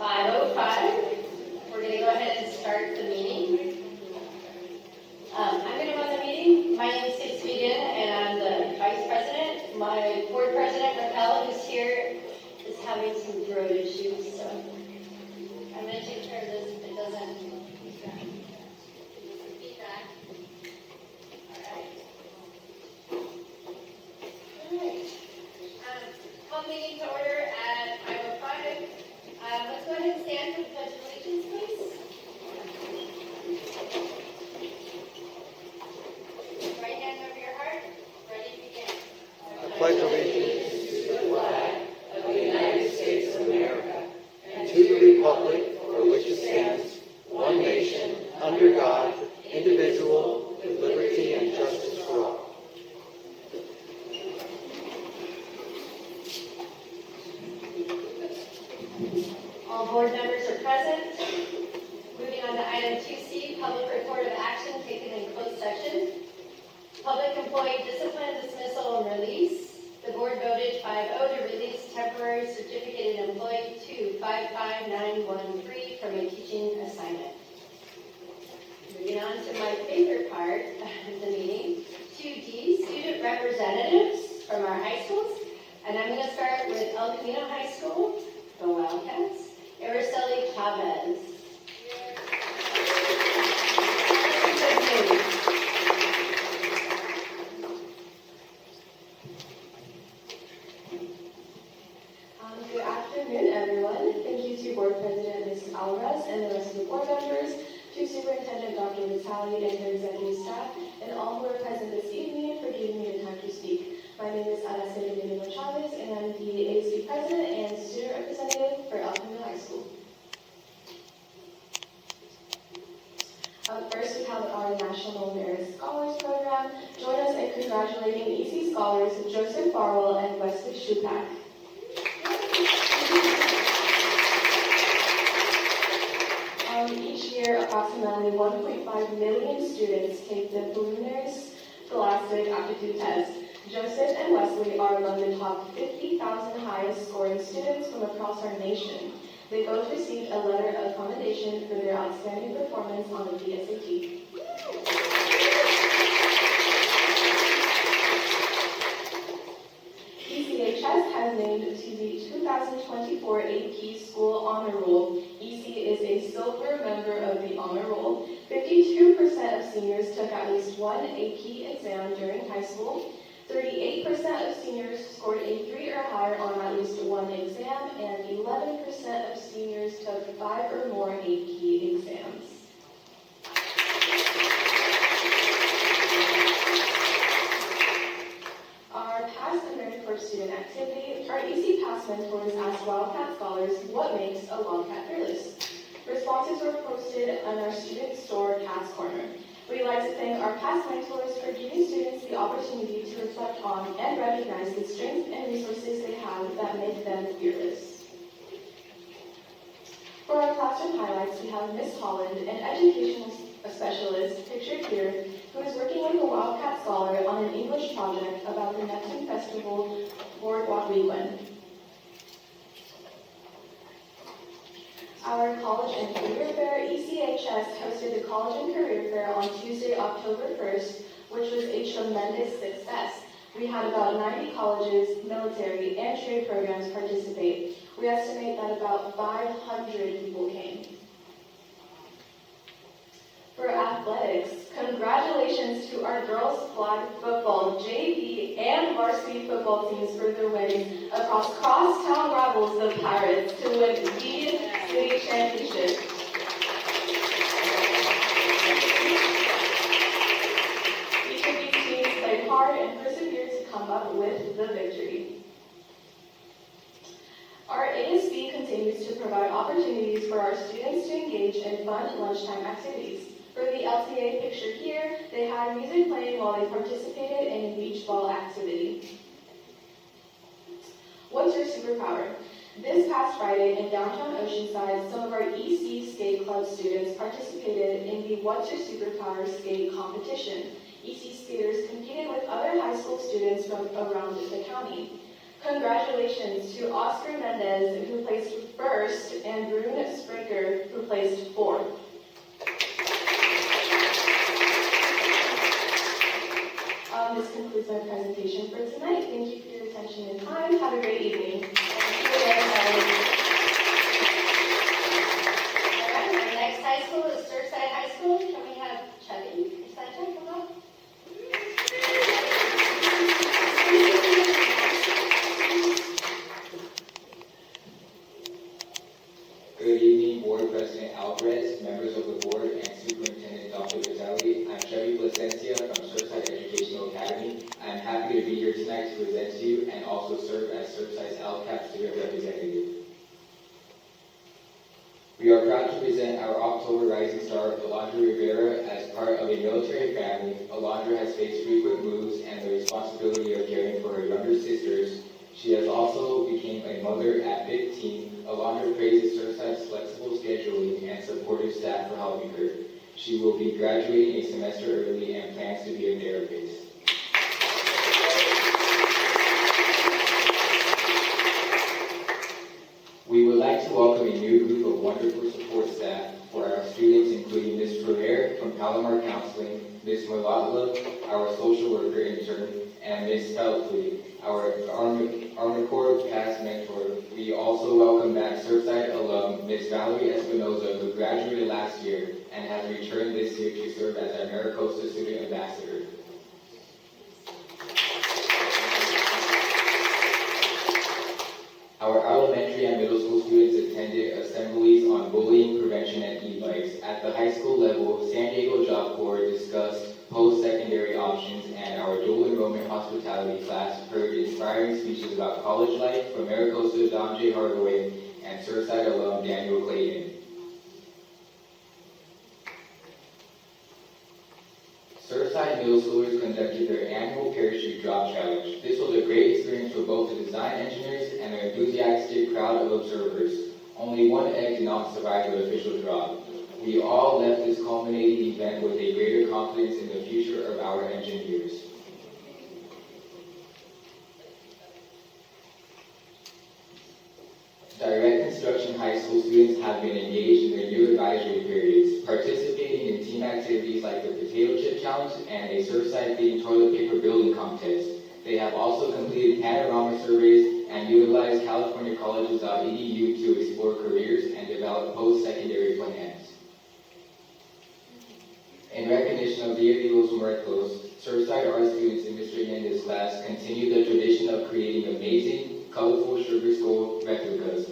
5:05. We're going to go ahead and start the meeting. I'm going to run the meeting. My name is Stacey Begin, and I'm the Vice President. My Board President, Raquel, who's here, is having some throat issues, so I'm going to take care of this if it doesn't feedback. All right. Call the meeting to order at 5:05. Let's go ahead and stand for the Pledge of Allegiance, please. Right hand over your heart. Ready, begin. I pledge allegiance to the flag of the United States of America and to the republic for which it stands, one nation, under God, indivisible, with liberty and justice for all. All board members are present. Moving on to item 2C, public report of action taken in closed session. Public employee discipline, dismissal, and release. The board voted 5-0 to release temporary certificated employee 255913 from a teaching assignment. Moving on to my favorite part of the meeting, 2D, student representatives from our high schools. And I'm going to start with El Camino High School, the Wildcats, Araceli Chavez. Good afternoon, everyone. Thank you to Board President Ms. Alvarez and the rest of the board members, to Superintendent Dr. Vitale and her executive staff, and all who are present this evening for giving me the time to speak. My name is Araceli Chavez, and I'm the ASD President and Student Representative for El Camino High School. Up first, we have our National Merit Scholars Program. Join us in congratulating EC scholars Joseph Farwell and Wesley Shupak. Each year, approximately 1.5 million students take the preliminary scholastic aptitude test. Joseph and Wesley are among the top 50,000 highest scoring students from across our nation. They both received a letter of commendation for their outstanding performance on the PSAT. ECHS has named to the 2024 AP School Honor Roll. EC is a silver member of the Honor Roll. 52% of seniors took at least one AP exam during high school. 38% of seniors scored a 3 or higher on at least one exam, and 11% of seniors took 5 or more AP exams. Our past and very first student activity, our EC past mentors asked Wildcat scholars what makes a Wildcat fearless. Responses were posted on our student store Cat's Corner. We'd like to thank our past mentors for giving students the opportunity to reflect on and recognize the strengths and resources they have that make them fearless. For our classroom highlights, we have Miss Holland, an educational specialist pictured here, who is working with a Wildcat scholar on an English project about the Neptune Festival Boardwalk Weekend. Our College and Career Fair, ECHS, hosted the College and Career Fair on Tuesday, October 1st, which was a tremendous success. We had about 90 colleges, military, and trade programs participate. We estimate that about 500 people came. For athletics, congratulations to our girls flag football, JV, and varsity football teams for their wins across crosstown rivals, the Pirates, to win the city championship. Each of these teams played hard and persevered to come up with the victory. Our ASB continues to provide opportunities for our students to engage in fun lunchtime activities. For the LTA picture here, they had music playing while they participated in a beach ball activity. What's your superpower? This past Friday in downtown Oceanside, some of our EC Skate Club students participated in the What's Your Superpower skate competition. EC skaters competed with other high school students from around the county. Congratulations to Oscar Mendez, who placed first, and Brune Springer, who placed fourth. This concludes our presentation for tonight. Thank you for your attention and time. Have a great evening. Thank you, everybody. All right, our next high school is Surfside High School. Can we have Chubby? Is that Chuck? Come on. Good evening, Board President Alvarez, members of the Board, and Superintendent Dr. Vitale. I'm Chevy Placencia from Surfside Educational Academy. I'm happy to be here tonight to present to you and also serve as Surfside's LCAP student representative. We are proud to present our October Rising Star, Alondra Rivera. As part of a military family, Alondra has faced frequent moves and the responsibility of caring for her younger sisters. She has also become a mother at 15. Alondra praises Surfside's flexible scheduling and supportive staff for helping her. She will be graduating a semester early and plans to be a therapist. We would like to welcome a new group of wonderful support staff for our students, including Ms. Ferrer from Palomar Counseling, Ms. Mulatla, our social worker intern, and Ms. Feltley, our Army Corps past mentor. We also welcome back Surfside alum Ms. Valerie Espinoza, who graduated last year and has returned this year to serve as our Maricosta Student Ambassador. Our elementary and middle school students attended assemblies on bullying prevention and e-bikes. At the high school level, San Diego Job Corps discussed post-secondary options, and our dual enrollment hospitality class heard inspiring speeches about college life from Maricosta Don J. Hardaway and Surfside alum Daniel Clayton. Surfside middle schoolers conducted their annual parachute drop challenge. This was a great experience for both the design engineers and an enthusiastic crowd of observers. Only one egg did not survive the official drop. We all left this culminating event with a greater confidence in the future of our engineers. Direct Construction High School students have been engaged in their new advisory periods, participating in team activities like the Potato Chip Challenge and a Surfside themed toilet paper building contest. They have also completed panorama surveys and utilized californiacolleges.edu to explore careers and develop post-secondary plans. In recognition of Dia de los Muertos, Surfside art students in Mr. Yenda's class continue the tradition of creating amazing, colorful sugar skull replicas.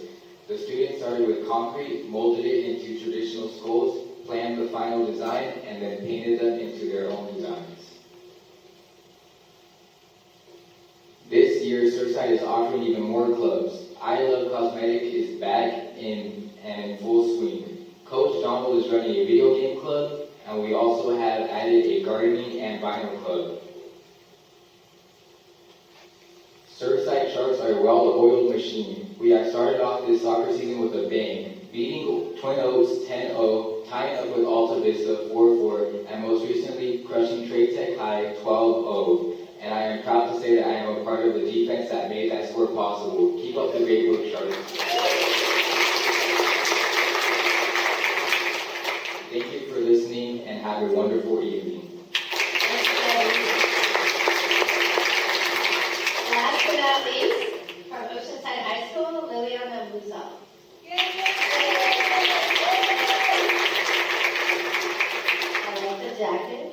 The students started with concrete, molded it into traditional skulls, planned the final design, and then painted them into their own designs. This year, Surfside is offering even more clubs. I Love Cosmetic is back and in full swing. Coach Donald is running a video game club, and we also have added a gardening and vinyl club. Surfside Sharks are a well-oiled machine. We have started off this soccer season with a bang, beating Twin Oaks 10-0, tying up with Alta Vista 4-4, and most recently crushing Trade Tech High 12-0. And I am proud to say that I am a part of the defense that made that score possible. Keep up the great work, Sharks. Thank you for listening, and have a wonderful evening. Last but not least, from Oceanside High School, Liliana Buzal. I love the jacket.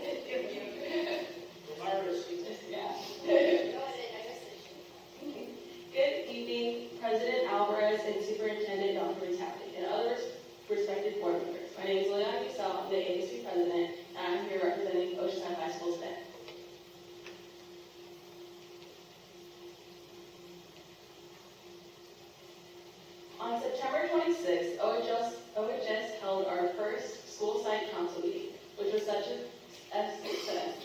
Good evening, President Alvarez and Superintendent Dr. Vitale, and others respected board members. My name is Leon Usel, I'm the ASU President, and I'm here representing Oceanside High School today. On September 26th, OHS held our first school-side council meeting, which was such a success.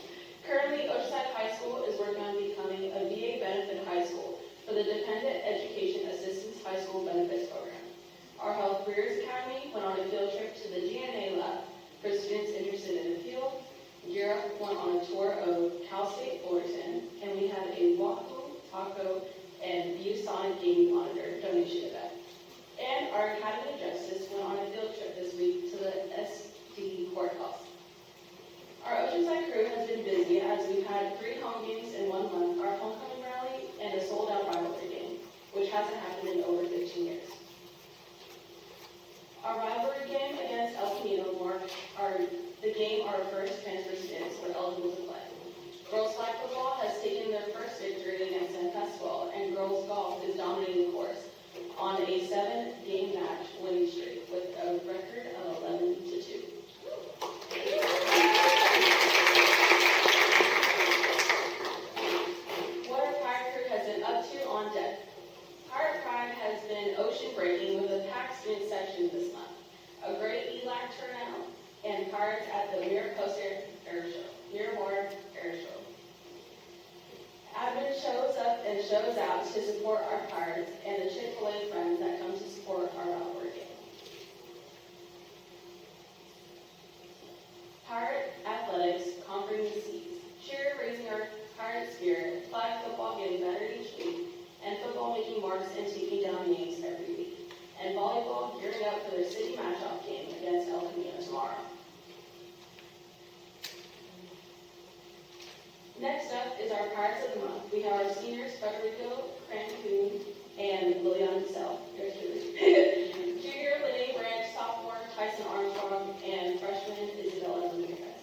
Currently, Oceanside High School is working on becoming a VA benefit high school for the Dependent Education Assistance High School Benefits Program. Our Health Careers Academy went on a field trip to the GNA lab for students interested in the field. Gira went on a tour of Cal State Fullerton, and we had a waffle, taco, and beef Academy of Justice went on a field trip this week to the SD courthouse. Our Oceanside crew has been busy as we've had 3 home games in 1 month, our homecoming rally, and a sold-out rivalry game, which hasn't happened in over 15 years. Our rivalry game against El Camino marked the game our first transfer students were eligible to play. Girls flag football has taken their first victory against San Pascual, and girls golf is dominating the course on a 7-game match winning streak with a record of 11-2. What our Pirate crew has been up to on deck. Pirate Pride has been ocean breaking with a packed student section this month, a great ELAC turnout, and pirates at the Miramar Air Show. Admin shows up and shows out to support our pirates and the Chick-fil-A friends that come to support our outward game. Pirate athletics conquering the seas, cheer raising our pirate spirit, flag football getting better each week, and football making marks and taking down names every week, and volleyball gearing up for their city match-off game against El Camino tomorrow. Next up is our Pirates of the Month. We have our seniors, Federico Crancoon and Liliana Giselle. There's two. Junior, Lene Branch, sophomore, Tyson Armstrong, and freshman, Isabella Ramirez.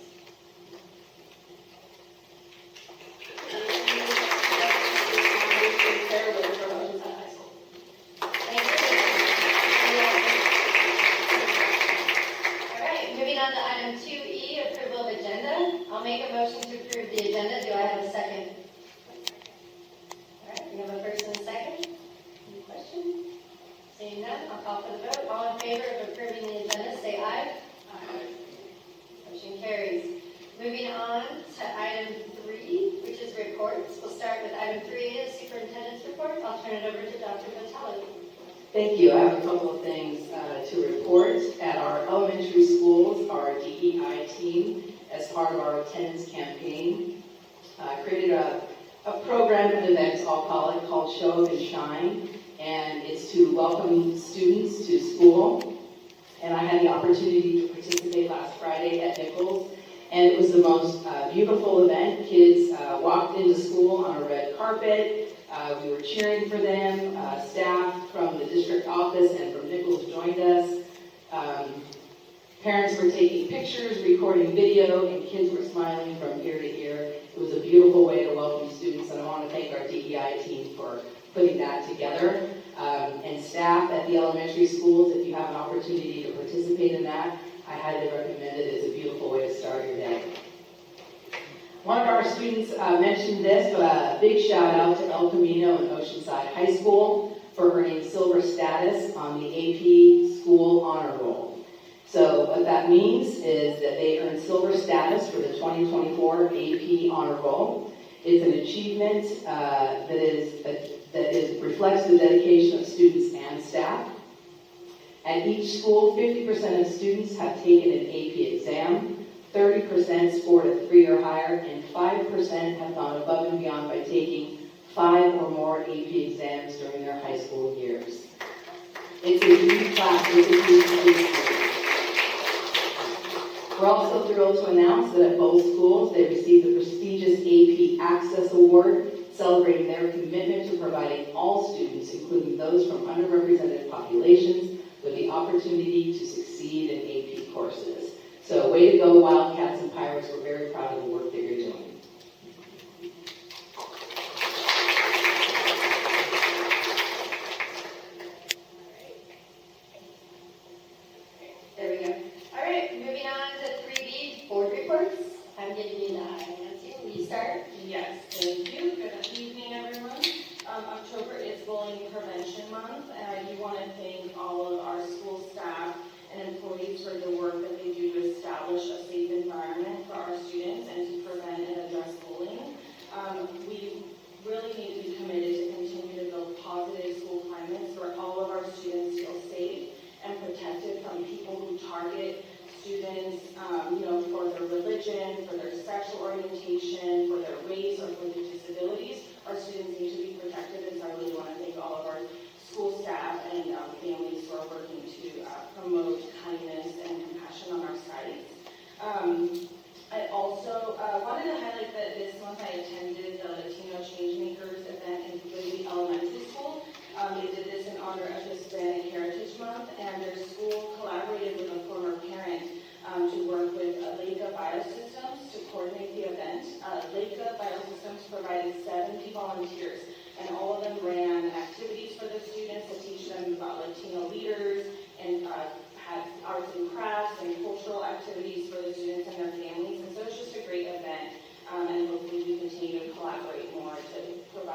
Sarah Wood from Oceanside High School. Thank you. All right, moving on to item 2E, approval of agenda. I'll make a motion to approve the agenda. Do I have a second? All right, we have a first and a second. Any questions? Seeing none, I'll call for the vote. All in favor of approving the agenda, say aye. Aye. Motion carries. Moving on to item 3, which is reports. We'll start with item 3A, the superintendent's report. I'll turn it over to Dr. Vitale. Thank you. I have a couple of things to report. At our elementary schools, our DEI team, as part of our attendance campaign, created a program, an event, I'll call it, called Show Up and Shine, and it's to welcome students to school. And I had the opportunity to participate last Friday at Nichols, and it was the most beautiful event. Kids walked into school on a red carpet. We were cheering for them. Staff from the district office and from Nichols joined us. Parents were taking pictures, recording video, and kids were smiling from ear to ear. It was a beautiful way to welcome students, and I want to thank our DEI team for putting that together. And staff at the elementary schools, if you have an opportunity to participate in that, I highly recommend it. It's a beautiful way to start your day. One of our students mentioned this, but a big shout out to El Camino and Oceanside High School for earning silver status on the AP School Honor Roll. So what that means is that they earned silver status for the 2024 AP Honor Roll. It's an achievement that reflects the dedication of students and staff. At each school, 50% of students have taken an AP exam, 30% scored a 3 or higher, and 5% have gone above and beyond by taking 5 or more AP exams during their high school years. It's a unique class. It's a unique experience. We're also thrilled to announce that at both schools, they received the prestigious AP Access Award, celebrating their commitment to providing all students, including those from underrepresented populations, with the opportunity to succeed in AP courses. So way to go, Wildcats and Pirates. We're very proud of the work that you're doing. There we go. All right, moving on to 3B, board reports. I'm giving you that. Nancy, will you start? Yes, thank you. Good evening, everyone. October is Bullying Prevention Month, and I do want to thank all of our school staff and employees for the work that they do to establish a safe environment for our students and to prevent and address bullying. We really need to be committed to continue to build positive school climates where all of our students feel safe and protected from people who target students, for their religion, for their sexual orientation, for their race, or for their disabilities. Our students need to be protected, and so I really want to thank all of our school staff and families who are working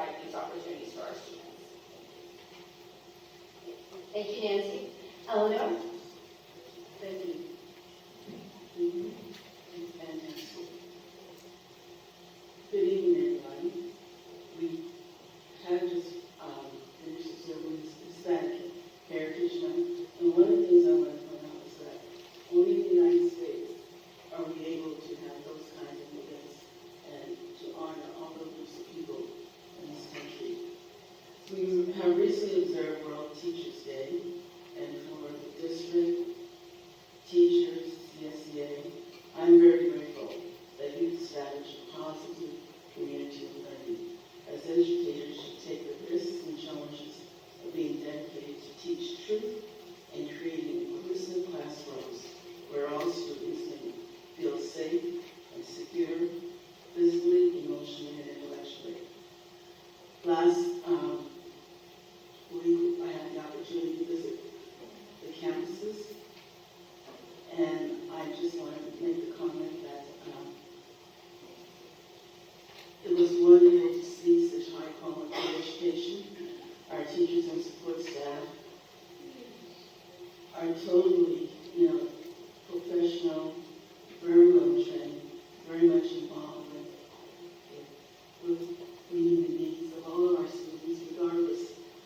provide these opportunities for our students. Thank you, Nancy. Eleanor? Thank you. And good evening, everybody. We have just finished observing Hispanic Heritage Month, and one of the things I want to point out is that only in the United States are we able to have those kinds of events and to honor all the groups of people in this country. We have recently observed World Teachers Day, and for the district, teachers, CSEA, I'm very grateful that you've established a positive community of learning, as educators should take the risks and challenges of being dedicated to teach truth and creating inclusive classrooms where all students can feel safe and secure, physically, emotionally, and intellectually. Last week, I had the opportunity to visit the campuses, and I just wanted to make the comment that it was wonderful to see such high quality education. Our teachers and support staff are totally, professional, very well trained, very much involved with meeting the needs of all of our students, regardless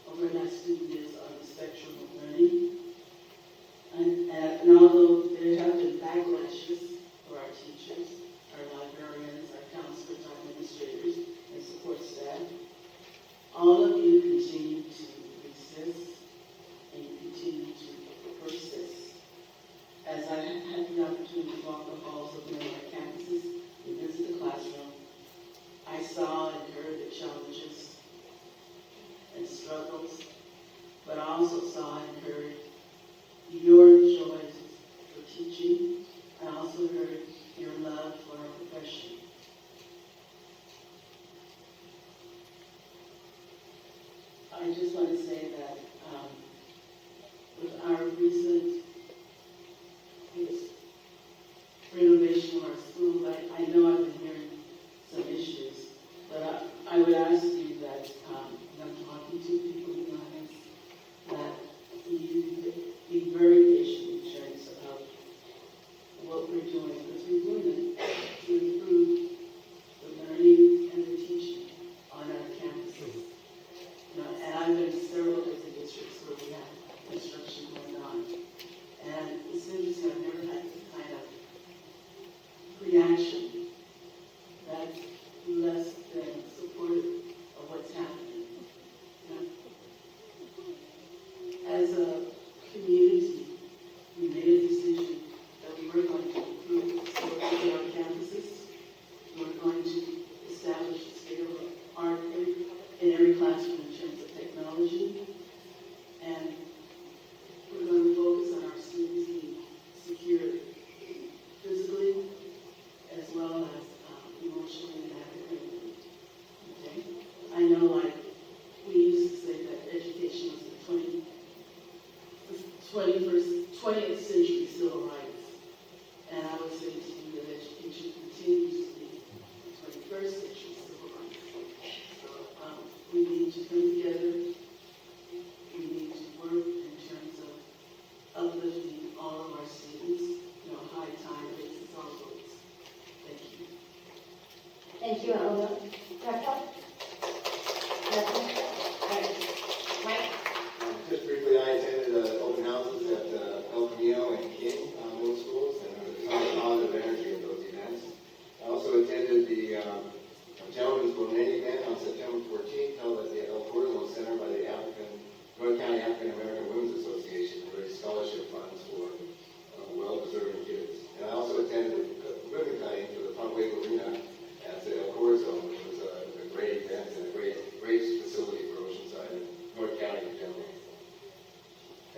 of where that student is on the spectrum of learning. And although there have been backlashes for our teachers, our librarians, our counselors, our administrators, and support staff, all of you continue to resist and you continue to persist. As I had the opportunity to walk the halls of many of our campuses and visit the classroom, I saw and heard the challenges and struggles, but I also saw and heard your joys for teaching. I also heard your love for our profession. I just want to say that with our recent renovation of our school, I know I've been hearing some issues, but I would ask you that when I'm talking to people in the audience, that you be very patient and generous about what we're doing, because we're doing it to improve the learning and the teaching on our campuses. And I've been in several different districts where we have construction going on. And it's interesting, I've never had this kind of reaction that's less than supportive of what's happening. As a community, we made a decision that we were going to improve the facilities of our campuses. We were going to establish the state of the art in every classroom in terms of technology. And we're going to focus on our students being secure physically as well as emotionally and academically. Okay? I know, like, we used to say that education was the 20th century civil rights. And I would say to you that education continues to be the 21st century civil rights. So we need to come together. We need to work in terms of uplifting all of our students. High time raises all boats. Thank you. Thank you, Eleanor. Raquel? Nothing? All right. Mike? Just briefly, I attended open houses at El Camino and King middle schools, and there was a ton of positive energy at those events. I also attended the Gentleman's Bonnet event on September 14th, held at the El Puerto Center by the North County African American Women's Association to raise scholarship funds for well-deserving kids. And I also attended a ribbon cutting for the Pump Wake Arena at the El Corzo, which was a great event and a great facility for Oceanside and North County in general.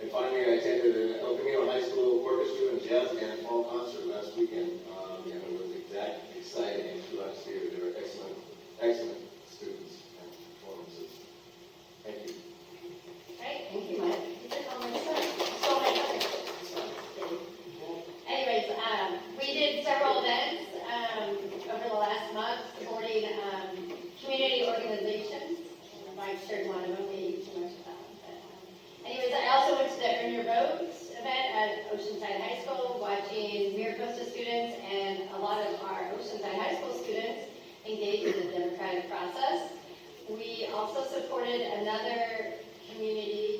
And finally, I attended an El Camino High School orchestra and jazz band fall concert last weekend, and it was exciting and throughout the year. They were excellent students and performances. Thank you. All right, thank you, Mike. You took all my stuff. Stole my thunder. Anyways, we did several events over the last month supporting community organizations. entire process. We also supported another community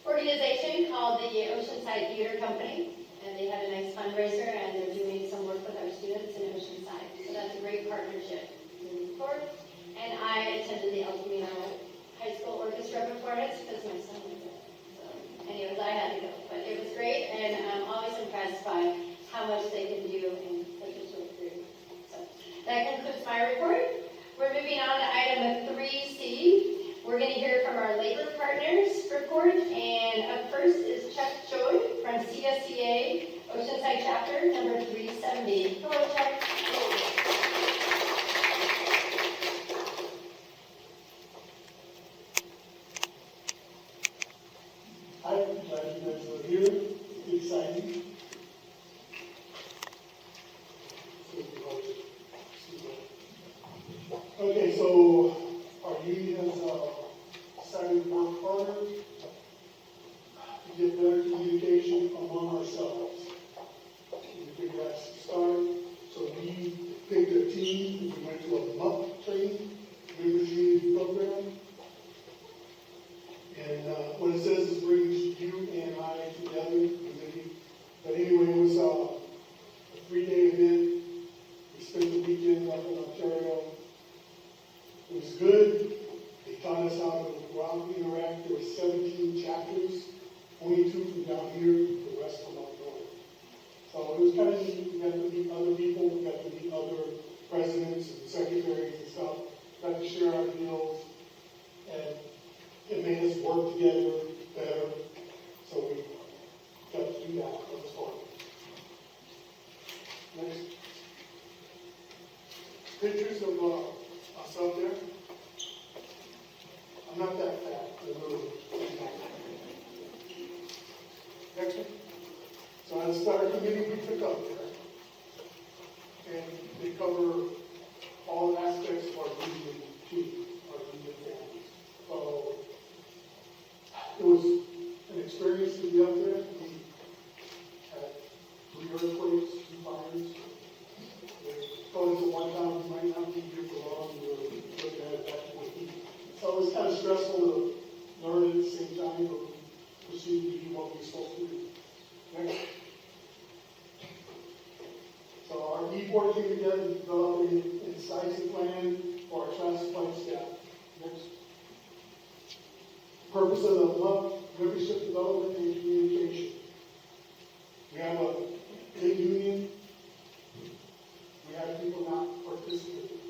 organization called the Oceanside Theater Company, and they had a nice fundraiser, and they're doing some work with our students in Oceanside. So that's a great partnership moving forward. And I attended the El Camino High School Orchestra performance because my son was there. So anyways, I had to go, but it was great, and I'm always impressed by how much they can do in such a short period. So that concludes my report. We're moving on to item 3C. We're going to hear from our labor partners report, and up first is Chuck Joy from CSCA Oceanside Chapter number 370. Hello, Chuck. Hi, I'm glad you guys are here. It's exciting. Okay, so our union has decided to work harder to get better communication among ourselves. We figured that's the start. So we picked a team. We went to a month training, members unity program. And what it says is brings you and I together. But anyway, it was a 3-day event. We spent the weekend up in Ontario. It was good. They taught us how to go out and interact. There were 17 chapters, only 2 from down here, the rest from up north. So it was kind of neat. We got to meet other people. We got to meet other presidents and secretaries and stuff. Got to share our deals. And it made us work together better, so we got to do that. It was fun. Next. Pictures of us up there. I'm not that fat. Next one. So as our committee, we took up there, and they cover all aspects of our union team, our union families. So it was an experience to be up there. We had 3 earthquakes, 2 fires. They told us at one time we might not be here for long. We were looking at it back in the heat. So it was kind of stressful to learn at the same time, but we proceeded to do what we were supposed to do. Next. So our E-board came together and developed an incisive plan for our classified staff. Next. Purpose of the month, membership development and communication. We have a big union. We have people not participating.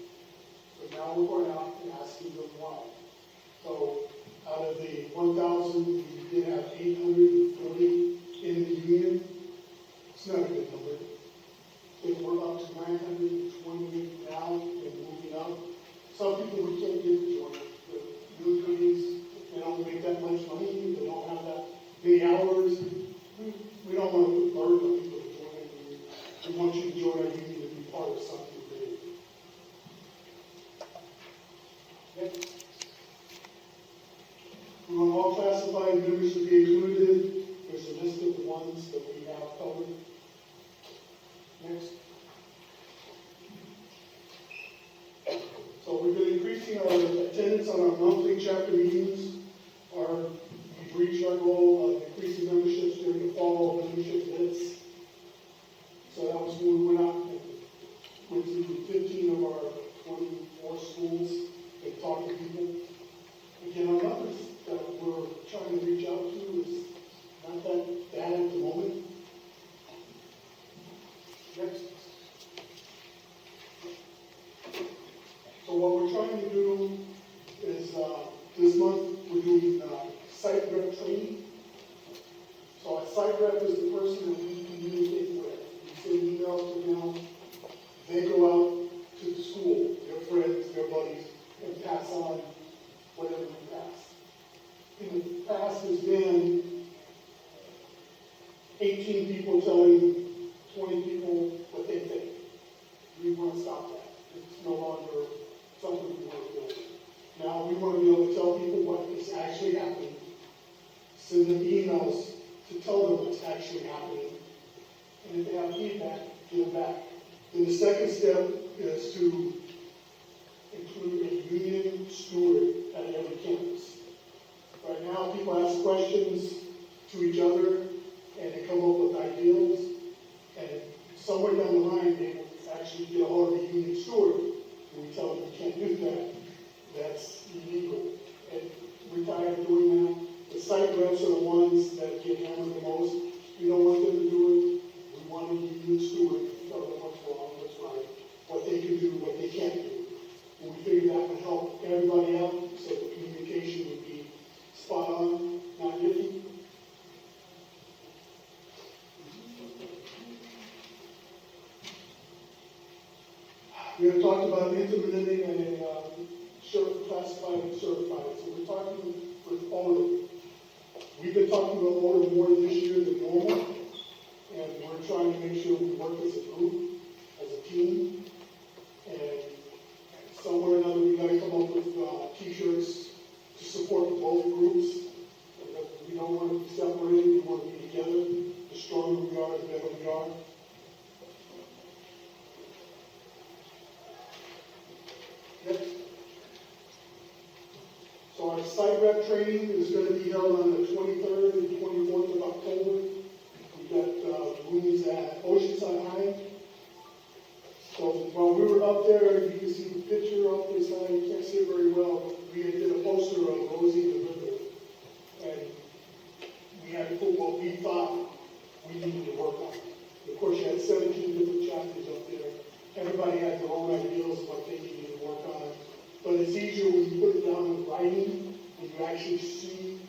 So now we're going out and asking them why. So out of the 1,000, we did have 840 in the union. It's not a good number. If we're up to 928 now and moving up. Some people we can't get to join. The new goodies, they don't make that much money, they don't have that many hours. We don't want to put burden on people to join it. We want you to join our union to be part of something big. Next. We want all classified members to be included. There's a list of the ones that we have covered. Next. So we've been increasing our attendance on our monthly chapter meetings. We've reached our goal of increasing memberships during the fall membership events. So that was when we went out and went to 15 of our 24 schools and talked to people. Again, our numbers that we're trying to reach out to is not that bad at the moment. Next. So what we're trying to do is this month we're doing site rep training. So a site rep is the person that we communicate with. We send emails to them. They go out to the school, their friends, their buddies, and pass on whatever we pass. In the past has been 18 people telling 20 people what they think. We want to stop that. It's no longer something we want to do. Now we want to be able to tell people what is actually happening, send them emails to tell them what's actually happening, and if they have feedback, give it back. Then the second step is to include union steward at every campus. Right now, people ask questions to each other, and they come up with ideals, and somewhere down the line, they will actually get a hold of the union steward, and we tell them you can't do that. That's illegal. And we're tired of doing that. The site reps are the ones that get hammered the most. We don't want them to do it. We want a union steward to tell them what's wrong, what's right, what they can do, what they can't do. And we figured that would help everybody out, so the communication would be spot on, not iffy. We have talked about implementing a classified and certified. So we're talking with ODA. We've been talking about ODA more this year than normal, and we're trying to make sure we work as a group, as a team, and somewhere or another we got to come up with T-shirts to support both groups. We don't want to be separated. We want to be together. The stronger we are, the better we are. Next. So our site rep training is going to be held on the 23rd and 24th of October. We've got rooms at Oceanside High. So while we were up there, you can see the picture up this side. You can't see it very well, but we did a poster of Rosie the River. And we had to put what we thought we needed to work on. Of course, you had 17 different chapters up there. Everybody had their own ideas of what they needed to work on. But it's easier when you put it down in writing and you actually see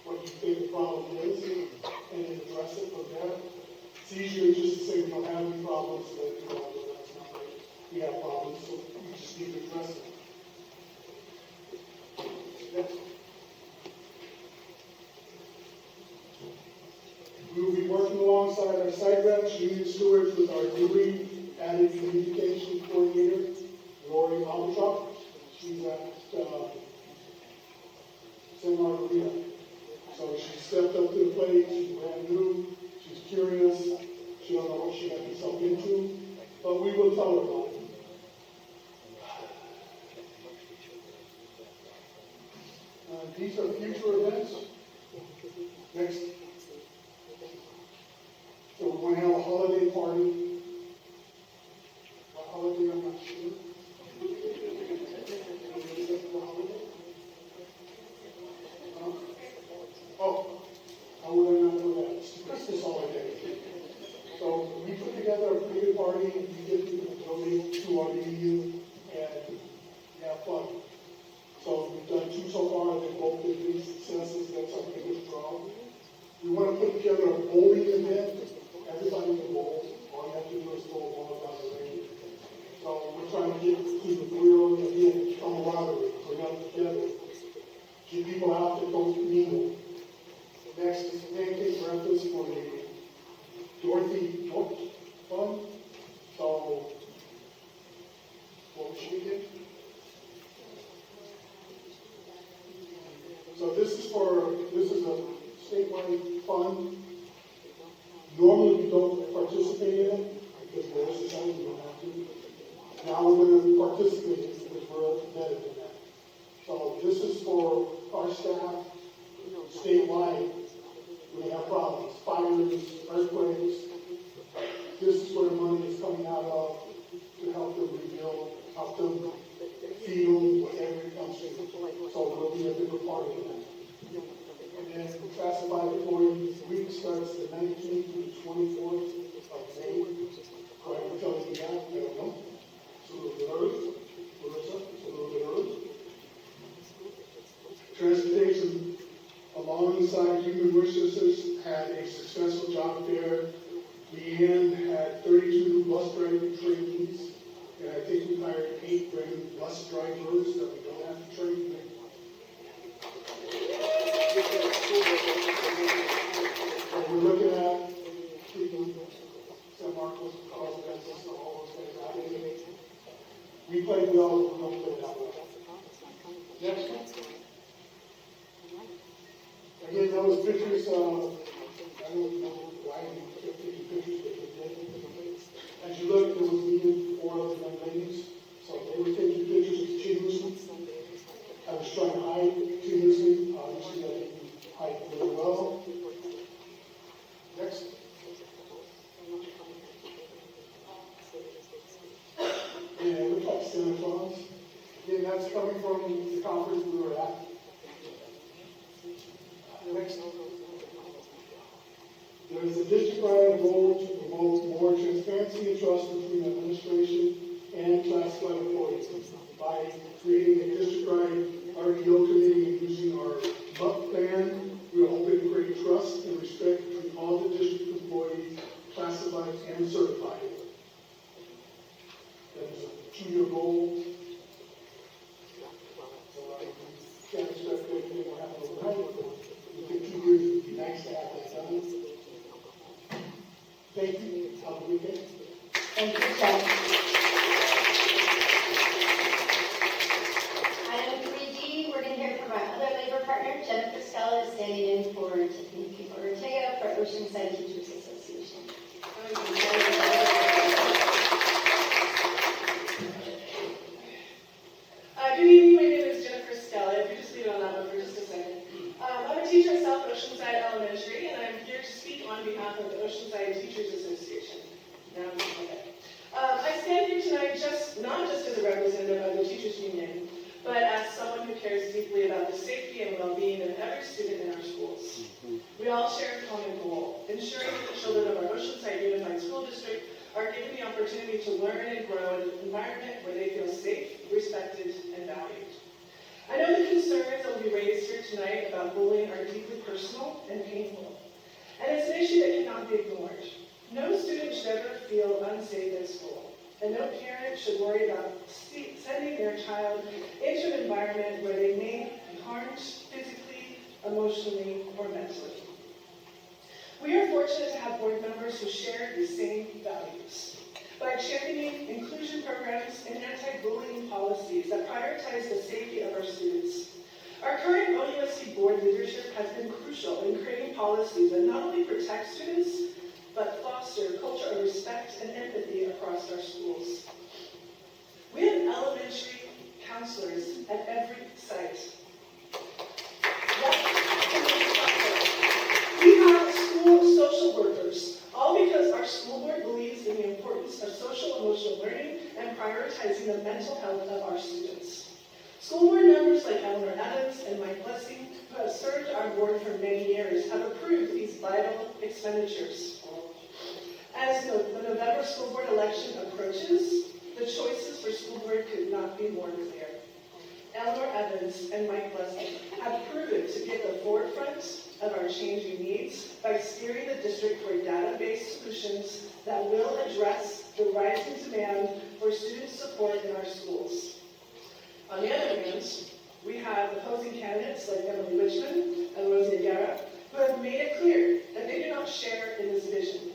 what you think the problem is and then address it from there. It's easier just to say we don't have any problems, but that's not right. We have problems, so we just need to address it. Next. We will be working alongside our site reps, union stewards, with our newly added communication coordinator, Lori Albatrock. She's at San Margarita. So she stepped up to the plate. She's brand new. She's curious. She don't know what she got herself into. But we will tell her about it. These are future events. Next. So we're going to have a holiday party. What holiday, I'm not sure. Oh, how would I not know that? It's the Christmas holiday. So we put together a pretty good party. We get people to donate to our union and we have fun. So we've done 2 so far. They've both been big successes. That's our biggest draw. We want to put together a bowling event. Everybody can bowl. All you have to do is throw a ball down the lane. So we're trying to get to the thrill and again, camaraderie, bring them together. Get people out that don't mingle. Next is pancake breakfast for the Dorothy George Fund. So, what was she again? So this is a statewide fund. Normally we don't participate in it because we're a society, we don't have to. Now we're going to participate because we're better than that. So this is for our staff statewide when they have problems, fires, earthquakes. This is where the money is coming out of to help them rebuild, help them feed them, whatever it comes to. So we'll be a bigger part of that. And then classified employees week starts the 19th to the 24th of May. Why are we telling you that? I don't know. It's a little bit early. It's a little bit early. Transportation alongside Human Resources had a successful job fair. Leanne had 32 new bus driving trainees, and I think we hired 8 brand new bus drivers that we don't have to train. And we're looking at keeping San Marcos, Carlos, Texas, all those things out of it. We play well, but we don't play that well. Next one. Again, that was pictures of, I don't know why we took taking pictures, but they did. As you look, there was me and 4 other young ladies. So they were taking pictures continuously. a district-wide goal to promote more transparency and trust between administration and classified employees by creating a district-wide RDO committee and using our MUP plan. We are hoping to create trust and respect between all the district employees, classified and certified. That is a 2-year goal. Can't expect everything will happen overnight, but within 2 years, it would be nice to have that done. Thank you. Have a good day. Thank you, Chad. Item 3D, we're going to hear from our other labor partner, Jennifer Stella, standing in for Tiffany Ortega for Oceanside Teachers Association. Good evening, my name is Jennifer Stella. If you just leave it on that one for just a second. I'm a teacher at South Oceanside Elementary, and I'm here to speak on behalf of the Oceanside Teachers Association. I stand here tonight not just as a representative of the teachers union, but as someone who cares deeply about the safety and well-being of every student in our schools. We all share a common goal, ensuring that the children of our Oceanside Unified School District are given the opportunity to learn and grow in an environment where they feel safe, respected, and valued. I know the concerns that will be raised here tonight about bullying are deeply personal and painful, and it's an issue that cannot be ignored. No student should ever feel unsafe at school, and no parent should worry about sending their child into an environment where they may be harmed physically, emotionally, or mentally. We are fortunate to have board members who share these same values by championing inclusion programs and anti-bullying policies that prioritize the safety of our students. Our current OUSD board leadership has been crucial in creating policies that not only protect students, but foster a culture of respect and empathy across our schools. We have elementary counselors at every site. We have school social workers, all because our school board believes in the importance of social emotional learning and prioritizing the mental health of our students. School board members like Eleanor Evans and Mike Blessing, who have served our board for many years, have approved these vital expenditures. As the November school board election approaches, the choices for school board could not be more clear. Eleanor Evans and Mike Blessing have proven to be at the forefront of our changing needs by steering the district toward data-based solutions that will address the rising demand for student support in our schools. On the other hand, we have opposing candidates like Emily Richmond and Rosie Guerra, who have made it clear that they do not share in this vision.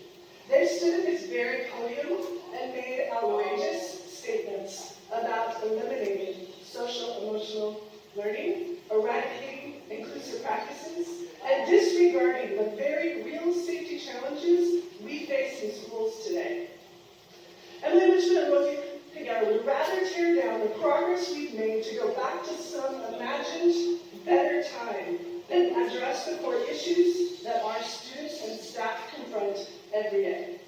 They stood at this very podium and made outrageous statements about eliminating social-emotional learning, eradicating inclusive practices, and disregarding the very real safety challenges we face in schools today. Emily Richmond and Rosie Guerra would rather tear down the progress we've made to go back to some imagined better time than address the core issues that our students and staff confront every day.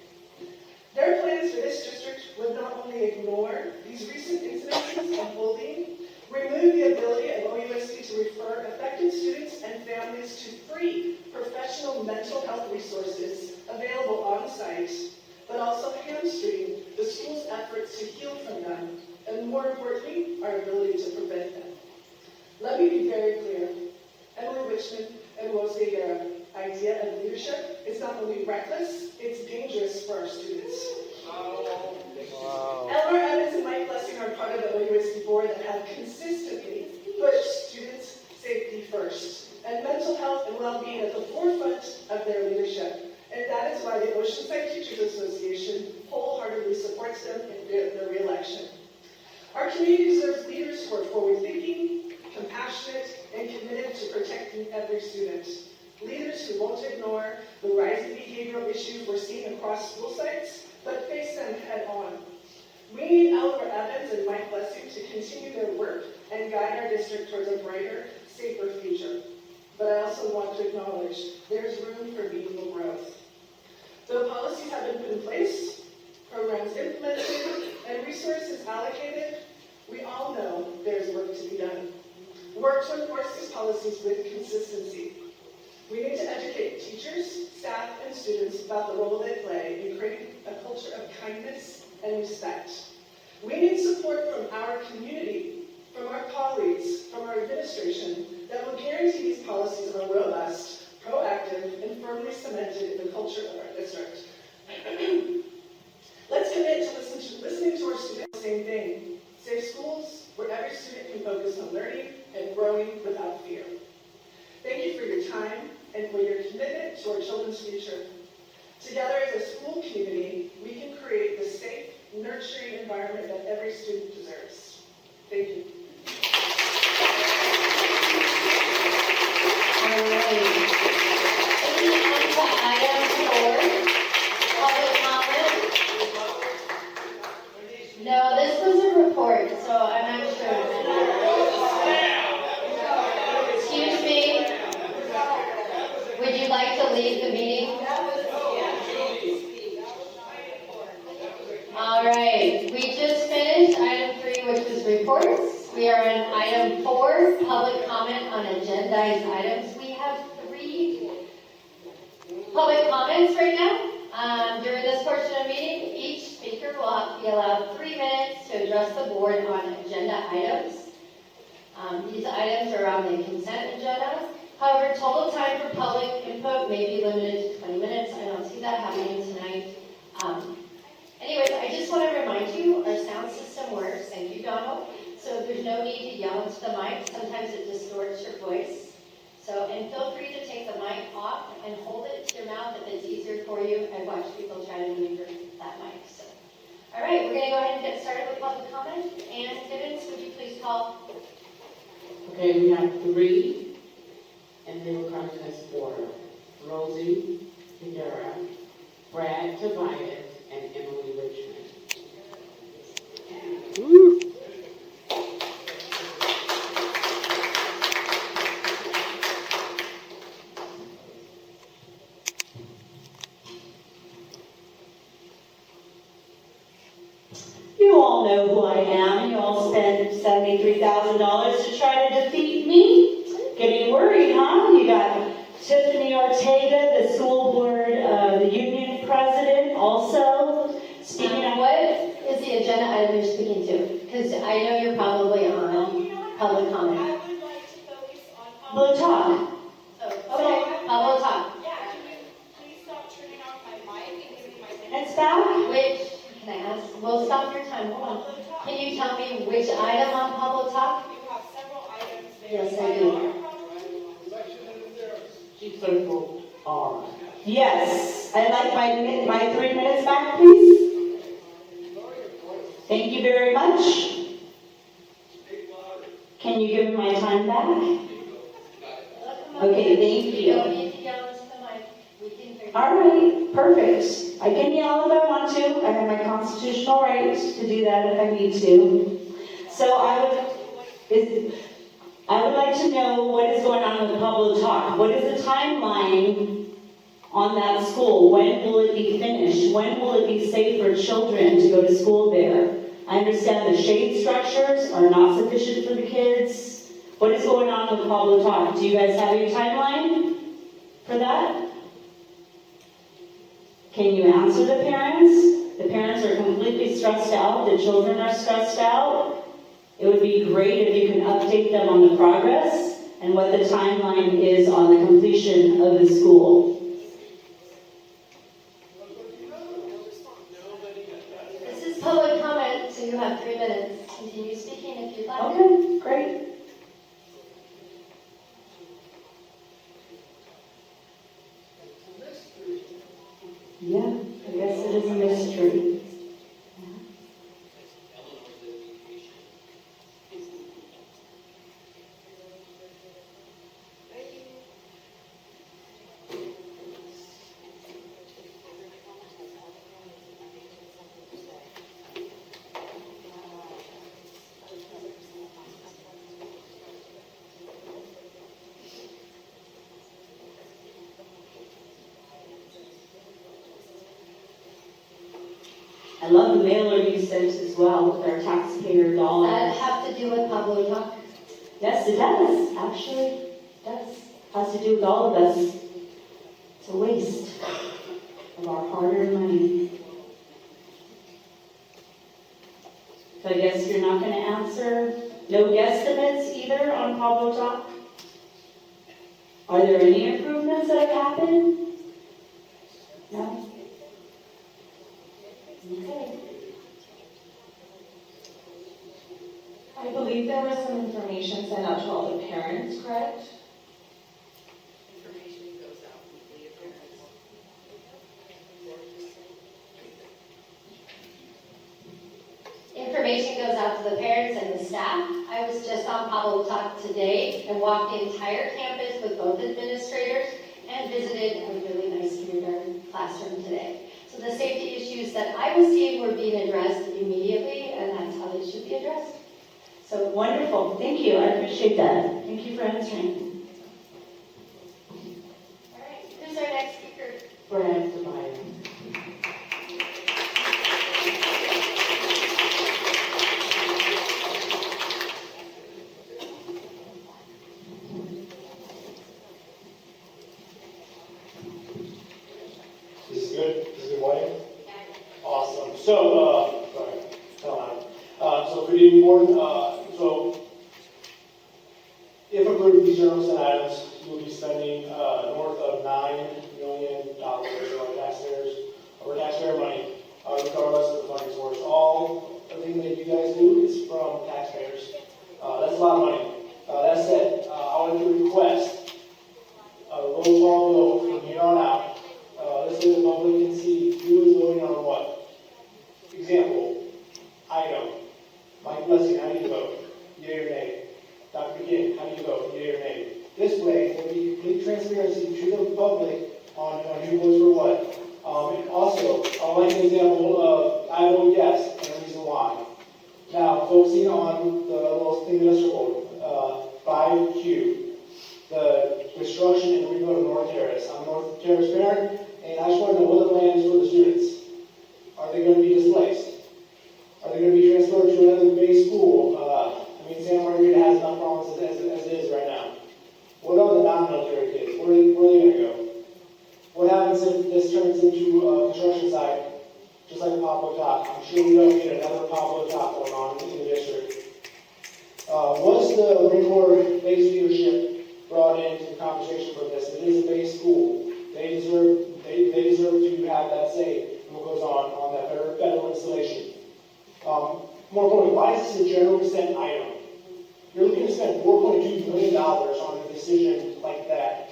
Their plans for this district would not only ignore these recent incidences of bullying, remove the ability of OUSD to refer affected students and families to free professional mental health resources available on site, but also hamstring the school's efforts to heal from them, and more importantly, our ability to prevent them. Let me be very clear. Emily Richmond and Rosie Guerra idea of leadership is not only reckless, it's dangerous for our students. Wow. Eleanor Evans and Mike Blessing are part of the OUSD board that have consistently pushed students' safety first, and mental health and well-being at the forefront of their leadership. And that is why the Oceanside Teachers Association wholeheartedly supports them in their re-election. Our community deserves leaders who are forward-thinking, compassionate, and committed to protecting every student. Leaders who won't ignore the rising behavioral issues we're seeing across school sites, but face them head on. We need Eleanor Evans and Mike Blessing to continue their work and guide our district towards a brighter, safer future. But I also want to acknowledge there's room for meaningful growth. Though policies have been put in place, programs implemented, and resources allocated, we all know there's work to be done. Work to enforce these policies with consistency. We need to educate teachers, staff, and students about the role they play in creating a culture of kindness and respect. We need support from our community, from our colleagues, from our administration that will guarantee these policies are robust, proactive, and firmly cemented in the culture of our district. Let's commit to listening to our students. Same thing. Safe schools where every student can focus on learning and growing without fear. Thank you for your time and for your commitment to our children's future. Together as a school community, we can create the safe, nurturing environment that every student deserves. Thank you. All right. Moving on to item 4, public comment. No, this was a report, so I'm not sure. Excuse me. Would you like to leave the meeting? All right, we just finished item 3, which was reports. We are on item 4, public comment on agendized items. We have 3 public comments right now. During this portion of the meeting, each speaker will be allowed 3 minutes to address the board on agenda items. These items are on the consent agenda. However, total time for public input may be limited to 20 minutes. I don't see that happening tonight. Anyways, I just want to remind you, our sound system works. Thank you, Donald. So there's no need to yell into the mic. Sometimes it distorts your voice. And feel free to take the mic off and hold it to your mouth if it's easier for you. I've watched people try to maneuver that mic. So, all right, we're going to go ahead and get started with public comment. And Gibbons, would you please call? Okay, we have 3, and they will come in this order. Rosie Figuera, Brad Tobias, and Emily Richmond. You all know who I am. You all spent $73,000 to try to defeat me. Getting worried, huh? You got Tiffany Ortega, the school board, the union president, also speaking of. What is the agenda item you're speaking to? Because I know you're probably on public comment. I would like to focus on Blue talk. Okay, public talk. Yeah, can you please stop turning off my mic and give me my minute? It's back. Which, can I ask? We'll stop your time. Hold on. Can you tell me which item on public talk? You have several items there. Yes, I do. She circled R. Yes. I'd like my 3 minutes back, please. Thank you very much. Can you give me my time back? Okay, thank You don't you. need to yell into the mic. We can hear you. All right, perfect. I can yell if I want to. I have my constitutional right to do that if I need to. So I would like to know what is going on with public talk. What is the timeline on that school? When will it be finished? When will it be safe for children to go to school there? I understand the shade structures are not sufficient for the kids. What is going on with public talk? Do you guys have a timeline for that? Can you answer the parents? The parents are completely stressed out. The children are stressed out. It would be great if you can update them on the progress and what the timeline is on the completion of the school. This is public comment, so you have 3 minutes. Continue speaking if you'd like. Okay, great. Yeah, I guess it is a mystery. I love the mailer you sent as well with our taxpayer Does dollars. that have to do with public talk? Yes, it does. Actually, it does. has to do with all of us. It's a waste of our hard-earned money. So I guess you're not going to answer. No guesstimates either on Pablo Talk? Are there any improvements that have happened? No? Okay. I believe there was some information sent out to all the parents, correct? Information goes out to the parents and the staff. I was just on Pablo Talk today and walked the entire campus with both administrators and visited a really nice kindergarten classroom today. So the safety issues that I was seeing were being addressed immediately, and that's how they should be addressed. So wonderful. Thank you. I appreciate that. Thank you for answering. All right, who's our next speaker? Brad Tobias. This is good? This is good volume? Awesome. So, so good evening, board. So, if approved, these general consent items, you will be spending north of $9 million of our taxpayer money, regardless of the funding source. All, everything that you guys do is from taxpayers. That's a lot of money. That said, I want to request a roll call vote from here on out. This way the public can see who is voting on what. Example, item. Mike Blessing, how do you vote? Yea or nay? Dr. McGinn, how do you vote? Yea or nay? This way, there will be complete transparency to the public on who votes for what. And also, I would like an example of I vote yes and the reason why. Now, focusing on the little thing that I circled, 5Q, the construction and rebuild of North Terrace. I'm a North Terrace parent, and I just want to know what the plan is for the students. Are they going to be displaced? Are they going to be transferred to another base school? Santa Margarita has enough problems as it is right now. What are the non-military kids? Where are they going to go? What happens if this turns into a construction site, just like Pablo Talk? I'm sure we don't need another Pablo Talk going on in the district. Was the Marine Corps base leadership brought into the conversation for this? It is a base school. They deserve to have that say in what goes on that federal installation. More importantly, why is this a general consent item? You're looking to spend $4.2 million on a decision like that.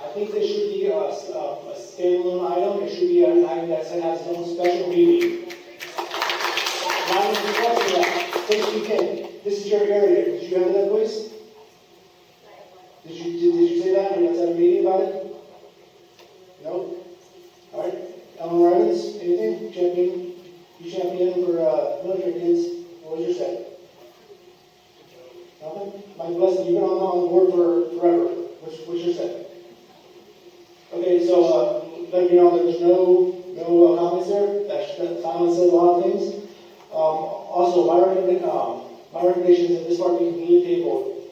I think this should be a standalone item. It should be an item that has its own special meeting. Not even requesting that. Please, you can. This is your area. Did you have that voice? Did you say that? Are you guys have a meeting about it? No? All right. Ellen Rylands, anything? Champion? You champion for military kids. What was your say? Nothing? Mike Blessing, you've been on the board for forever. What's your say? Okay, so let me know there's no comments there. That silence says a lot of things. Also, my recommendation is that this part be completely tabled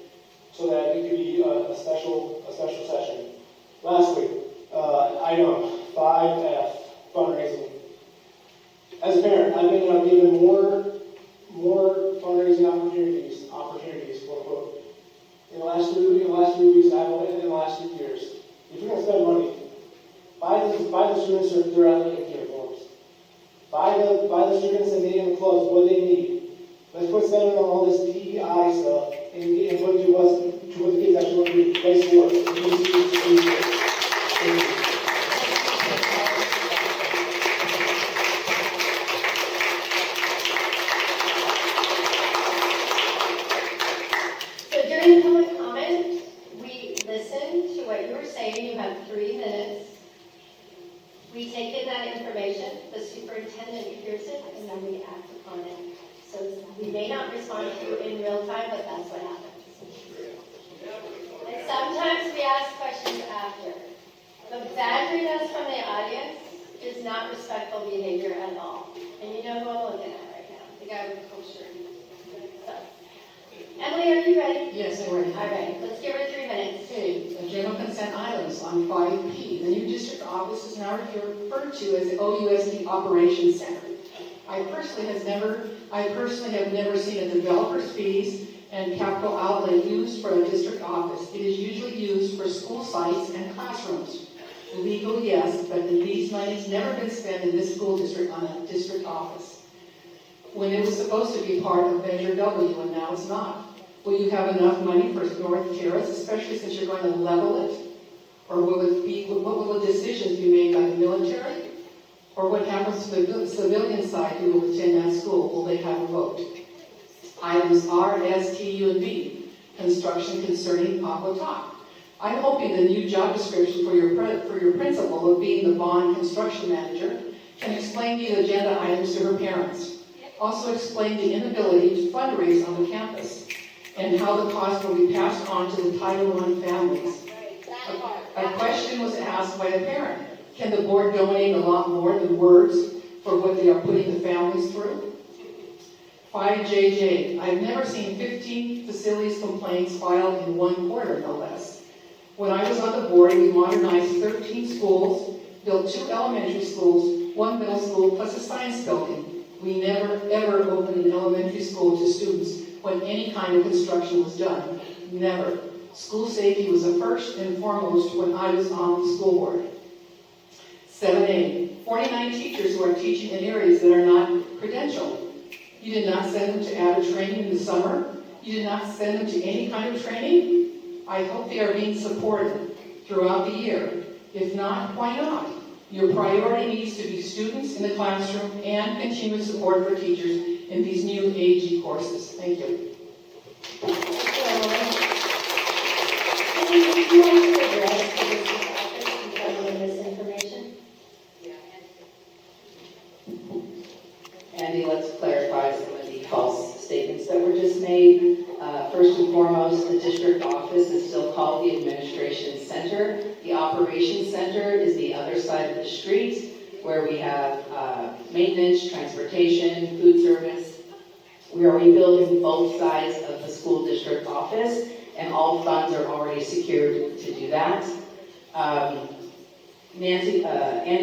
so that it could be a special session. Lastly, item 5F, fundraising. As a parent, I've been given more fundraising opportunities, quote unquote, in the last 3 weeks, and I've only in the last 2 years. If you're going to spend money, buy the students their athletic uniforms. Buy the students and the clubs what they need. Let's quit spending on all this DEI stuff and put to what the kids actually want to do. Play sports. Thank you. So during public comment, we listen to what you were saying. You have 3 minutes. We take in that information, the superintendent hears it, and then we act upon it. So we may not respond to you in real time, but that's what happens. And sometimes we ask questions after. But badgering us from the audience is not respectful behavior at all. And you know who I'm looking at right now, the guy with the cool shirt. So, Emily, are you ready? Yes, I'm ready. All right, let's give her 3 minutes. Okay, the general consent office on 5P. The new district office is now referred to as the OUSD Operations Center. I personally have never seen a developer's fees and capital outlay used for a district office. It is usually used for school sites and classrooms. Legal, yes, but these money's never been spent in this school district on a district office, when it was supposed to be part of Measure W, and now it's not. Will you have enough money for North Terrace, especially since you're going to level it? Or what will the decisions be made by the military? Or what happens to the civilian side who will attend that school? Will they have a vote? Items R, S, T, U, and V. Construction concerning Aqua Talk. I'm hoping the new job description for your principal of being the bond construction manager can explain the agenda items to her parents. Also explain the inability to fundraise on the campus and how the cost will be passed on to the Title I families. A question was asked by a parent. Can the board donate a lot more than words for what they are putting the families through? 5JJ. I've never seen 15 facilities complaints filed in one quarter, no less. When I was on the board, we modernized 13 schools, built 2 elementary schools, 1 middle school, plus a science building. We never, ever opened an elementary school to students when any kind of construction was done. Never. School safety was the first and foremost when I was on the school board. 7A. 49 teachers who are teaching in areas that are not credentialed. You did not send them to add a training in the summer. You did not send them to any kind of training. I hope they are being supported throughout the year. If not, why not? Your priority needs to be students in the classroom and continued support for teachers in these new AG courses. Thank you. Would you like to address the district office regarding this information? Andy, let's clarify some of the false statements that were just made. First and foremost, the district office is still called the Administration Center. The Operations Center is the other side of the street, where we have maintenance, transportation, food service. We are rebuilding both sides of the school district office, and all funds are already secured to do that. Andy,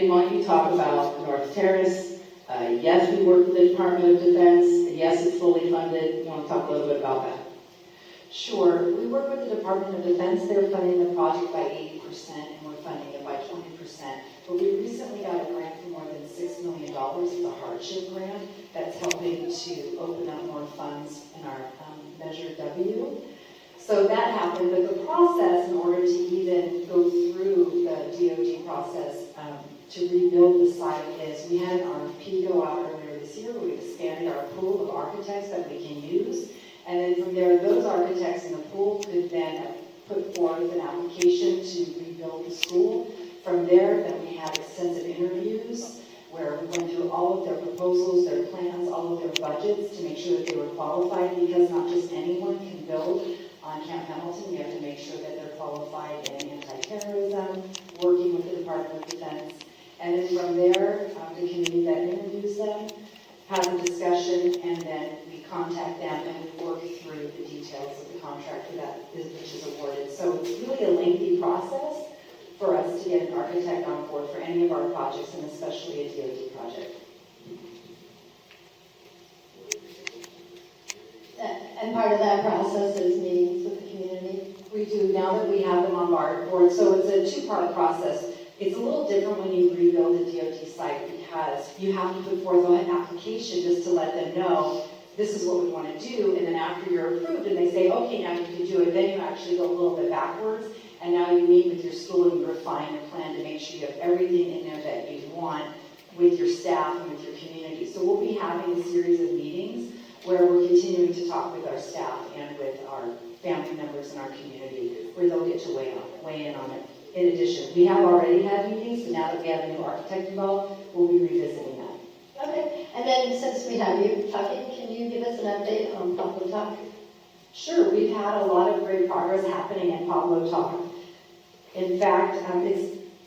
why don't you talk about North Terrace? Yes, we work with the Department of Defense. Yes, it's fully funded. You want to talk a little bit about that? Sure. We work with the Department of Defense. They're funding the project by 80%, and we're funding it by 20%. But we recently got a grant for more than $6 million. It's a hardship grant that's helping to open up more funds in our Measure W. So that happened, but the process in order to even go through the DoD process to rebuild the site is we had an RFP go out earlier this year where we expanded our pool of architects that we can use. And then from there, those architects in the pool could then put forth an application to rebuild the school. From there, then we had extensive interviews where we went through all of their proposals, their plans, all of their budgets to make sure that they were qualified, because not just anyone can build on Camp Hamilton. We have to make sure that they're qualified in anti-terrorism, working with the Department of Defense. And then from there, the committee that interviews them has a discussion, and then we contact them and we work through the details of the contract for that, which is awarded. So it's really a lengthy process for us to get an architect on board for any of our projects, and especially a DoD project. And part of that process is meetings with the community. We do, now that we have them on board. So it's a two-part process. It's a little different when you rebuild a DoD site, because you have to put forth an application just to let them know this is what we want to do, and then after you're approved and they say, okay, now you can do it, then you actually go a little bit backwards, and now you meet with your school and you refine your plan to make sure you have everything in there that you want with your staff and with your community. So we'll be having a series of meetings where we're continuing to talk with our staff and with our family members in our community, where they'll get to weigh in on it. In addition, we have already had meetings, but now that we have a new architect involved, we'll be revisiting that. Okay, and then since we have you talking, can you give us an update on Pablo Talk? Sure, we've had a lot of great progress happening in Pablo Talk. In fact,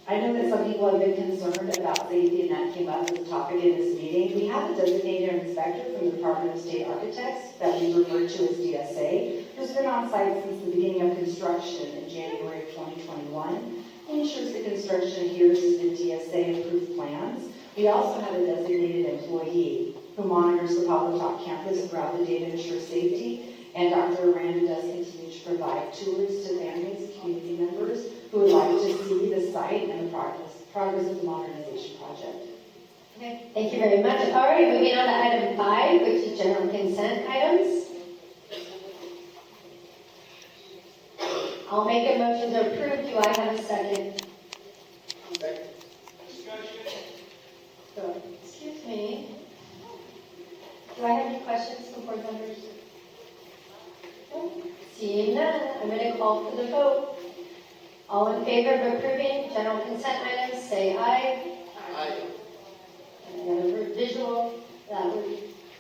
I know that some people have been concerned about safety, and that came up as a topic in this meeting. We have a designated inspector from the Department of State Architects that we refer to as DSA, who's been on site since the beginning of construction in January of 2021. We ensures the construction adheres to the DSA approved plans. We also have a designated employee who monitors the Palo Top campus throughout the day to ensure safety. And Dr. Aranda does continue to provide tours to families, community members who would like to see the site and the progress of the modernization project. Okay, thank you very much. All right, moving on to item 5, which is general consent items. I'll make a motion to approve. Do I have a second? So, excuse me. Do I have any questions from board members? No? Seeing none, I'm going to call for the vote. All in favor of approving general consent items, say aye. Aye. And I got a visual. That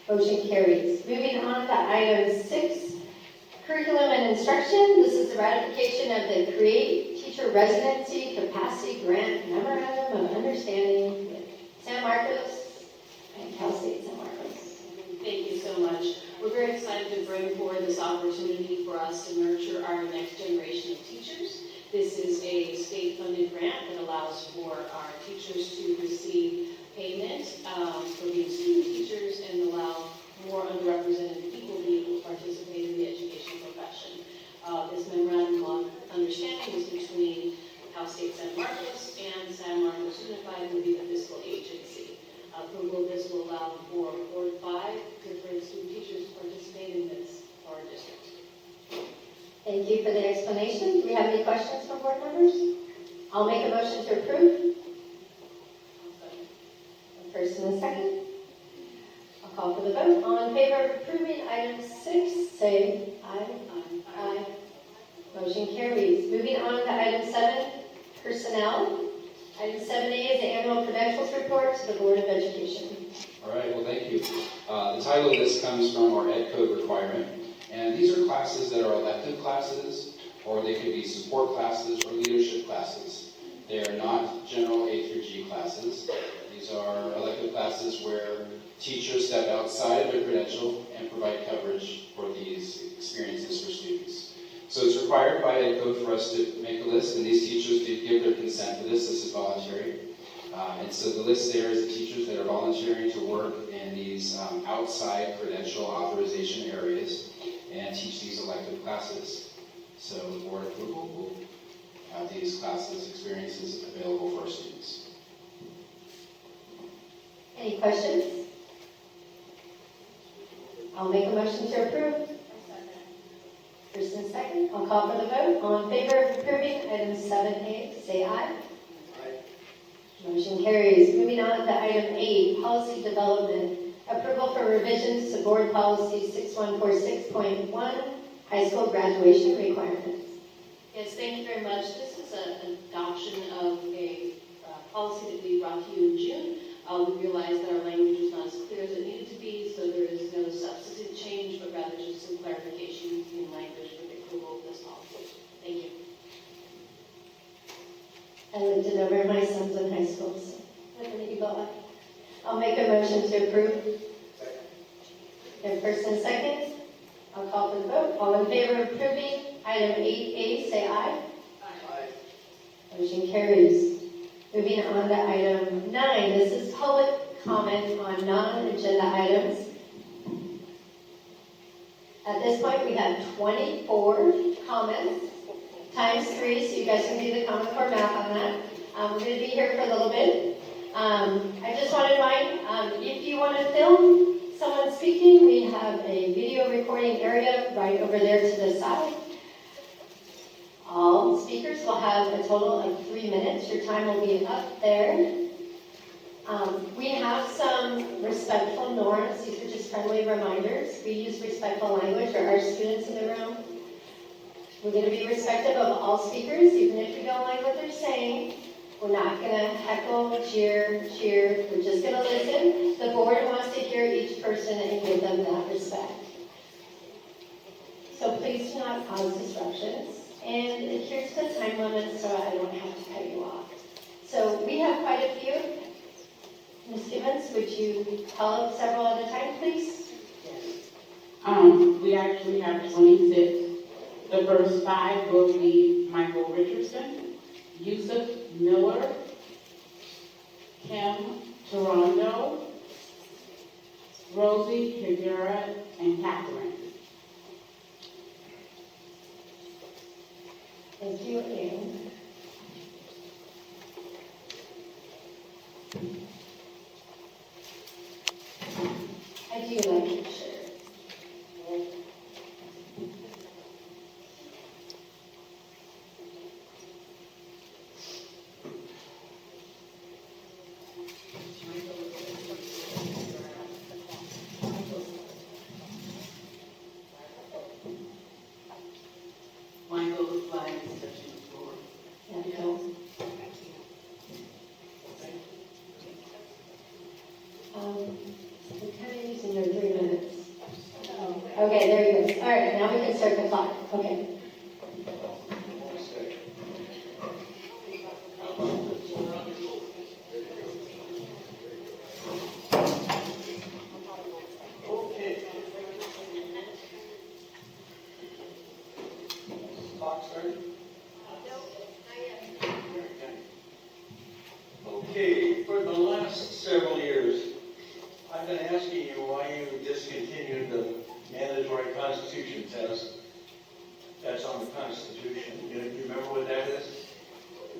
motion carries. Moving on to item 6, curriculum and instruction. This is the ratification of the Create Teacher Residency Capacity Grant Memorandum of Understanding with San Marcos and Cal State San Marcos. Thank you so much. We're very excited to bring forward this opportunity for us to nurture our next generation of teachers. This is a state-funded grant that allows for our teachers to receive payment for being student teachers and allow more underrepresented people to be able to participate in the education profession. This memorandum of understanding is between Cal State San Marcos and San Marcos Unified, will be the fiscal agency. Approval of this will allow for 4 to 5 different student teachers to participate in this for our district. Thank you for the explanation. Do we have any questions from board members? I'll make a motion to approve. First and a second. I'll call for the vote. All in favor of approving item 6, say aye. Aye. Motion carries. Moving on to item 7, personnel. Item 7A is the annual credentials report to the Board of Education. All right, well, thank you. The title of this comes from our Ed Code requirement, and these are classes that are elective classes, or they could be support classes or leadership classes. They are not general A through G classes. These are elective classes where teachers step outside of their credential and provide coverage for these experiences for students. So it's required by Ed Code for us to make a list, and these teachers do give their consent to this. This is voluntary. And so the list there is the teachers that are volunteering to work in these outside credential authorization areas and teach these elective classes. So with board approval, we'll have these classes, experiences available for our students. Any questions? I'll make a motion to approve. First and second. I'll call for the vote. All in favor of approving item 7A, say aye. Motion carries. Moving on to item 8, policy development. Approval for revisions to board policy 6146.1, high school graduation requirements. Yes, thank you very much. This is an adoption of a policy that we brought to you in June. We realized that our language was not as clear as it needed to be, so there is no substantive change, but rather just some clarification in language for the approval of this policy. Thank you. I lived it over my sons in high school, so let me go back. I'll make a motion to approve. And first and second, I'll call for the vote. All in favor of approving item 8A, say aye. Aye. Motion carries. Moving on to item 9. This is public comment on non-agenda items. At this point, we have 24 comments. Times 3, so you guys can do the Common Core math on that. We're going to be here for a little bit. I just want to remind, if you want to film someone speaking, we have a video recording area right over there to the side. All speakers will have a total of 3 minutes. Your time will be up there. We have some respectful norms. These are just friendly reminders. We use respectful language for our students in the room. We're going to be respectful of all speakers, even if we don't like what they're saying. We're not going to heckle, cheer. We're just going to listen. The board wants to hear each person and give them that respect. So please do not cause disruptions. And here's the time limit so I don't have to cut you off. So we have quite a few. Ms. Gibbons, would you call up several at a time, please? Yes. We actually have 26. The first 5 will be Michael Richardson, Yusuf Miller, Kim Toronto, Rosie Higuera, and Catherine. Thank you, Anne. I do like your shirt. Michael's flag is touching the floor. Yeah, Bill. We're kind of using your 3 minutes. Okay, there you go. All right, now we can start the clock. Okay. Okay. Clock started? Okay, for the last several years, I've been asking you why you discontinued the mandatory Constitution test that's on the Constitution. You remember what that is?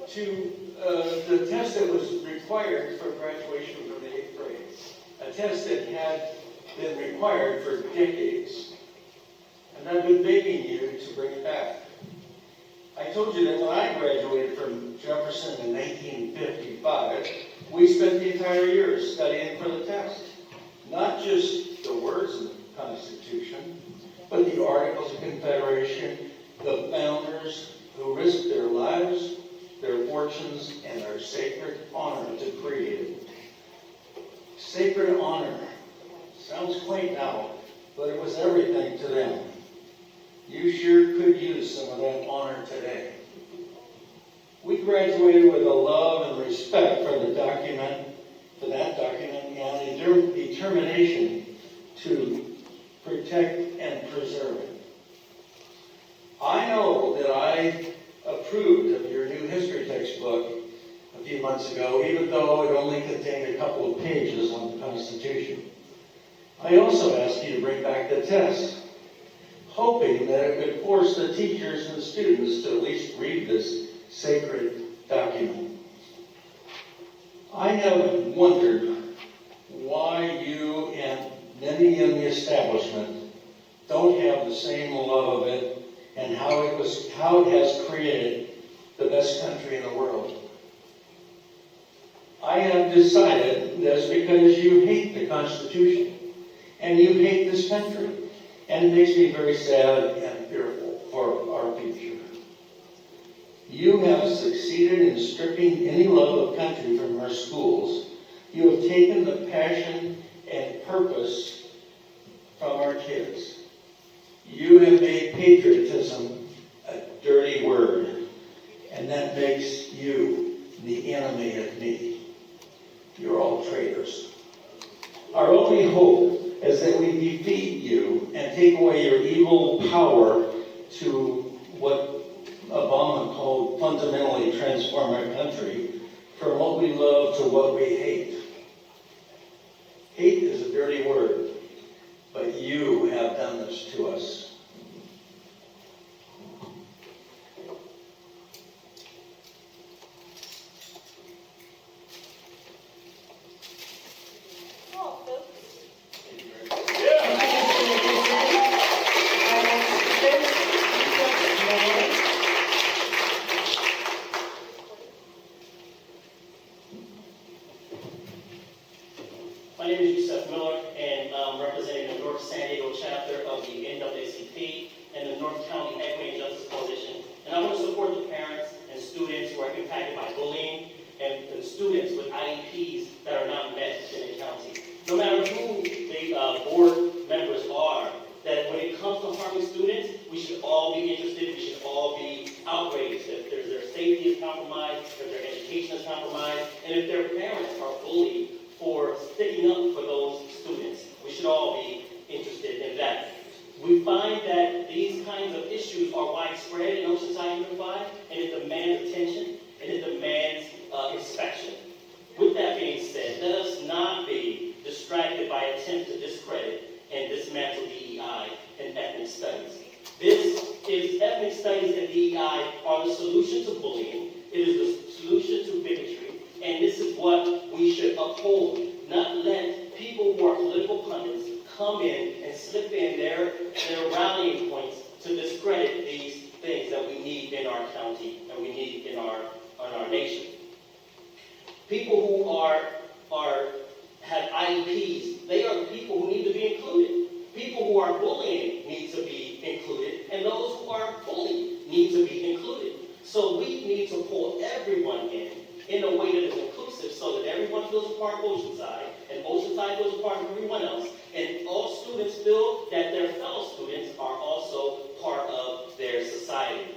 The test that was required for graduation from the 8th grade. A test that had been required for decades. And I've been begging you to bring it back. I told you that when I graduated from Jefferson in 1955, we spent the entire year studying for the test. Not just the words of the Constitution, but the Articles of Confederation, the founders who risked their lives, their fortunes, and their sacred honor to create it. Sacred honor. Sounds quaint now, but it was everything to them. You sure could use some of that honor today. We graduated with a love and respect for the document, and a determination to protect and preserve it. I know that I approved of your new history textbook a few months ago, even though it only contained a couple of pages on the Constitution. I also asked you to bring back the test, hoping that it would force the teachers and students to at least read this sacred document. I have wondered why you and many in the establishment don't have the same love of it and how it has created the best country in the world. I have decided that's because you hate the Constitution and you hate this country. And it makes me very sad and fearful for our future. You have succeeded in stripping any love of country from our schools. You have taken the passion and purpose from our kids. You have made patriotism a dirty word, and that makes you the enemy of me. You're all traitors. Our only hope is that we defeat you and take away your evil power to what Obama called fundamentally transform our country from what we love to what we hate. Hate is a dirty word, but you have done this to us. My name is Yusuf Miller, and I'm representing the North San Diego chapter of the NAACP and the North County Equity and Justice Coalition. And I want to support the parents and students who are impacted by bullying and the students with IEPs that are not met in the county. No matter who the board members are, that when it comes to harming students, we should all be interested, we should all be outraged if their safety is compromised, if their education is compromised, and if their parents are bullied for sticking up for those students. We should all be interested in that. We find that these kinds of issues are widespread in Oceanside Unified, and it demands attention, and it uphold, not let people who are political pundits come in and slip in their rallying points to discredit these things that we need in our county and we need in our nation. People who have IEPs, they are the people who need to be included. People who are bullying need to be included, and those who are bullied need to be included. So we need to pull everyone in a way that is inclusive so that everyone feels a part of Oceanside, and Oceanside feels a part of everyone else, and all students feel that their fellow students are also part of their society.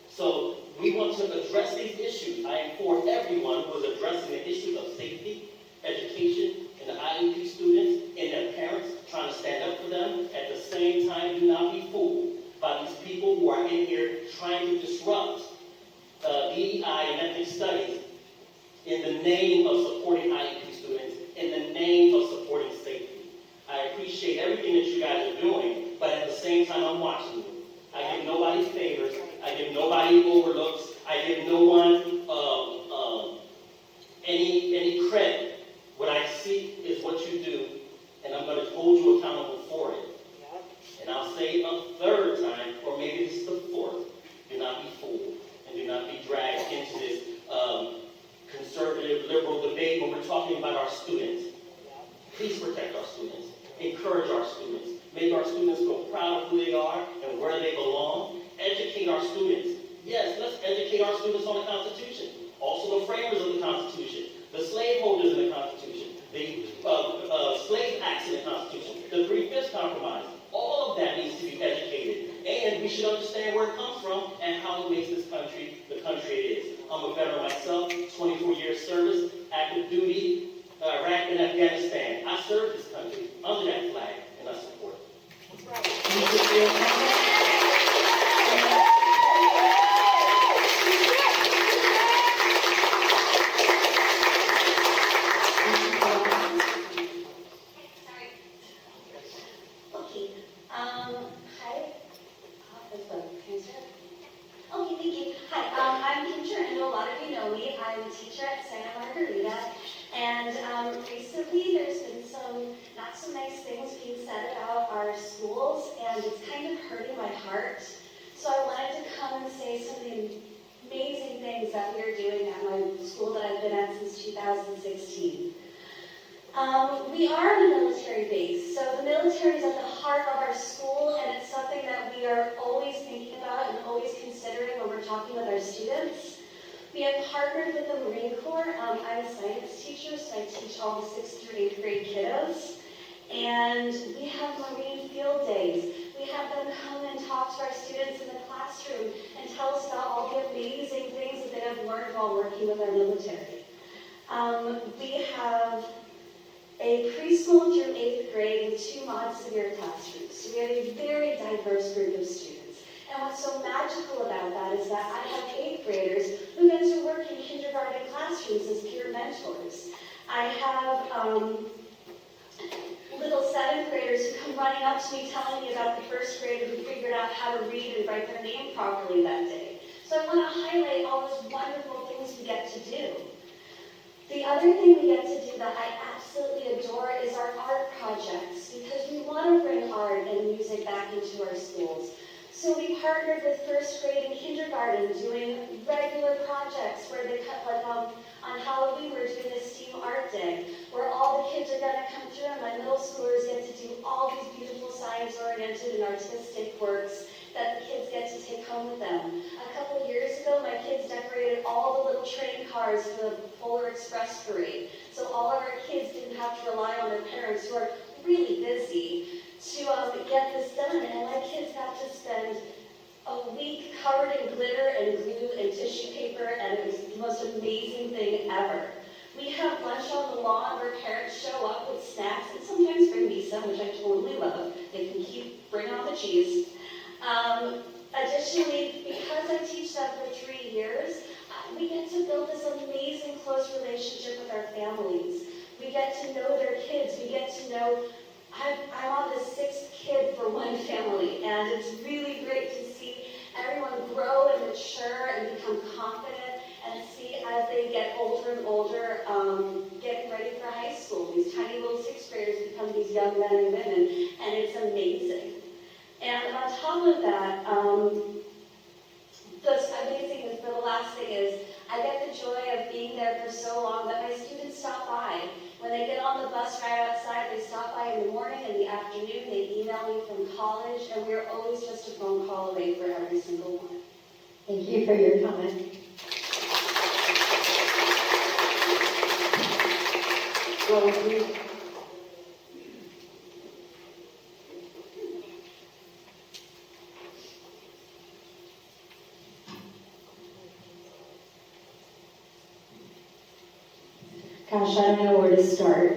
So we want to address these issues. I implore everyone who is addressing the issues of safety, education, and the IEP students and their parents, trying to stand up for them. At the same time, do not be fooled by these people who are in here trying to disrupt DEI and ethnic studies in the name of supporting IEP students, in the name of supporting safety. I appreciate everything that you guys are doing, but at the same time, I'm watching you. I give nobody favors. I give nobody overlooks. I give no one any credit. What I see is what you do, and I'm going to hold you accountable for it. And I'll say it a third time, or maybe this is the fourth. Do not be fooled, and do not be dragged into this conservative, liberal debate when we're talking about our students. Please protect our students. Encourage our students. Make our students feel proud of who they are and where they belong. Educate our students. Yes, let's educate our students on the Constitution. Also the framers of the Constitution. The slaveholders in the Constitution. The slave acts in the Constitution. The 3/5 compromise. All of that needs to be educated. And we should understand where it comes from and how it makes this country the country it is. I'm a veteran myself, 24 years service, active duty, Iraq and Afghanistan. I served this country under that flag, and I support it. Recently, there's been some not so nice things being said about our schools, and it's kind of hurting my heart. So I wanted to come and say some of the amazing things that we are doing at my school that I've been at since 2016. We are on a military base, so the military is at the heart of our school, and it's something that we are always thinking about and always considering when we're talking with our students. We have partnered with the Marine Corps. I'm a science teacher, so I teach all the 6th through 8th grade kiddos. And we have Marine field days. We have them come and talk to our students in the classroom and tell us about all the amazing things that they have learned while working with our military. We have a preschool through 8th grade with 2 mod severe classrooms. So we have a very diverse group of students. And what's so magical about that is that I have 8th graders who get to work in kindergarten classrooms as peer mentors. I have little 7th graders who come running up to me telling me about the 1st grader who figured out how to read and write their name properly that day. So I want to highlight all those wonderful things we get to do. The other thing we get to do that I absolutely adore is our art projects, because we want to bring art and music back into our schools. So we partnered with 1st grade and kindergarten doing regular projects where they cut, like on Halloween we're doing this team art day where all the kids are going to come through and my middle schoolers get to do all these beautiful science-oriented and artistic works that the kids get to take home with them. A couple years ago, my kids decorated all the little train cars for the Polar Express parade. So all of our kids didn't have to rely on their parents who are really busy to get this done, and my kids got to spend a week covered in glitter and glue and tissue paper, and it was the most amazing thing ever. We have lunch on the lawn where parents show up with snacks and sometimes bring me some, which I totally love. They can keep bringing on the cheese. Additionally, because I teach them for 3 years, we get to build this amazing close relationship with our families. We get to know their kids. We get to know I'm on the 6th kid for one family, and it's really great to see everyone grow and mature and become confident and see as they get older and older, getting ready for high school. These tiny little sixth graders become these young men and women, and it's amazing. And on top of that, what's amazing is, the last thing is, I get the joy of being there for so long that my students stop by. When they get on the bus right outside, they stop by in the morning, in the afternoon, they email me from college, and we're always just a phone call away for every single one. Thank you for your comment. Gosh, I don't know where to start.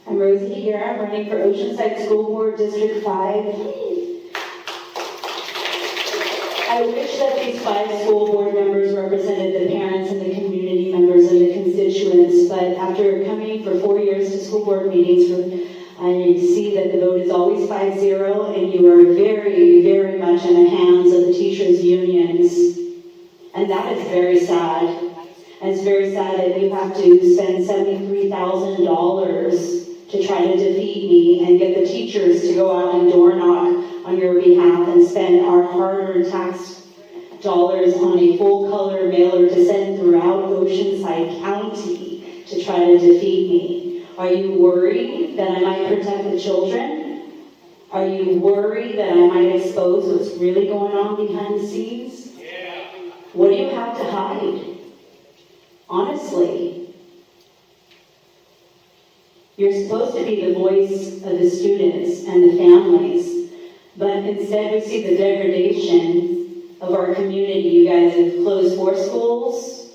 I'm Rosie here. I'm running for Oceanside School Board District 5. I wish that these 5 school board members represented the parents and the community members and the constituents, but after coming for 4 years to school board meetings, I see that the vote is always 5-0, and you are very, very much in the hands of the teachers' unions. And that is very sad. And it's very sad that you have to spend $73,000 to try to defeat me and get the teachers to go out and door knock on your behalf and spend our hard-earned tax dollars on a full-color mailer to send throughout Oceanside County to try to defeat me. Are you worried that I might protect the children? Are you worried that I might expose what's really going on behind the scenes? Yeah. What do you have to hide? Honestly, you're supposed to be the voice of the students and the families, but instead we see the degradation of our community. You guys have closed 4 schools,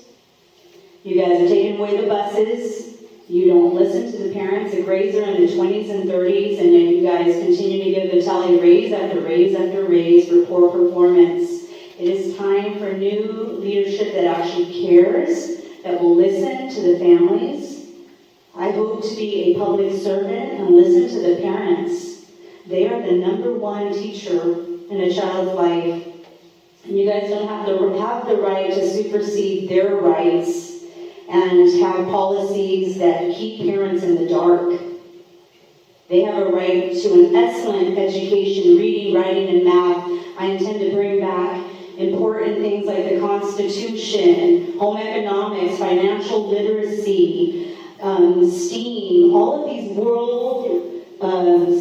you guys have taken away the buses, you don't listen to the parents. The grades are in the 20s and 30s, and then you guys continue to give the tally raise after raise after raise for poor performance. It is time for new leadership that actually cares, that will listen to the families. I hope to be a public servant and listen to the parents. They are the #1 teacher in a child's life. And you guys don't have the right to supersede their rights and have policies that keep parents in the dark. They have a right to an excellent education, reading, writing, and math. I intend to bring back important things like the Constitution, home economics, financial literacy, STEAM, all of these world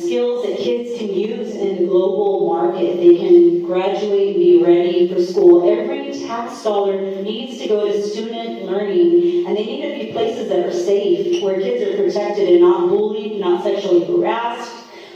skills that kids can use in the global market. They can graduate and be ready for school. Every tax dollar needs to go to student learning, and they need to be places that are safe, where kids are protected and not bullied, not sexually harassed.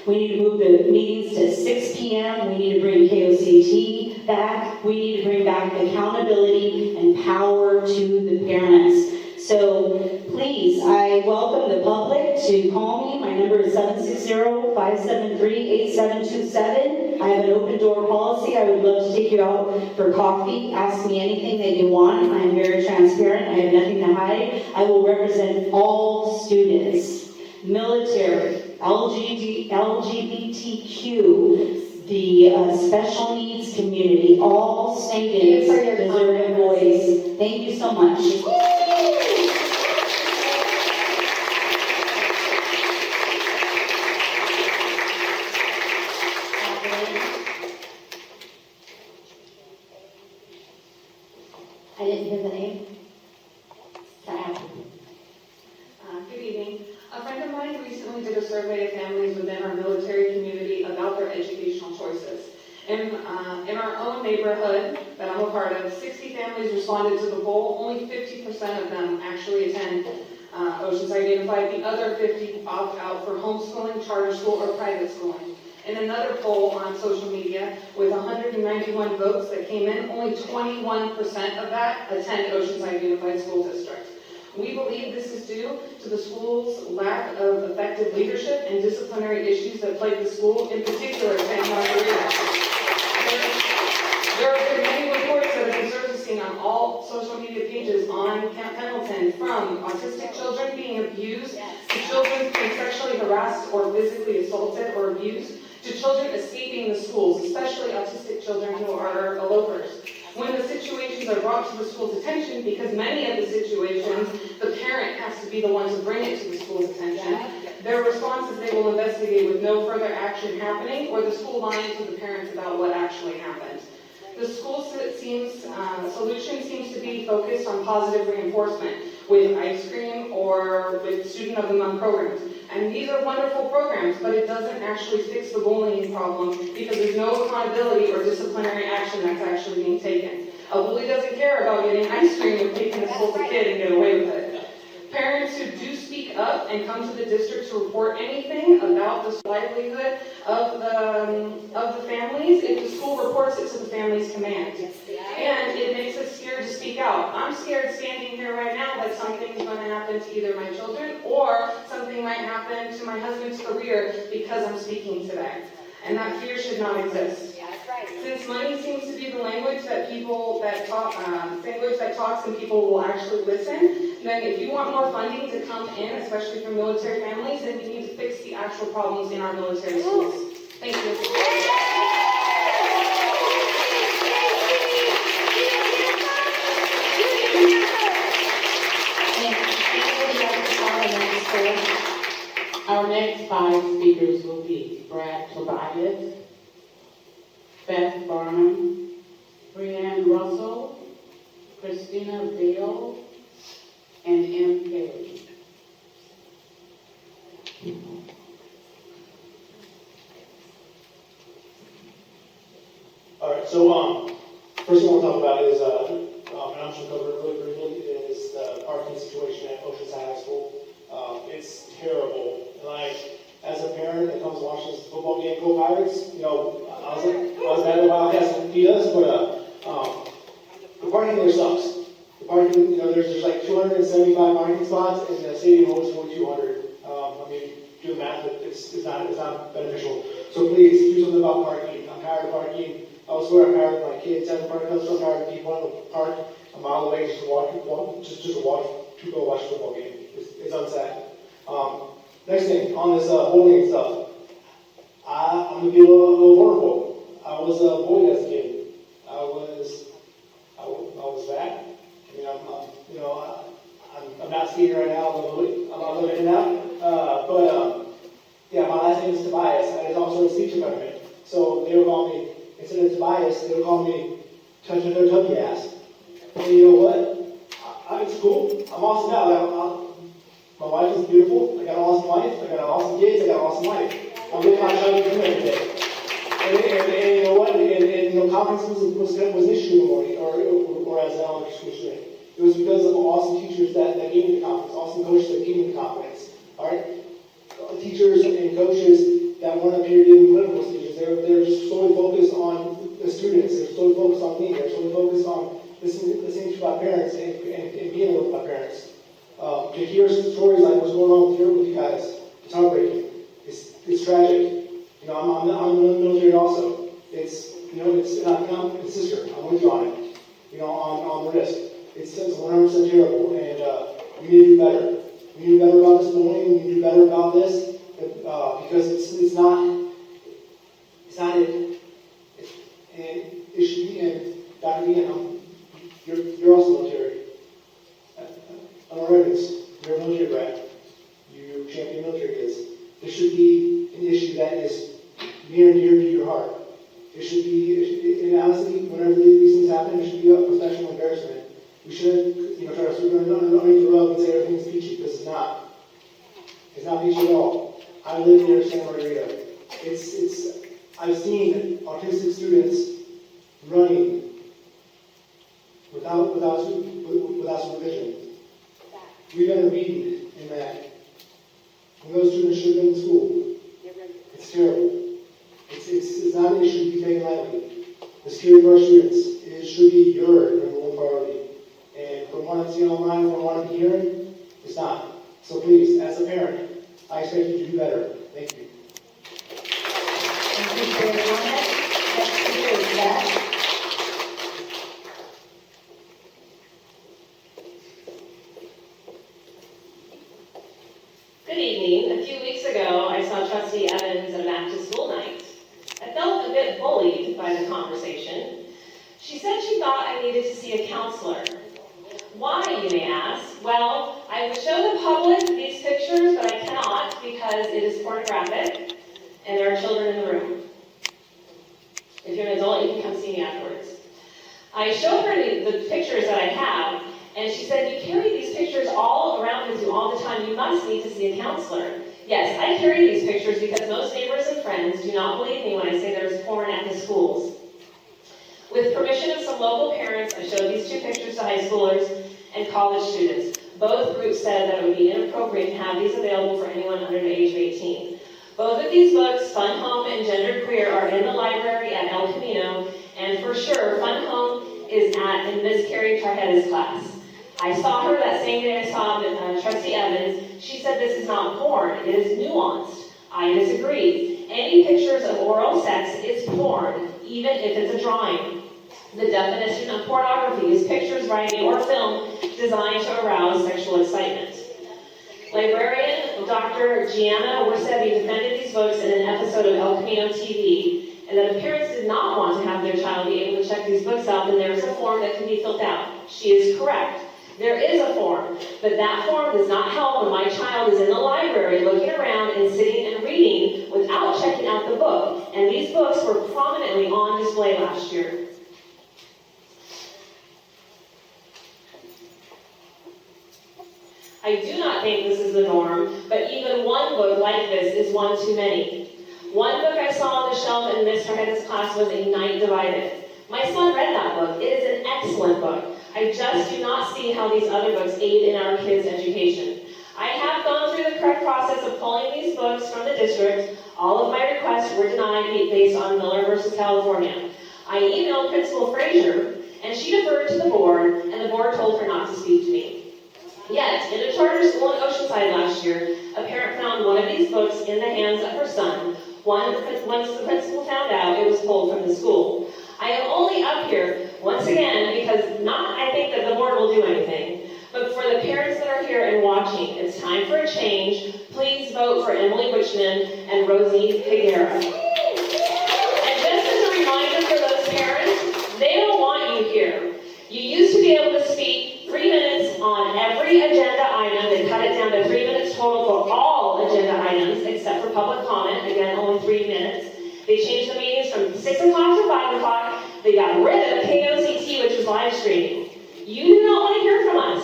We need to move the meetings to 6 p.m. We need to bring KOCT back. We need to bring back accountability and power to the parents. So please, I welcome the public to call me. My number is 760-573-8727. I have an open door policy. I would love to take you out for coffee. Ask me anything that you want. I am very transparent. I have nothing to hide. I will represent all students, military, LGBTQ, the special needs community, all students deserve a voice. Thank you so much. I didn't hear the name. Good evening. A friend of mine recently did a survey of families within our military community about their educational choices. In our own neighborhood that I'm a part of, 60 families responded to the poll. Only 50% of them actually attend Oceanside Unified. The other 50 opt out for homeschooling, charter school, or private schooling. In another poll on social media, with 191 votes that came in, only 21% of that attend Oceanside Unified School District. We believe this is due to the school's lack of effective leadership and disciplinary issues that plague the school, in particular San Margarita. There have been many reports that have been surfacing on all social media pages on Camp Pendleton, from autistic children being abused, to children being sexually harassed or physically assaulted or abused, to children escaping the schools, especially autistic children who are elopers. when the situations are brought to the school's attention, because many of the situations, the parent has to be the one to bring it to the school's attention, their response is they will investigate with no further action happening, or the school lying to the parents about what actually happened. The school solution seems to be focused on positive reinforcement with ice cream or with student of the month programs. And these are wonderful programs, but it doesn't actually fix the bullying problem because there's no accountability or disciplinary action that's actually being taken. A bully doesn't care about getting ice cream if they can assault a kid and get away with it. Parents who do speak up and come to the district to report anything about the livelihood of the families, if the school reports it to the family's command. And it makes us scared to speak out. I'm scared standing here right now that something's going to happen to either my children or something might happen to my husband's career because I'm speaking today. And that fear should not exist. Since money seems to be the language that people that talk, language that talks and people will actually listen, then if you want more funding to come in, especially for military families, then we need to fix the actual problems in our military schools. Thank you. Our next 5 speakers will be Brad Tobias, Beth Barnum, Brianne Russell, Christina Dale, and M. Kelly. All right, so first thing I want to talk about is, and I'm just going to cover it really briefly, is the parking situation at Oceanside High School. It's terrible. Like, as a parent that comes and watches the football game, go Pirates, you know, I was mad at Wildcats and beat us, but the parking there sucks. The parking, you know, there's like 275 parking spots, and the stadium holds 4,200. I mean, do the math, but it's not beneficial. So please, do something about parking. I'm tired of parking. I was swear I'm tired of my kids having parking. I'm so tired of people wanting to park a mile away just to go watch a football game. It's unsafe. Next thing, on this bullying stuff, I'm going to be a little vulnerable. I was bullied as a kid. I was fat. I mean, I'm not speaking right now. I'm not looking now. But yeah, my last name is Tobias. I was also a speech impediment. So they would call me, instead of Tobias, they would call me touching their tubby ass. And you know what? It's cool. I'm awesome now. My wife is beautiful. I got an awesome wife. I got awesome kids. I got an awesome life. I'm getting my child to do every day. And you know what? And confidence was an issue in the morning, or as an elementary school student. It was because of awesome teachers that gave me the confidence, awesome coaches that gave me the confidence. All right, teachers and coaches that weren't up here giving political speeches. They're just solely focused on the students. They're solely focused on me. They're solely focused on listening to my parents and being with my parents. To hear stories like what's going on here with you guys, it's heartbreaking. It's tragic. You know, I'm in the military also. It's sister. I'm with you on it. You know, on the risk. It's 100% terrible, and we need to do better. We need to do better about this bullying. We need to do better about this because it's not it should be. And Dr. Ian, you're also military. I'm a reference. You're a military brat. You champion military kids. This should be an issue that is near and dear to your heart. It should be, and honestly, whenever these things happen, it should be a professional embarrassment. We shouldn't, try to sweep it underneath the rug and say everything's peachy, because it's not. It's not peachy at all. I live near Santa Maria. I've seen autistic students running without supervision. We've been beaten in that. And those students should have been in school. It's terrible. It's not an issue to be taken lightly. The security of our students, it should be your number one priority. And from what I'm seeing online, from what I'm hearing, it's not. So please, as a parent, I expect you to do better. Thank you. Thank you for your comment. Next speaker is Beth. Good evening. A few weeks ago, I saw Trustee Evans at a back-to-school night. I felt a bit bullied by the conversation. She said she thought I needed to see a counselor. Why, you may ask? Well, I would show the public these pictures, but I cannot because it is pornographic and there are children in the room. If you're an adult, you can come see me afterwards. I showed her the pictures that I have, and she said, you carry these pictures all around with you all the time. You must need to see a counselor. Yes, I carry these pictures because most neighbors and friends do not believe me when I say there's porn at the schools. With permission of some local parents, I showed these two pictures to high schoolers and college students. Both groups said that it would be inappropriate to have these available for anyone under the age of 18. Both of these books, Fun Home and Gender Queer, are in the library at El Camino, and for sure, Fun Home is in Ms. Carrie Tarjeda's class. I saw her that same day I saw Trustee Evans. She said this is not porn, it is nuanced. I disagree. Any pictures of oral sex is porn, even if it's a drawing. The definition of pornography is pictures, writing, or film designed to arouse sexual excitement. Librarian Dr. Gianna Wersebi defended these books in an episode of El Camino TV, and that if parents did not want to have their child be able to check these books out, then there is a form that can be filled out. She is correct. There is a form, but that form does not help when my child is in the library looking around and sitting and reading without checking out the book. And these books were prominently on display last year. I do not think this is the norm, but even one book like this is one too many. One book I saw on the shelf in Ms. Tarjeda's class was A Night Divided. My son read that book. It is an excellent book. I just do not see how these other books aid in our kids' education. I have gone through the correct process of pulling these books from the district. All of my requests were denied based on Miller versus California. I emailed Principal Frazier, and she deferred to the board, and the board told her not to speak to me. Yet, in a charter school in Oceanside last year, a parent found one of these books in the hands of her son. Once the principal found out, it was pulled from the school. I am only up here, once again, because not I think that the board will do anything, but for the parents that are here and watching, it's time for a change. Please vote for Emily Wichman and Rosie Higuera. And just as a reminder for those parents, they don't want you here. You used to be able to speak 3 minutes on every agenda item. They cut it down to 3 minutes total for all agenda items, except for public comment. Again, only 3 minutes. They changed the meetings from 6 o'clock to 5 o'clock. They got rid of KOCT, which is live streaming. You do not want to hear from us.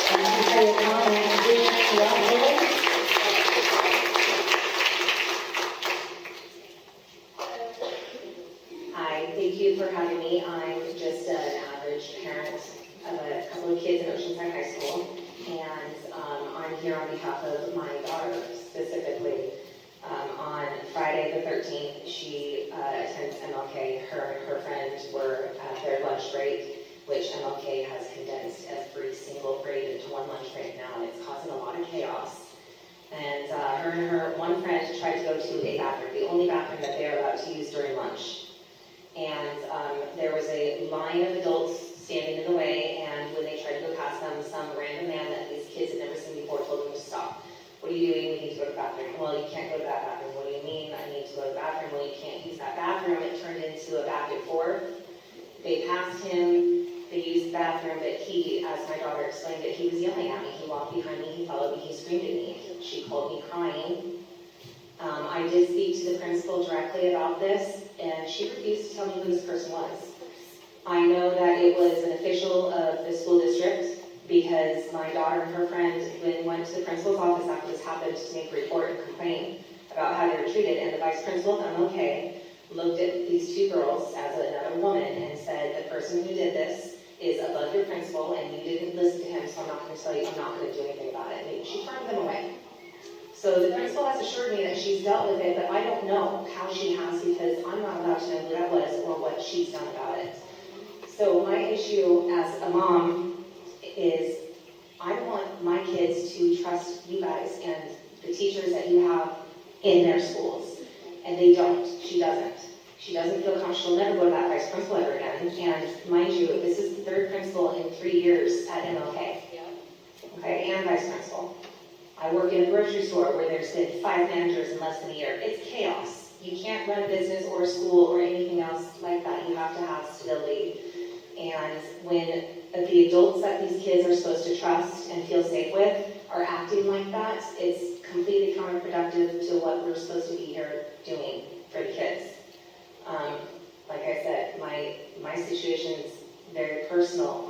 Thank you for your comment. Hi, thank you for having me. I'm just an average parent of a couple of kids in Oceanside High School, and I'm here on behalf of my daughter specifically. On Friday the 13th, she attends MLK. Her and her friend were at their lunch break, which MLK has condensed every single grade into one lunch break now, and it's causing a lot of chaos. And her and her one friend tried to go to a bathroom, the only bathroom that they are allowed to use during lunch. And there was a line of adults standing in the way, and when they tried to go past them, some random man that these kids had never seen before told them to stop. What are you doing? We need to go to the bathroom. Well, you can't go to that bathroom. What do you mean I need to go to the bathroom? Well, you can't use that bathroom. It turned into a back and forth. They passed him. They used the bathroom, but he, as my daughter explained it, he was yelling at me. He walked behind me. He followed me. He screamed at me. She called me crying. I did speak to the principal directly about this, and she refused to tell me who this person was. I know that it was an official of the school district, because my daughter and her friend went to the principal's office after this happened to make a report and complain about how they were treated, and the vice principal of MLK looked at these two girls as another woman and said, the person who did this is above your principal, and you didn't listen to him, so I'm not going to tell you, I'm not going to do anything about it. And she turned them away. So the principal has assured me that she's dealt with it, but I don't know how she has, because I'm not allowed to know who that was or what she's done about it. So my issue as a mom is I want my kids to trust you guys and the teachers that you have in their schools. And they don't. She doesn't. She doesn't feel comfortable. She'll never go to that vice principal ever again. And mind you, this is the third principal in 3 years at MLK. Okay, and vice principal. I work in a grocery store where there's been 5 managers in less than a year. It's chaos. You can't run a business or a school or anything else like that. You have to have stability. And when the adults that these kids are supposed to trust and feel safe with are acting like that, it's completely counterproductive to what we're supposed to be here doing for the kids. Like I said, my situation is very personal.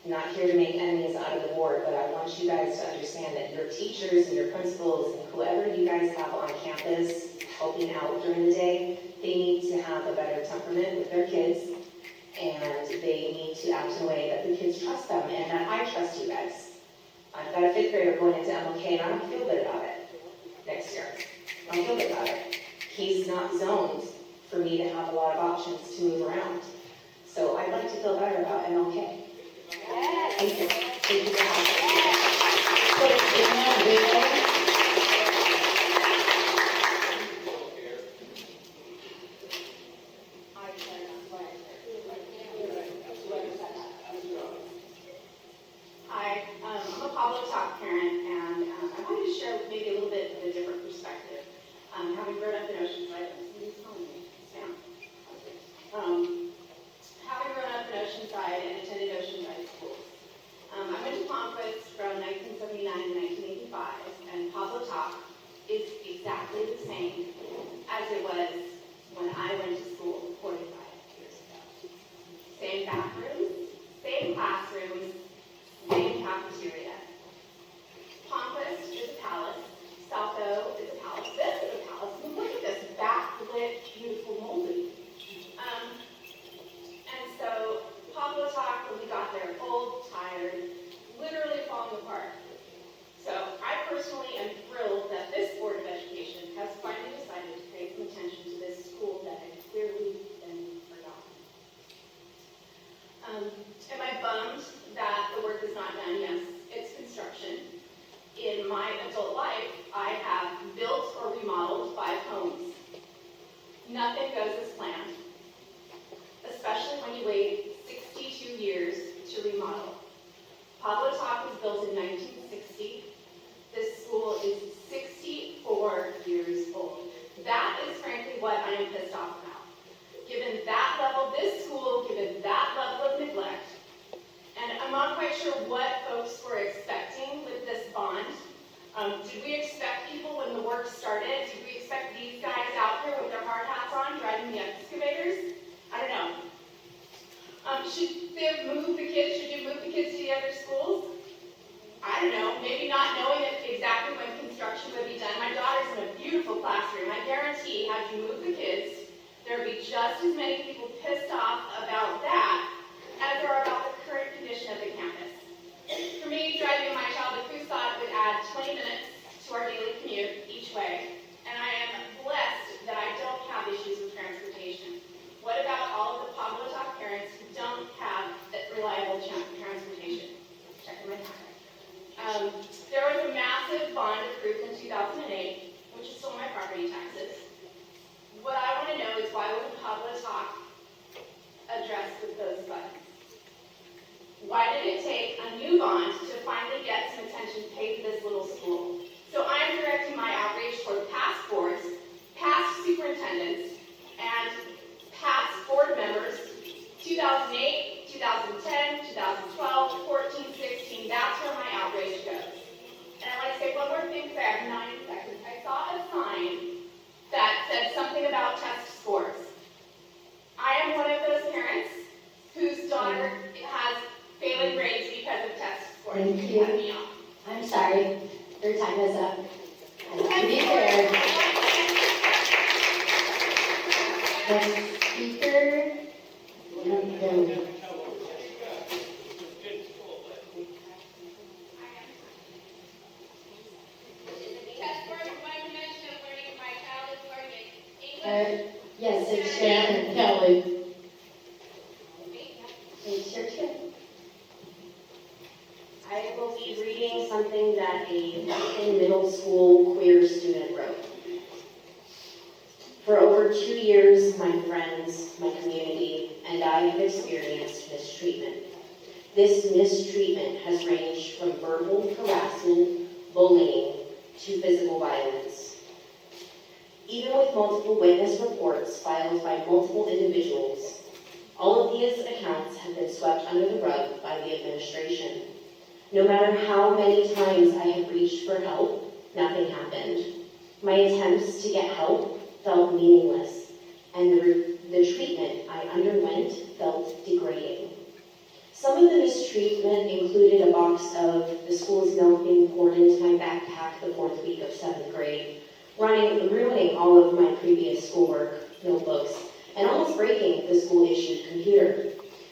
I'm not here to make enemies out of the board, but I want you guys to understand that your teachers and your principals and whoever you guys have on campus helping out during the day, they need to have a better temperament with their kids, and they need to act in a way that the kids trust them and that I trust you guys. I've got a 5th grader going into MLK and I don't feel good about it next year. I don't feel good about it. He's not zoned for me to have a lot of options to move around. So I'd like to feel better about MLK. Thank you. Thank you for Hi, I'm a Pablo Talk parent, and I wanted to share maybe a little bit of a different perspective. Having grown up in Oceanside, somebody's calling me, Sam. Having grown up in Oceanside and attended Oceanside schools, I went to Conquest from 1979 to 1985, and Pablo Talk is exactly the same as it was when I went to school 45 years ago. Same bathrooms, same classrooms, same cafeteria. Conquest is a palace. Salto is a palace. This is a palace. Look at this backlit, beautiful molding. And so Pablo Talk, when we got there, old, tired, literally falling apart. So I personally am thrilled that this Board of Education has finally decided to pay some attention to this school that had clearly been forgotten. Am I bummed that the work is not done? Yes, it's construction. In my adult life, I have built or remodeled 5 homes. Nothing goes as planned, especially when you wait 62 years to remodel. Pablo Talk was built in 1960. This school is 64 years old. That is frankly what I am pissed off about. Given that level, this school, given that level of neglect, and I'm not quite sure what folks were expecting with this bond. Did we expect people when the work started? Did we expect these guys out here with their hard hats on driving the excavators? I don't know. Should they have moved the kids? Should you move the kids to the other schools? I don't know. Maybe not knowing exactly when construction would be done. My daughter's in a beautiful classroom. I guarantee, had you moved the kids, there would be just as many people pissed off about that as there are about the current condition of the campus. For me, driving my child to Kusat would add 20 minutes to our daily commute each way, and I am blessed that I don't have issues with transportation. What about all of the Pablo Talk parents who don't have reliable transportation? Checking my time. There was a massive bond approved in 2008, which is still my property taxes. What I want to know is why wasn't Pablo Talk addressed with those funds? Why did it take a new bond to finally get some attention paid to this little school? So I'm directing my outreach toward past boards, past superintendents, and past board members, 2008, 2010, 2012, 14, 16, that's where my outrage goes. And I'd like to say one more thing because I have 9 seconds. I saw a sign that said something about test scores. I am one of those parents whose daughter has failing grades because of test scores. Thank you. I'm sorry. Your time is up. To be fair, the speaker, yes, it's Shannon Kelly. It's your turn. I will be reading something that a Lincoln Middle School queer student wrote. For over 2 years, my friends, my community, and I have experienced mistreatment. This mistreatment has ranged from verbal harassment, bullying, to physical violence. even with multiple witness reports filed by multiple individuals. All of these accounts have been swept under the rug by the administration. No matter how many times I have reached for help, nothing happened. My attempts to get help felt meaningless, and the treatment I underwent felt degrading. Some of the mistreatment included a box of the school's milk being poured into my backpack the 4th week of 7th grade, ruining all of my previous schoolwork, notebooks, and almost breaking the school-issued computer.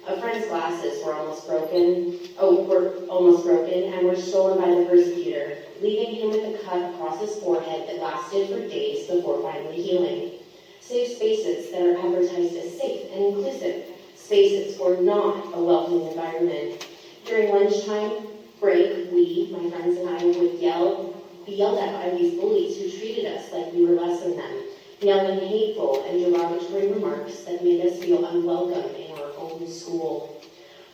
A friend's glasses were almost broken and were stolen by the persecutor, leaving him with a cut across his forehead that lasted for days before finally healing. Safe spaces that are advertised as safe and inclusive spaces were not a welcoming environment. During lunchtime break, we, my friends and I, would be yelled at by these bullies who treated us like we were less than them, yelling hateful and derogatory remarks that made us feel unwelcome in our own school.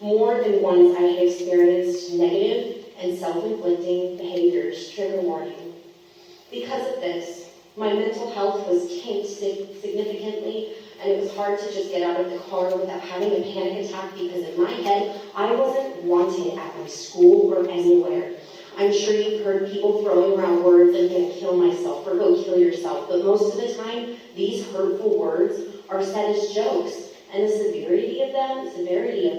More than once I had experienced negative and self-inflicting behaviors, trigger warning. Because of this, my mental health was tanked significantly, and it was hard to just get out of the car without having a panic attack because in my head, I wasn't wanted at my school or anywhere. I'm sure you've heard people throwing around words, I'm gonna kill myself or go kill yourself, but most of the time, these hurtful words are said as jokes, and the severity of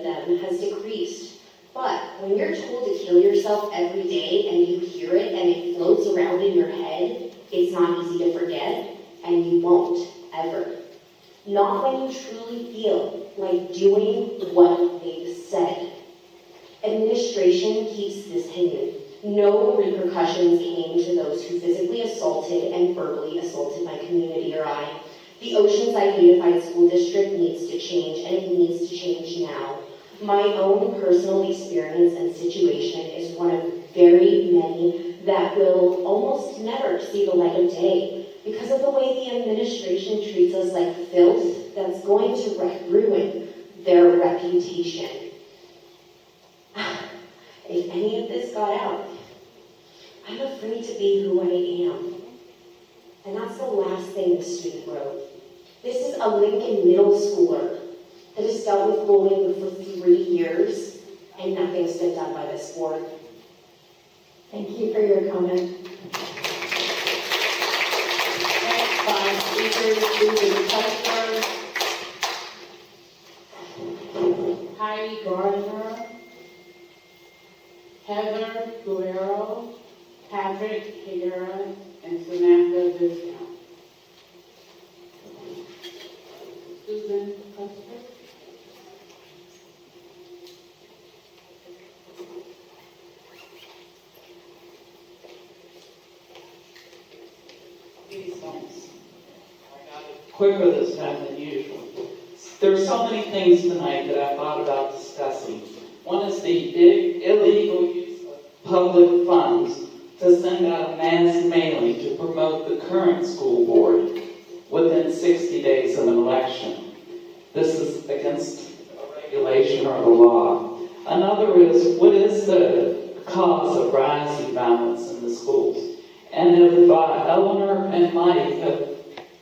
them has decreased. But when you're told to kill yourself every day and you hear it and it floats around in your head, it's not easy to forget, and you won't, ever. Not when you truly feel like doing what they've said. Administration keeps this hidden. No repercussions came to those who physically assaulted and verbally assaulted my community or I. The Oceanside Unified School District needs to change, and it needs to change now. My own personal experience and situation is one of very many that will almost never see the light of day because of the way the administration treats us like filth that's going to ruin their reputation. If any of this got out, I'm afraid to be who I am. And that's the last thing the student wrote. This is a Lincoln middle schooler that has dealt with bullying for 3 years, and nothing's been done by this board. Thank you for your comment. Next 5 speakers, Susan Custer, Heidi Gardner, Heather Guerrero, Patrick Higuera, and Samantha Viscount. Susan Custer. Quicker this time than usual. There's so many things tonight that I thought about discussing. One is the illegal use of public funds to send out a mass mailing to promote the current school board within 60 days of an election. This is against a regulation or the law. Another is, what is the cause of rising violence in the schools? And if Eleanor and Mike have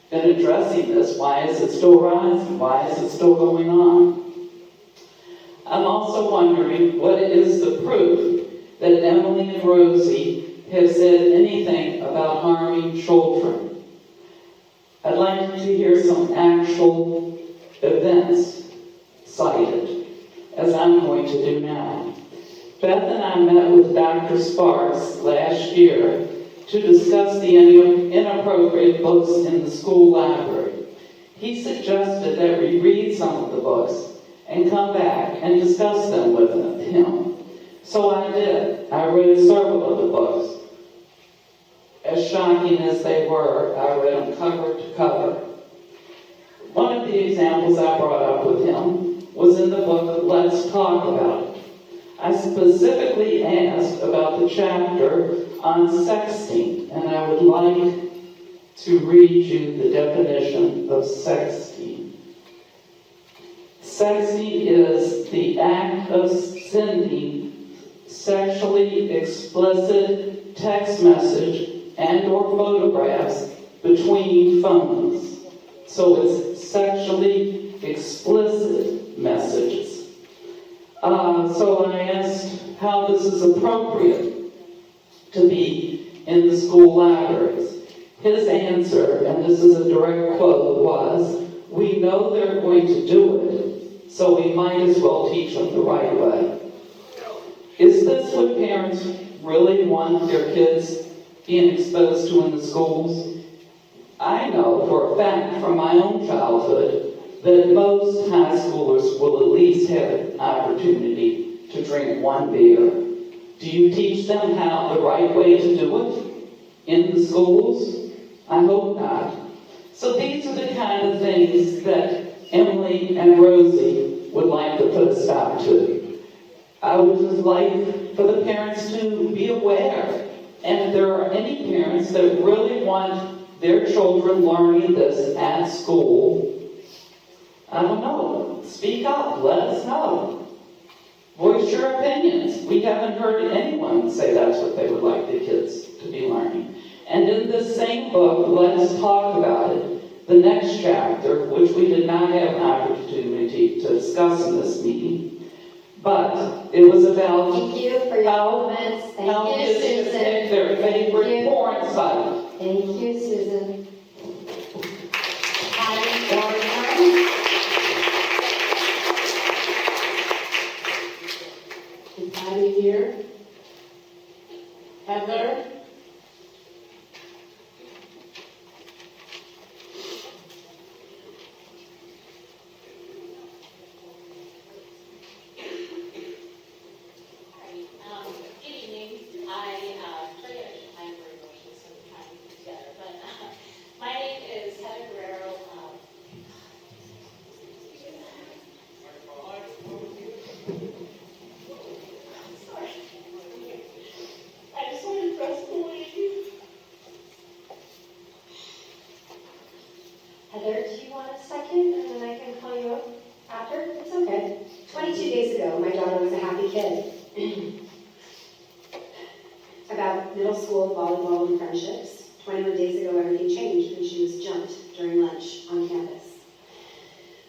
been addressing this, why is it still rising? Why is it still going on? I'm also wondering, what is the proof that Emily and Rosie have said anything about harming children? I'd like to hear some actual events cited, as I'm going to do now. Beth and I met with Dr. Sparks last year to discuss the inappropriate books in the school library. He suggested that we read some of the books and come back and discuss them with him. So I did. I read several of the books. As shocking as they were, I read them cover to cover. One of the examples I brought up with him was in the book Let's Talk About It. I specifically asked about the chapter on sexting, and I would like to read you the definition of sexting. Sexting is the act of sending sexually explicit text message and or photographs between phones. So it's sexually explicit messages. So I asked how this is appropriate to be in the school libraries. His answer, and this is a direct quote, was, "We know they're going to do it, so we might as well teach them the right way." Is this what parents really want their kids being exposed to in the schools? I know for a fact from my own childhood that most high schoolers will at least have an opportunity to drink one beer. Do you teach them how the right way to do it in the schools? I hope not. So these are the kind of things that Emily and Rosie would like to put a stop to. I would just like for the parents to be aware. And if there are any parents that really want their children learning this at school, I don't know, speak up, let us know. Voice your opinions. We haven't heard anyone say that's what they would like the kids to be learning. And in this same book, Let's Talk About It, the next chapter, which we did not have an opportunity to discuss in this meeting, but it was about Thank you for your comments. how Thank you, kids should Susan. pick their favorite porn site. Thank you, Susan. Is Patty here? Heather? Good evening. I try to get time for emotions, so I'm trying to put it together. But my name is Heather Guerrero. Sorry. I just want to press the lady. Heather, do you want a second, and then I can call you up after? It's okay. 22 days ago, my daughter was a happy kid. About middle school volleyball and friendships. 21 days ago, everything changed when she was jumped during lunch on campus.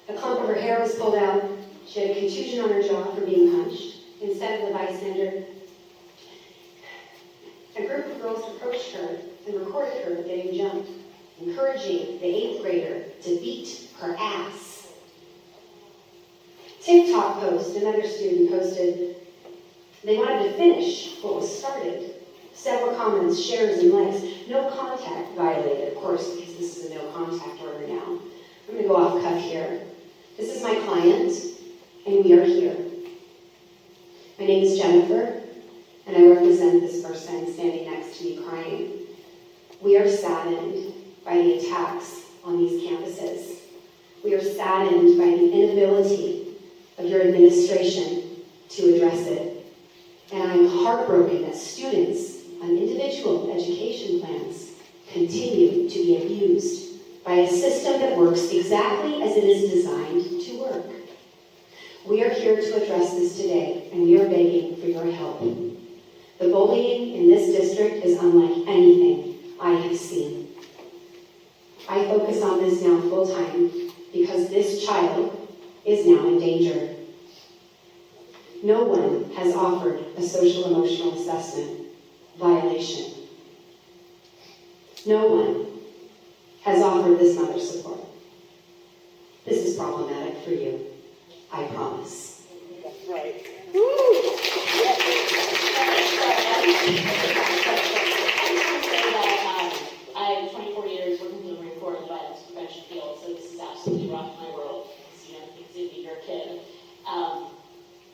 A clump of her hair was pulled out. She had a contusion on her jaw for being punched. Instead of the bystander, a group of girls approached her and recorded her getting jumped, encouraging the 8th grader to beat her ass. TikTok post, another student posted, they wanted to finish what was started. Several comments, shares, and likes. No contact violated, of course, because this is a no contact order now. I'm going to go off cuff here. This is my client, and we are here. My name is Jennifer, and I represent this person standing next to me crying. We are saddened by the attacks on these campuses. We are saddened by the inability of your administration to address it. And I'm heartbroken that students on individual education plans continue to be abused by a system that works exactly as it is designed to work. We are here to address this today, and we are begging for your help. The bullying in this district is unlike anything I have seen. I focus on this now full-time because this child is now in danger. No one has offered a social emotional assessment violation. No one has offered this mother support. This is problematic for you, I promise. That's right. I have 24 years working in the Marine Corps in the violence prevention field, so this is absolutely rocked my world. It's a younger kid.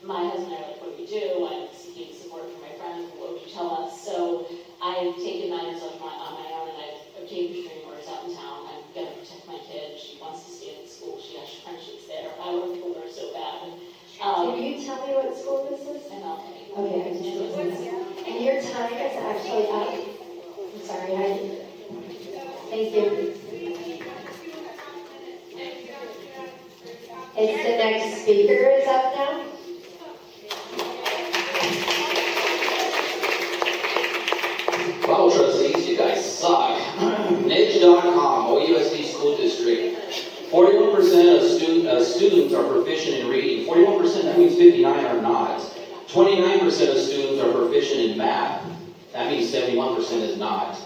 My husband and I are like, what do we do? I'm seeking support from my friends. What would you tell us? So I've taken matters on my own, and I've obtained restraining orders out in town. I'm going to protect my kid. She wants to stay at the school. She has friendships there. I want to pull her so bad. Can you tell me what school this is? MLK. Okay, I just listened. And your time is actually up. I'm sorry, thank you. It's the next speaker is up now. Well, trustees, you guys suck. Niche.com of students are proficient in reading. 41%, that means 59 are not. 29% of students are proficient in math. That means 71% is not.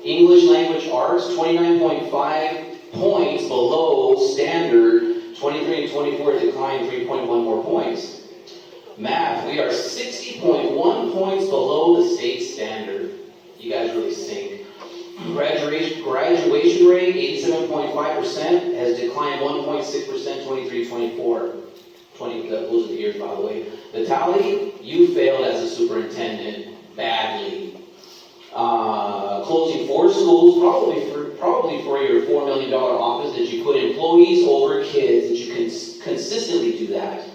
English language arts, 29.5 points below standard. 23 and 24 declined 3.1 more points. Math, we are 60.1 points below the state standard. You guys really stink. Graduation rate, 87.5%, has declined 1.6%, 23-24. Those are the years, by the way. The tally, you failed as a superintendent badly. Closing 4 schools, probably for your $4 million office, that you put employees over kids, that you can consistently do that.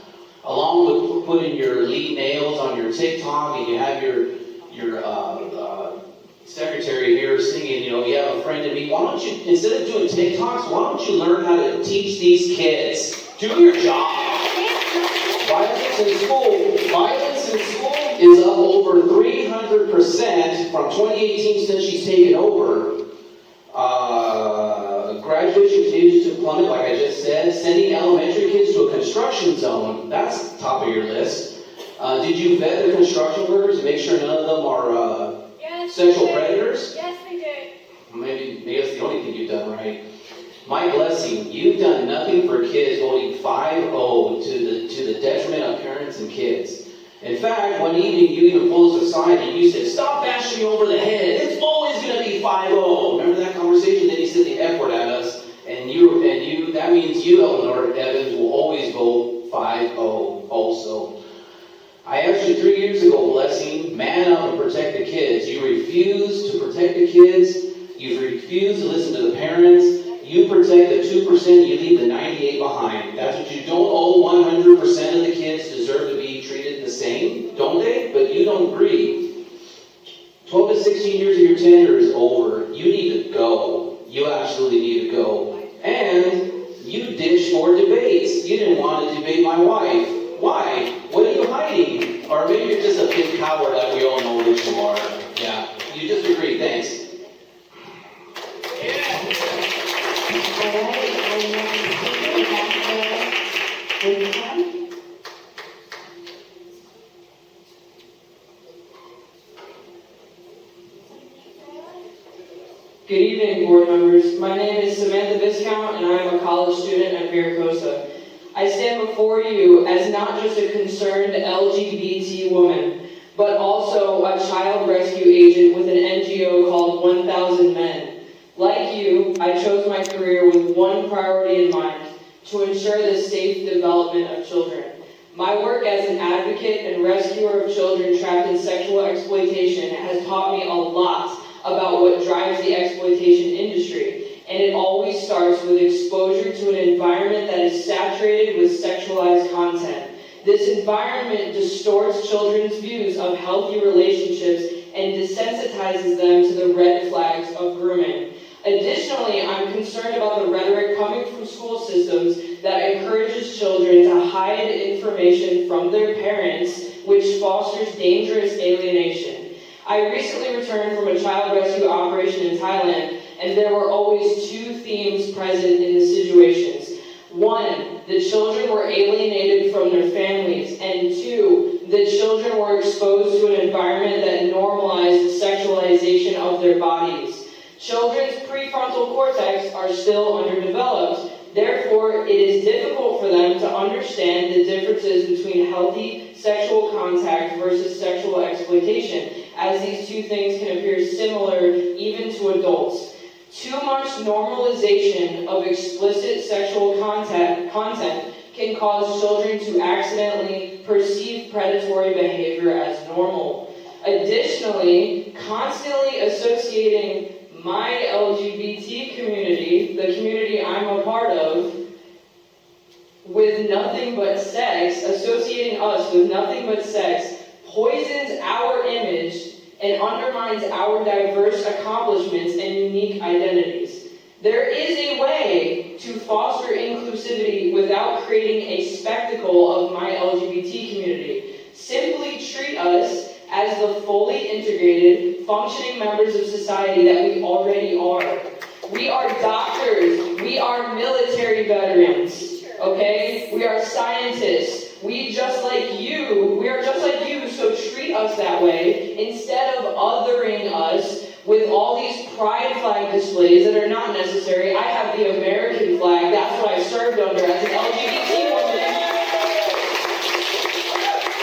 Along with putting your lead nails on your TikTok, and you have your secretary here singing, you have a friend in me. Why don't you, instead of doing TikToks, why don't you learn how to teach these kids? Do your job. Violence in school is up over 300% from 2018 since she's taken over. Graduation continues to plummet, like I just said. Sending elementary kids to a construction zone, that's top of your list. Did you vet the construction workers and make sure none of them are sexual predators? Yes, they did. Maybe that's the only thing you've done right. My blessing, you've done nothing for kids, voting 5-0 to the detriment of parents and kids. In fact, one evening you even pulled us aside and you said, "Stop bashing me over the head. It's always going to be 5-0. Remember that conversation? Then you said the F word at us, and that means you, Eleanor Evans, will always vote 5-0 also. I asked you 3 years ago, Blessing, man up and protect the kids. You refused to protect the kids. You refused to listen to the parents. You protect the 2%, you leave the 98 behind. That's what you don't owe. 100% of the kids deserve to be treated the same, don't they? But you don't agree. 12 to 16 years of your tenure is over. You need to go. You absolutely need to go. And you ditched more debates. You didn't want to debate my wife. Why? What are you hiding? Or maybe you're just a big coward like we all know that you are. Yeah, you just agree. Thanks. Good evening, board members. My name is Samantha Viscount, and I am a college student at Maricosta. I stand before you as not just a concerned LGBT woman, but also a child rescue agent with an NGO called 1,000 Men. Like you, I chose my career with one priority in mind: to ensure the safe development of children. My work as an advocate and rescuer of children trapped in sexual exploitation has taught me a lot about what drives the exploitation industry, and it always starts with exposure to an environment that is saturated with sexualized content. This environment distorts children's views of healthy relationships and desensitizes them to the red flags of grooming. Additionally, I'm concerned about the rhetoric coming from school systems that encourages children to hide information from their parents, which fosters dangerous alienation. I recently returned from a child rescue operation in Thailand, and there were always 2 themes present in the situations. 1, the children were alienated from their families, and 2, the children were exposed to an environment that normalized sexualization of their bodies. Children's prefrontal cortex are still underdeveloped. Therefore, it is difficult for them to understand the differences between healthy sexual contact versus sexual exploitation, as these 2 things can appear similar even to adults. Too much normalization of explicit sexual content can cause children to accidentally perceive predatory behavior as normal. Additionally, constantly associating my LGBT community, the community I'm a part of, with nothing but sex, associating us with nothing but sex, poisons our image and undermines our diverse accomplishments and unique identities. There is a way to foster inclusivity without creating a spectacle of my LGBT community. Simply treat us as the fully integrated, functioning members of society that we already are. We are doctors. We are military veterans. okay? We are scientists. We are just like you, so treat us that way instead of othering us with all these pride flag displays that are not necessary. I have the American flag. That's what I served under as an LGBT woman.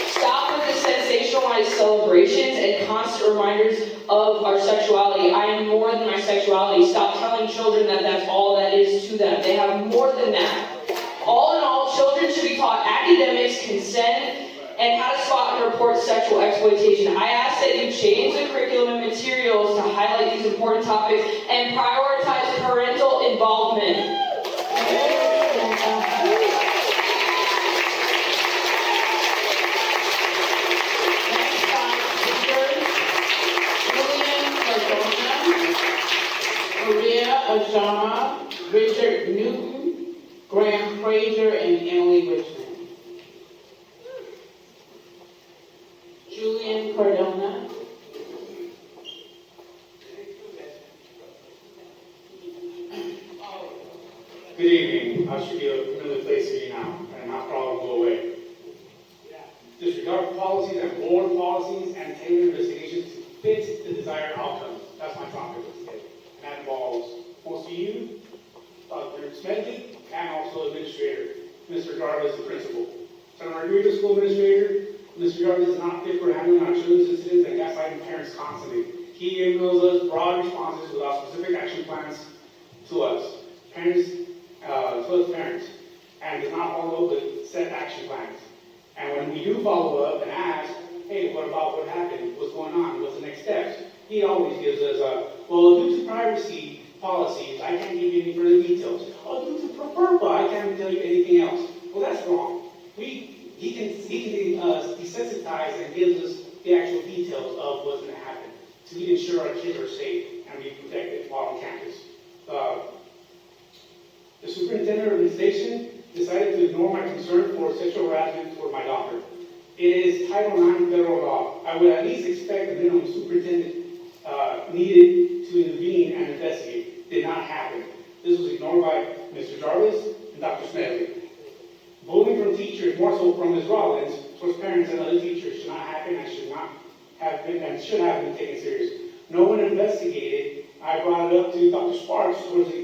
Stop with the sensationalized celebrations and constant reminders of our sexuality. I am more than my sexuality. Stop telling children that that's all that is to them. They have more than that. All in all, children should be taught academics, consent, and how to spot and report sexual exploitation. I ask that you change the curriculum and materials to highlight these important topics and prioritize parental involvement. Maria Ajama, Richard Newton, Graham Fraser, and Emily Richmond. Julian Cardona. Good evening. I should be a familiar face to you now, and my problem will go away. Disregard policies and board policies and tailor investigations to fit the desired outcome. That's my topic for today. And that involves most of you, Dr. Smedley, and also administrator, Mr. Jarvis, the principal. So I'm arguing with the school administrator. Mr. Jarvis is not fit for handling our children's incidents and gaslighting parents constantly. He emails us broad responses without specific action plans to us. Parents, and does not follow up with set action plans. And when we do follow up and ask, hey, what about what happened? What's going on? What's the next steps? He always gives us well, due to privacy policies, I can't give you any further details. Oh, due to FERPA, I can't tell you anything else. Well, that's wrong. He can desensitize and gives us the actual details of what's going to happen to ensure our kids are safe and be protected while on campus. The superintendent of the station decided to ignore my concern for sexual harassment toward my daughter. It is Title IX federal law. I would at least expect a minimum superintendent needed to intervene and investigate. Did not happen. This was ignored by Mr. Jarvis and Dr. Smedley. Bullying from teachers, more so from Ms. Rollins, towards parents and other teachers should not happen and should have been taken serious. No one investigated. I brought it up to Dr. Sparks towards the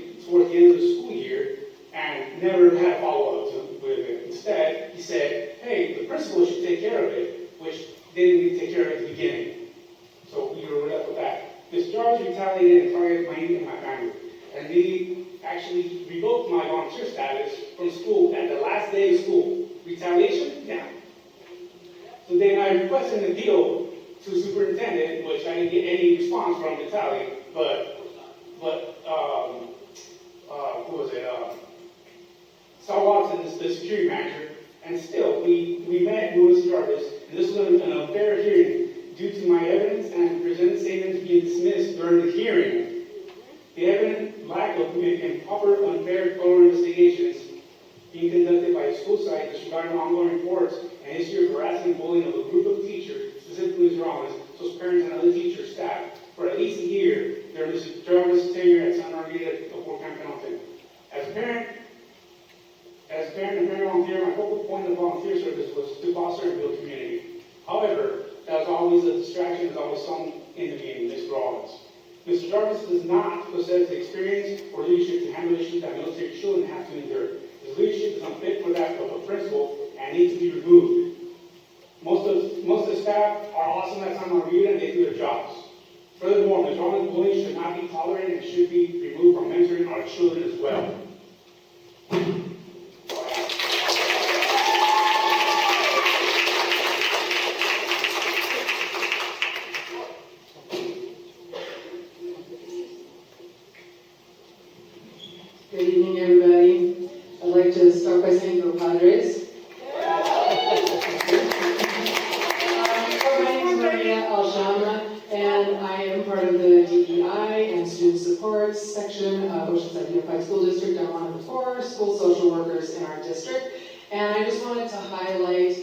end of the school year and never had a follow-up with it. Instead, he said, hey, the principal should take care of it, which they didn't even take care of it at the beginning. So we were left with that. Mr. Jarvis retaliated and targeted me and my family. And he actually revoked my volunteer status from school at the last day of school. Retaliation? Yeah. So then I requested an appeal to the superintendent, which I didn't get any response from Vitaly, but who was it? Sal Watson is the security manager, and still we met Louis Jarvis, and this was an unfair hearing due to my evidence and presented statements being dismissed during the hearing. The evident lack of improper, unfair, thorough investigations being conducted by a school site disregarding ongoing reports and history of harassment and bullying of a group of teachers, specifically Ms. Rollins, so parents and other teachers, staff, for at least a year during Mr. Jarvis' tenure at Santa Margarita of Fort Camp Pendleton. As a parent and parent volunteer, my focal point of volunteer service was to foster and build community. However, that was always a distraction, was always some in the meeting, Ms. Rollins. Mr. Jarvis does not possess the experience or leadership to handle issues that military children have to endure. His leadership is unfit for that of a principal and needs to be removed. Most of the staff are awesome at Santa Margarita and they do their jobs. Furthermore, Ms. Rollins' bullying should not be tolerated and should be removed from mentoring our children as well. Good evening, everybody. I'd like to start by saying go Padres. My name is Maria Aljama, and I am part of the DEI and Student Support section of Oceanside Unified School District. I'm one of the 4 school social workers in our district. And I just wanted to highlight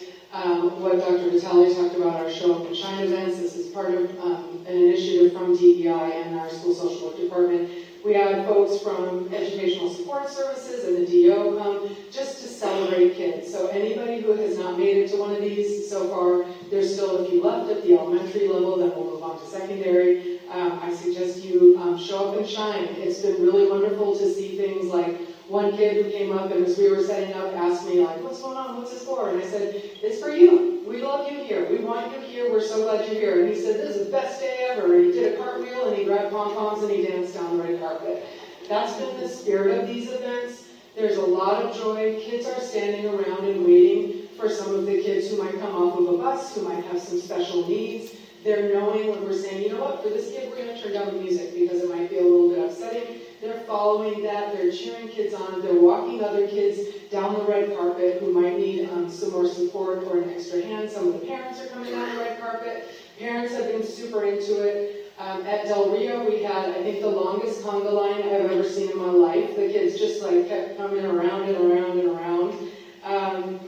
what Dr. Vitale talked about, our Show Up and Shine events. This is part of an initiative from DEI and our school social work department We had folks from Educational Support Services and the DO come just to celebrate kids. So anybody who has not made it to one of these so far, there's still a few left at the elementary level, then we'll move on to secondary. I suggest you show up and shine. It's been really wonderful to see things like one kid who came up and as we were setting up asked me like, what's going on, what's this for? And I said, it's for you. We love you here. We want you here. We're so glad you're here. And he said, this is the best day ever. And he did a cartwheel and he grabbed pom-poms and he danced down the red carpet. That's been the spirit of these events. There's a lot of joy. Kids are standing around and waiting for some of the kids who might come off of a bus, who might have some special needs. They're knowing when we're saying, you know what, for this kid, we're going to turn down the music because it might be a little bit upsetting. They're following that. They're cheering kids on. They're walking other kids down the red carpet who might need some more support or an extra hand. Some of the parents are coming down the red carpet. Parents have been super into it. At Del Rio, we had, I think, the longest conga line I've ever seen in my life. The kids just like kept coming around and around and around.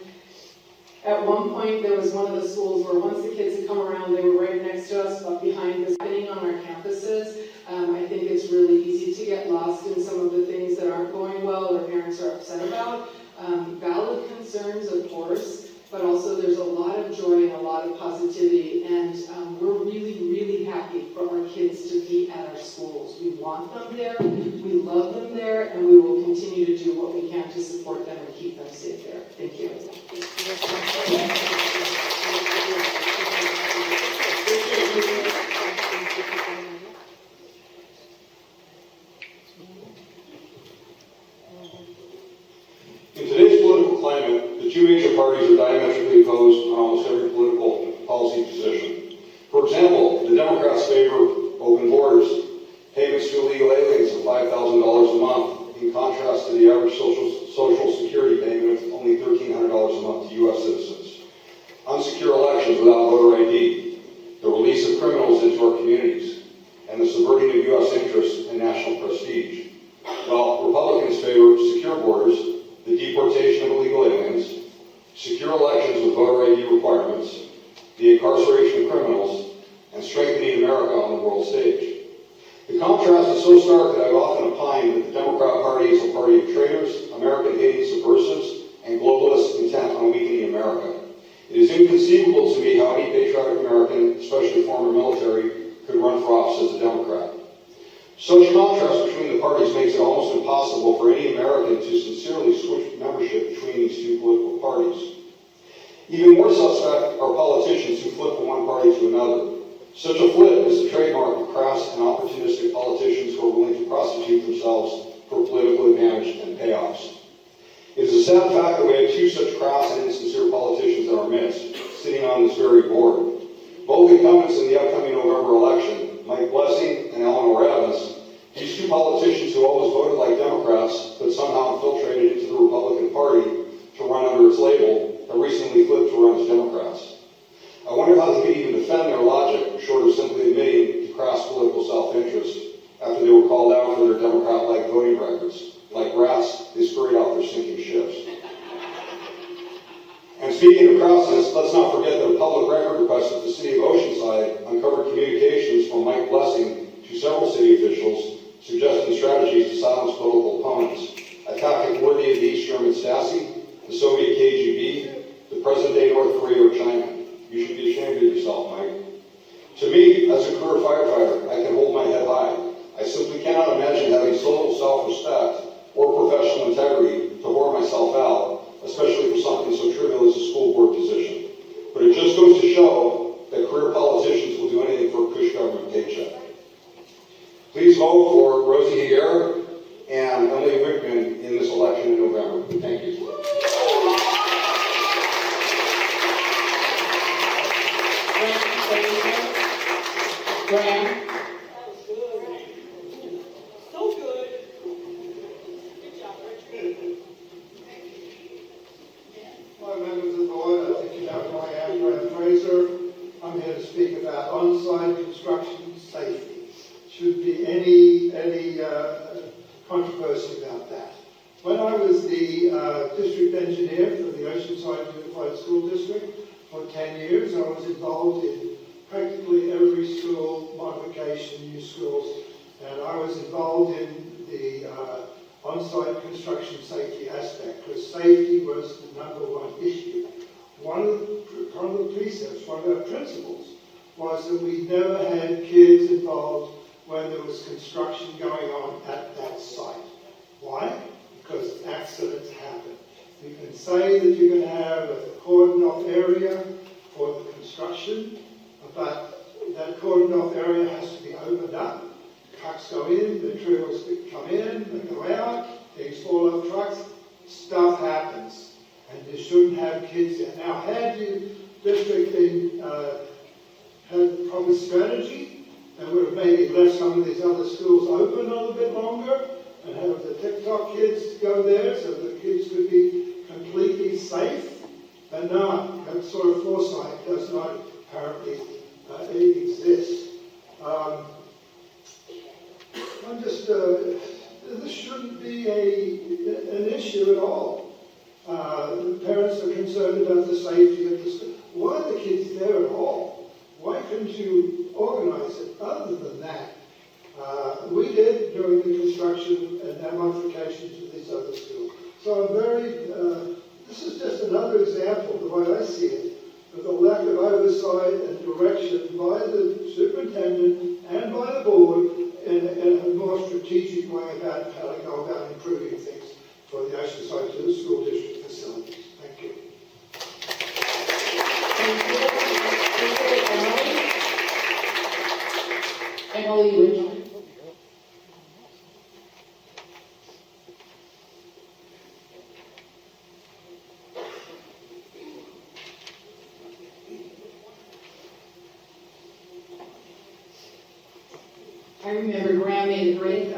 At one point, there was one of the schools where once the kids had come around, they were right next to us, but behind us, happening on our campuses. I think it's really easy to get lost in some of the things that aren't going well or parents are upset about. Valid concerns, of course, but also there's a lot of joy and a lot of positivity, and we're really, really happy for our kids to be at our schools. We want them there, we love them there, and we will continue to do what we can to support them and keep them safe there. Thank you. In today's political climate, the two major parties are diametrically opposed on almost every political policy position. For example, the Democrats favor open borders, payments to illegal aliens of $5,000 a month, in contrast to the average social security payment of only $1,300 a month to U.S. citizens. Unsecure elections without voter ID, the release of criminals into our communities, and the subverting of U.S. interests and national prestige. While Republicans favor secure borders, the deportation of illegal aliens, secure elections with voter ID requirements, the incarceration of criminals, and strengthening America on the world stage. The contrast is so stark that I've often opined that the Democrat Party is a party of traitors, American-hating subversives, and globalists intent on weakening America. It is inconceivable to me how any patriotic American, especially former military, could run for office as a Democrat. Such contrast between the parties makes it almost impossible for any American to sincerely switch membership between these two political parties. Even more suspect are politicians who flip from one party to another. Such a flip is the trademark of crass and opportunistic politicians who are willing to prostitute themselves for political advantage and payoffs. It is a sad fact that we have two such crass and insincere politicians in our midst, sitting on this very board. Both incumbents in the upcoming November election, Mike Blessing and Eleanor Evans, these two politicians who always voted like Democrats but somehow infiltrated into the Republican Party to run under its label, have recently flipped to run as Democrats. I wonder how they could even defend their logic short of simply admitting to crass political self-interest after they were called out for their Democrat-like voting records. Like rats, they scurried out their sinking ships. And speaking of crassness, let's not forget that a public record request at the City of Oceanside uncovered communications from Mike Blessing to several city officials suggesting strategies to silence political opponents, a tactic worthy of the East German Stasi, the Soviet KGB, the present-day North Korea or China. You should be ashamed of yourself, Mike. To me, as a career firefighter, I can hold my head high. I simply cannot imagine having so little self-respect or professional integrity to whore myself out, especially for something so trivial as a school board position. But it just goes to show that career politicians will do anything for a cush government paycheck. Please vote for Rosie Higuera and Emily Wickman in this election in November. Thank you. Graham. Hello, members of the board. I think you know who I am, Graham Fraser. I'm here to speak about on-site construction safety. Should be any controversy about that. When I was the district engineer for the Oceanside Unified School District for 10 years, I was involved in practically every school modification, new schools and I was involved in the on-site construction safety aspect, because safety was the #1 issue. One of the precepts, one of our principles, was that we never had kids involved when there was construction going on at that site. Why? Because accidents happen. You can say that you're going to have a cordoned off area for the construction, but that cordoned off area has to be opened up. Trucks go in, the trailers come in, they go out, things fall off trucks, stuff happens. And you shouldn't have kids there. Now, had you district been, had the proper strategy, and would have maybe left some of these other schools open a little bit longer, and have the TikTok kids go there so the kids could be completely safe. But no, that sort of foresight does not apparently exist. This shouldn't be an issue at all. The parents are concerned about the safety of the school. Why are the kids there at all? Why couldn't you organize it other than that? We did during the construction and their modifications of these other schools. So this is just another example, the way I see it, of the lack of oversight and direction by the superintendent and by the board in a more strategic way about how to go about improving things for the Oceanside School District facilities. Thank you. Emily Ridgway. I remember Graham made a great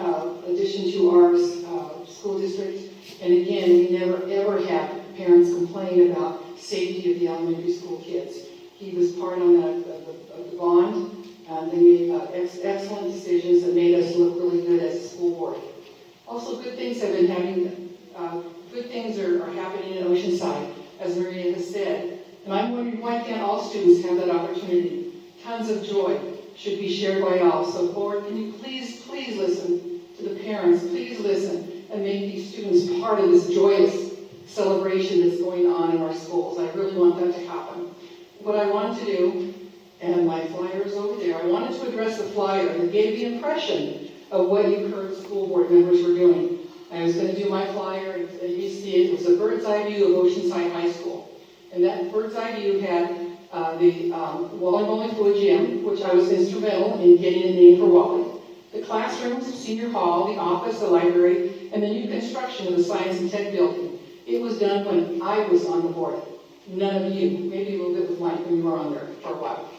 addition to our school district. And again, we never ever had parents complain about safety of the elementary school kids. He was part of the bond. They made excellent decisions that made us look really good as a school board. Also, good things have been happening. Good things are happening in Oceanside, as Maria has said. And I'm wondering, why can't all students have that opportunity? Tons of joy should be shared by all. So, board, can you please listen to the parents? Please listen and make these students part of this joyous celebration that's going on in our schools. I really want that to happen. What I want to do, and my flyer is over there, I wanted to address the flyer that gave the impression of what you heard school board members were doing. I was going to do my flyer, and you see it was a bird's eye view of Oceanside High School. And that bird's eye view had the Wally Bowling Fluid Gym, which I was instrumental in getting a name for Wally. The classrooms, senior hall, the office, the library, and the new construction of the Science and Tech building. It was done when I was on the board. None of you. Maybe a little bit with Mike when you were on there for a while,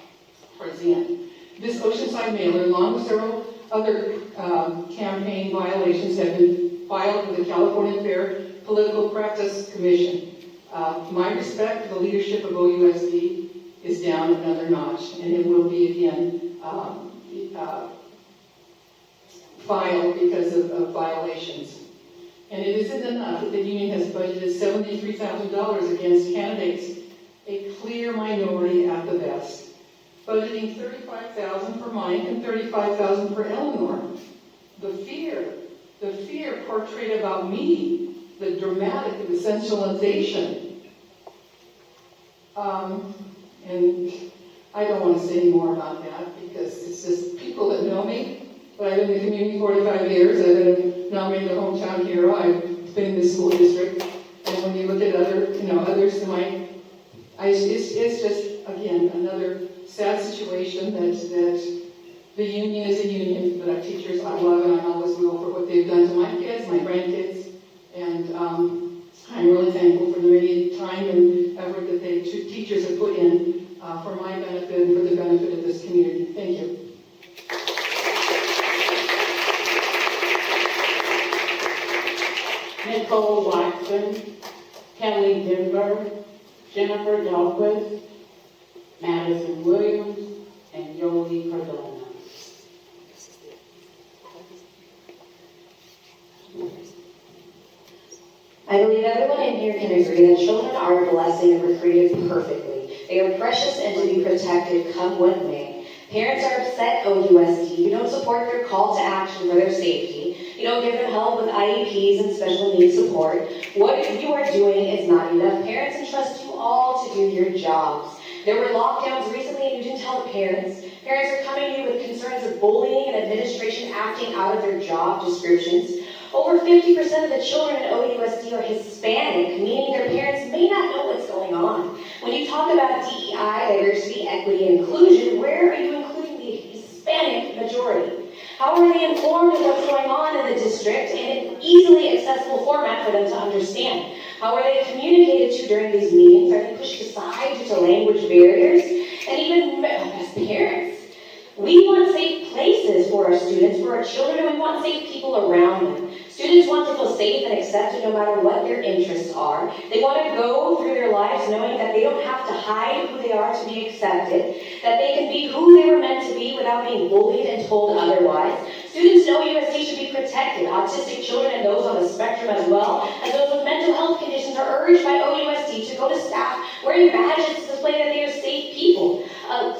towards the end. This Oceanside mailer, along with several other campaign violations, have been filed with the California Fair Political Practice Commission. My respect for the leadership of OUSD is down another notch, and it will be again filed because of violations. And it isn't enough that the union has budgeted $73,000 against candidates, a clear minority at the best. Budgeting $35,000 for Mike and $35,000 for Eleanor. The fear portrayed about me, the dramatic essentialization. And I don't want to say any more about that because it's just people that know me. But I've been in the community 45 years. I've been nominated the hometown hero. I've been in the school district. And when you look at others in my, it's just, again, another sad situation that the union is a union, but our teachers I love and I always will for what they've done to my kids, my grandkids. And I'm really thankful for the many time and effort that the teachers have put in for my benefit and for the benefit of this community. Thank you. Nicole Watson, Kelly Denver, Jennifer Dahlquist, Madison Williams, and Yoli Cardona. I believe everyone in here can agree that children are a blessing and were created perfectly. They are precious and to be protected come what may. Parents are upset OUSD. You don't support their call to action for their safety. You don't give them help with IEPs and special needs support. What you are doing is not enough. Parents entrust you all to do your jobs. There were lockdowns recently and you didn't tell the parents. Parents are coming to you with concerns of bullying and administration acting out of their job descriptions. Over 50% of the children in OUSD are Hispanic, meaning their parents may not know what's going on. When you talk about DEI, diversity, equity, and inclusion, where are you including the Hispanic majority? How are they informed of what's going on in the district in an easily accessible format for them to understand? How are they communicated to during these meetings? Are they pushed aside due to language barriers? And even as parents, we want safe places for our students, for our children, and we want safe people around them. Students want to feel safe and accepted no matter what their interests are. They want to go through their lives knowing that they don't have to hide who they are to be accepted, that they can be who they were meant to be without being bullied and told otherwise. Students know USD should be protected. Autistic children and those on the spectrum as well as those with mental health conditions are urged by OUSD to go to staff wearing badges to display that they are safe people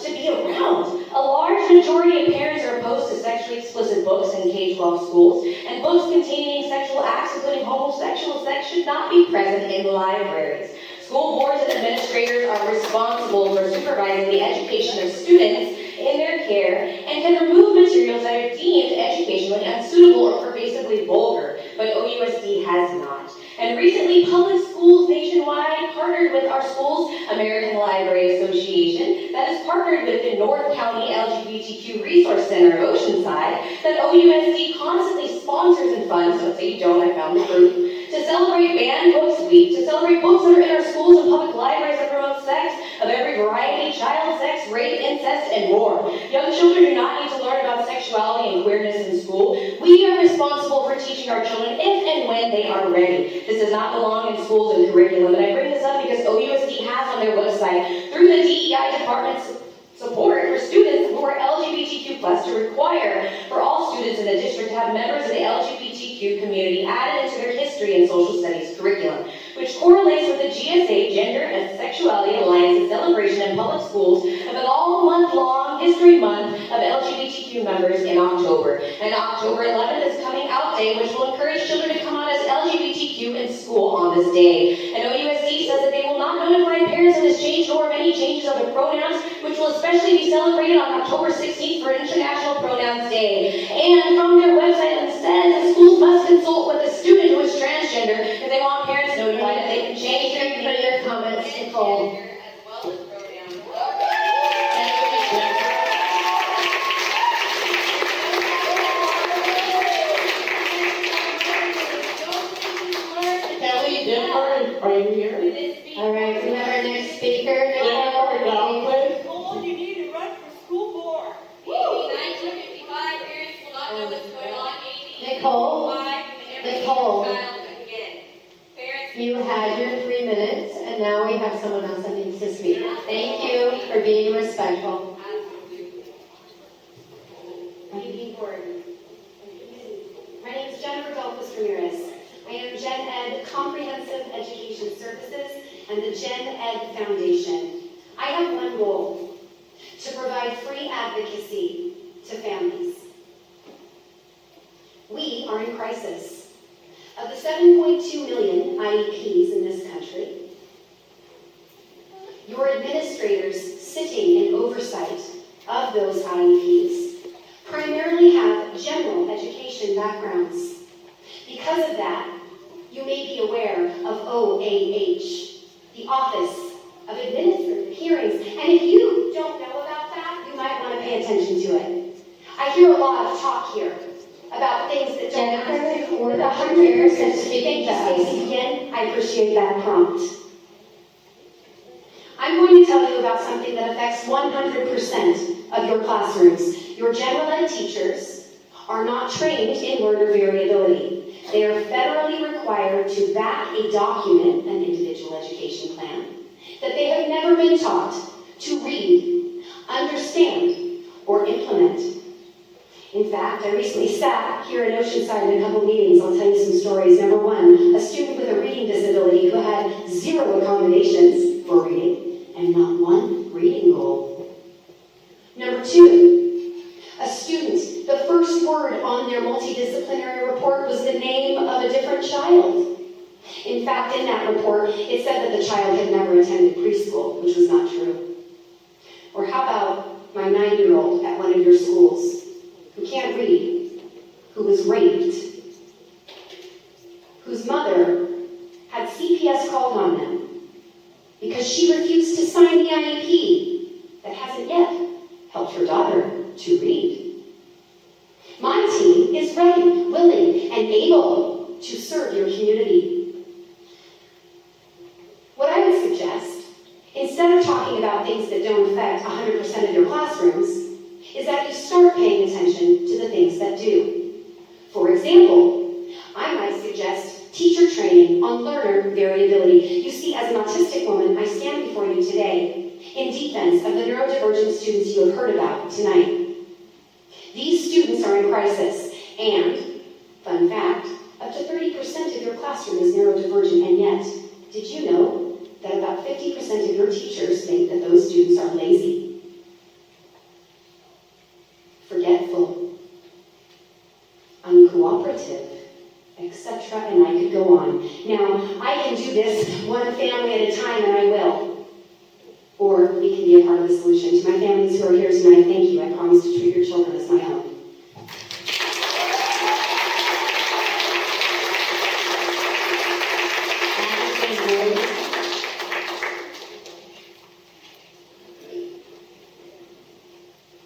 to be around. A large majority of parents are opposed to sexually explicit books in K-12 schools, and books containing sexual acts, including homosexual sex, should not be present in libraries. School boards and administrators are responsible for supervising the education of students in their care and can remove materials that are deemed educationally unsuitable or pervasively vulgar, but OUSD has not. And recently, public schools nationwide partnered with our schools, American Library Association, that is partnered with the North County LGBTQ Resource Center of Oceanside, that OUSD constantly sponsors and funds, so say you don't, I found the proof, to celebrate Banned Books Week, to celebrate books that are in our schools and public libraries that promote sex of every variety, child sex, rape, incest, and more. Young children do not need to learn about sexuality and queerness in school. We are responsible for teaching our children if and when they are ready. This does not belong in schools and curriculum, and I bring this up because OUSD has on their website, through the DEI department's support for students who are LGBTQ+, to require for all students in the district to have members of the LGBTQ community added into their history and social studies curriculum, which correlates with the GSA Gender and Sexuality Alliance's celebration in public schools of an all-month-long History Month of LGBTQ members in October. And October 11th is Coming Out Day, which will encourage children to come out as LGBTQ in school on this day. And OUSD says that they will not notify parents of this change nor of any changes of the pronouns, which will especially be celebrated on October 16th for International Pronouns Day. And from their website, it says that schools must consult with a student who is transgender if they want parents notified that they can change their name. For your comments, Nicole. Kelly Denver, are you here? All right, we have our next speaker, Jennifer Dalquist. Nicole, you need to run for school board. Woo! 1955, parents will not know what's going on. Nicole, you had your 3 minutes, and now we have someone else that needs to speak. Thank you for being respectful. Evening board. My name is Jennifer Dalquist Ramirez. I am Gen Ed Comprehensive Education Services and the Gen Ed Foundation. I have one goal: to provide free advocacy to families. We are in crisis. Of the 7.2 million IEPs in this country, your administrators sitting in oversight of those IEPs primarily have general education backgrounds. Because of that, you may be aware of OAH, the Office of Administrative Hearings, and if you don't know about that, you might want to pay attention to it. I hear a lot of talk here about things that don't have to do with 100% speaking to us. Thank you, Stacey. Again, I appreciate that prompt. I'm going to tell you about something that affects 100% of your classrooms. Your general ed teachers are not trained in learner variability. They are federally required to back a document, an individual education plan, that they have never been taught to read, understand, or implement. In fact, I recently sat here in Oceanside in a couple meetings. I'll tell you some stories. Number one, a student with a reading disability who had 0 accommodations for reading and not one reading goal. Number 2. A student, the first word on their multidisciplinary report was the name of a different child. In fact, in that report, it said that the child had never attended preschool, which was not true. Or how about my 9-year-old at one of your schools, who can't read, who was raped, whose mother had CPS called on them because she refused to sign the IEP that hasn't yet helped her daughter to read. My team is ready, willing, and able to serve your community. What I would suggest, instead of talking about things that don't affect 100% of your classrooms, is that you start paying attention to the things that do. For example, I might suggest teacher training on learner variability. You see, as an autistic woman, I stand before you today in defense of the neurodivergent students you have heard about tonight. These students are in crisis, and, fun fact, up to 30% of your classroom is neurodivergent, and yet, did you know that about 50% of your teachers think that those students are lazy, forgetful, uncooperative, etc., and I could go on. Now, I can do this one family at a time, and I will. Or we can be a part of the solution. To my families who are here tonight, thank you. I promise to treat your children as my own.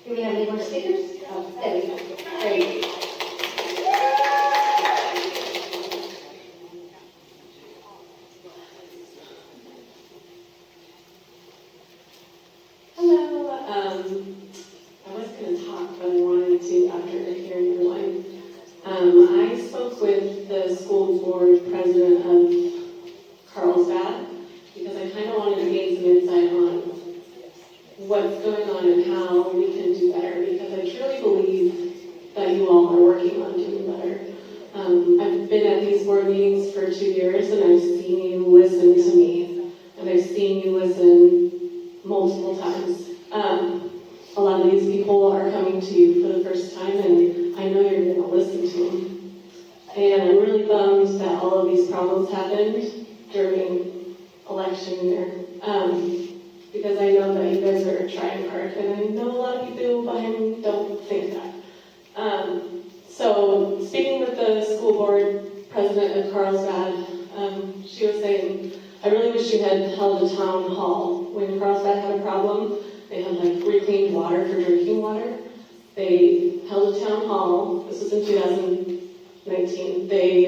Do we have any more speakers? Oh, there we go. Great. Hello. I was going to talk, but I wanted to after hearing everyone. I spoke with the school board president of Carlsbad because I kind of wanted to gain some insight on what's going on and how we can do better, because I truly believe that you all are working on doing better. I've been at these board meetings for 2 years, and I've seen you listen to me, and I've seen you listen multiple times. A lot of these people are coming to you for the first time, and I know you're going to listen to them. And I'm really bummed that all of these problems happened during election year, because I know that you guys are trying hard, and I know a lot of people behind me don't think that. So speaking with the school board president of Carlsbad, she was saying, I really wish you had held a town hall. When Carlsbad had a problem, they had like reclaimed water for drinking water. They held a town hall. This was in 2019. They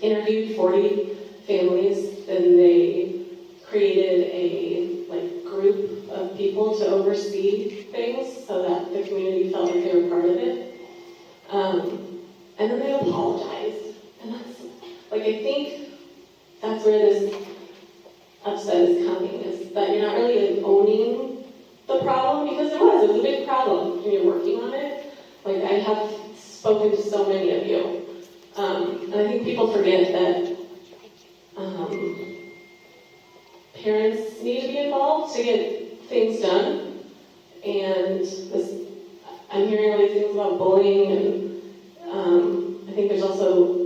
interviewed 40 families, and they created a group of people to oversee things so that the community felt like they were part of it. And then they apologized. And that's, I think that's where this upset is coming, is that you're not really owning the problem, because it was a big problem, and you're working on it. I have spoken to so many of you. And I think people forget that parents need to be involved to get things done. And I'm hearing all these things about bullying, and I think there's also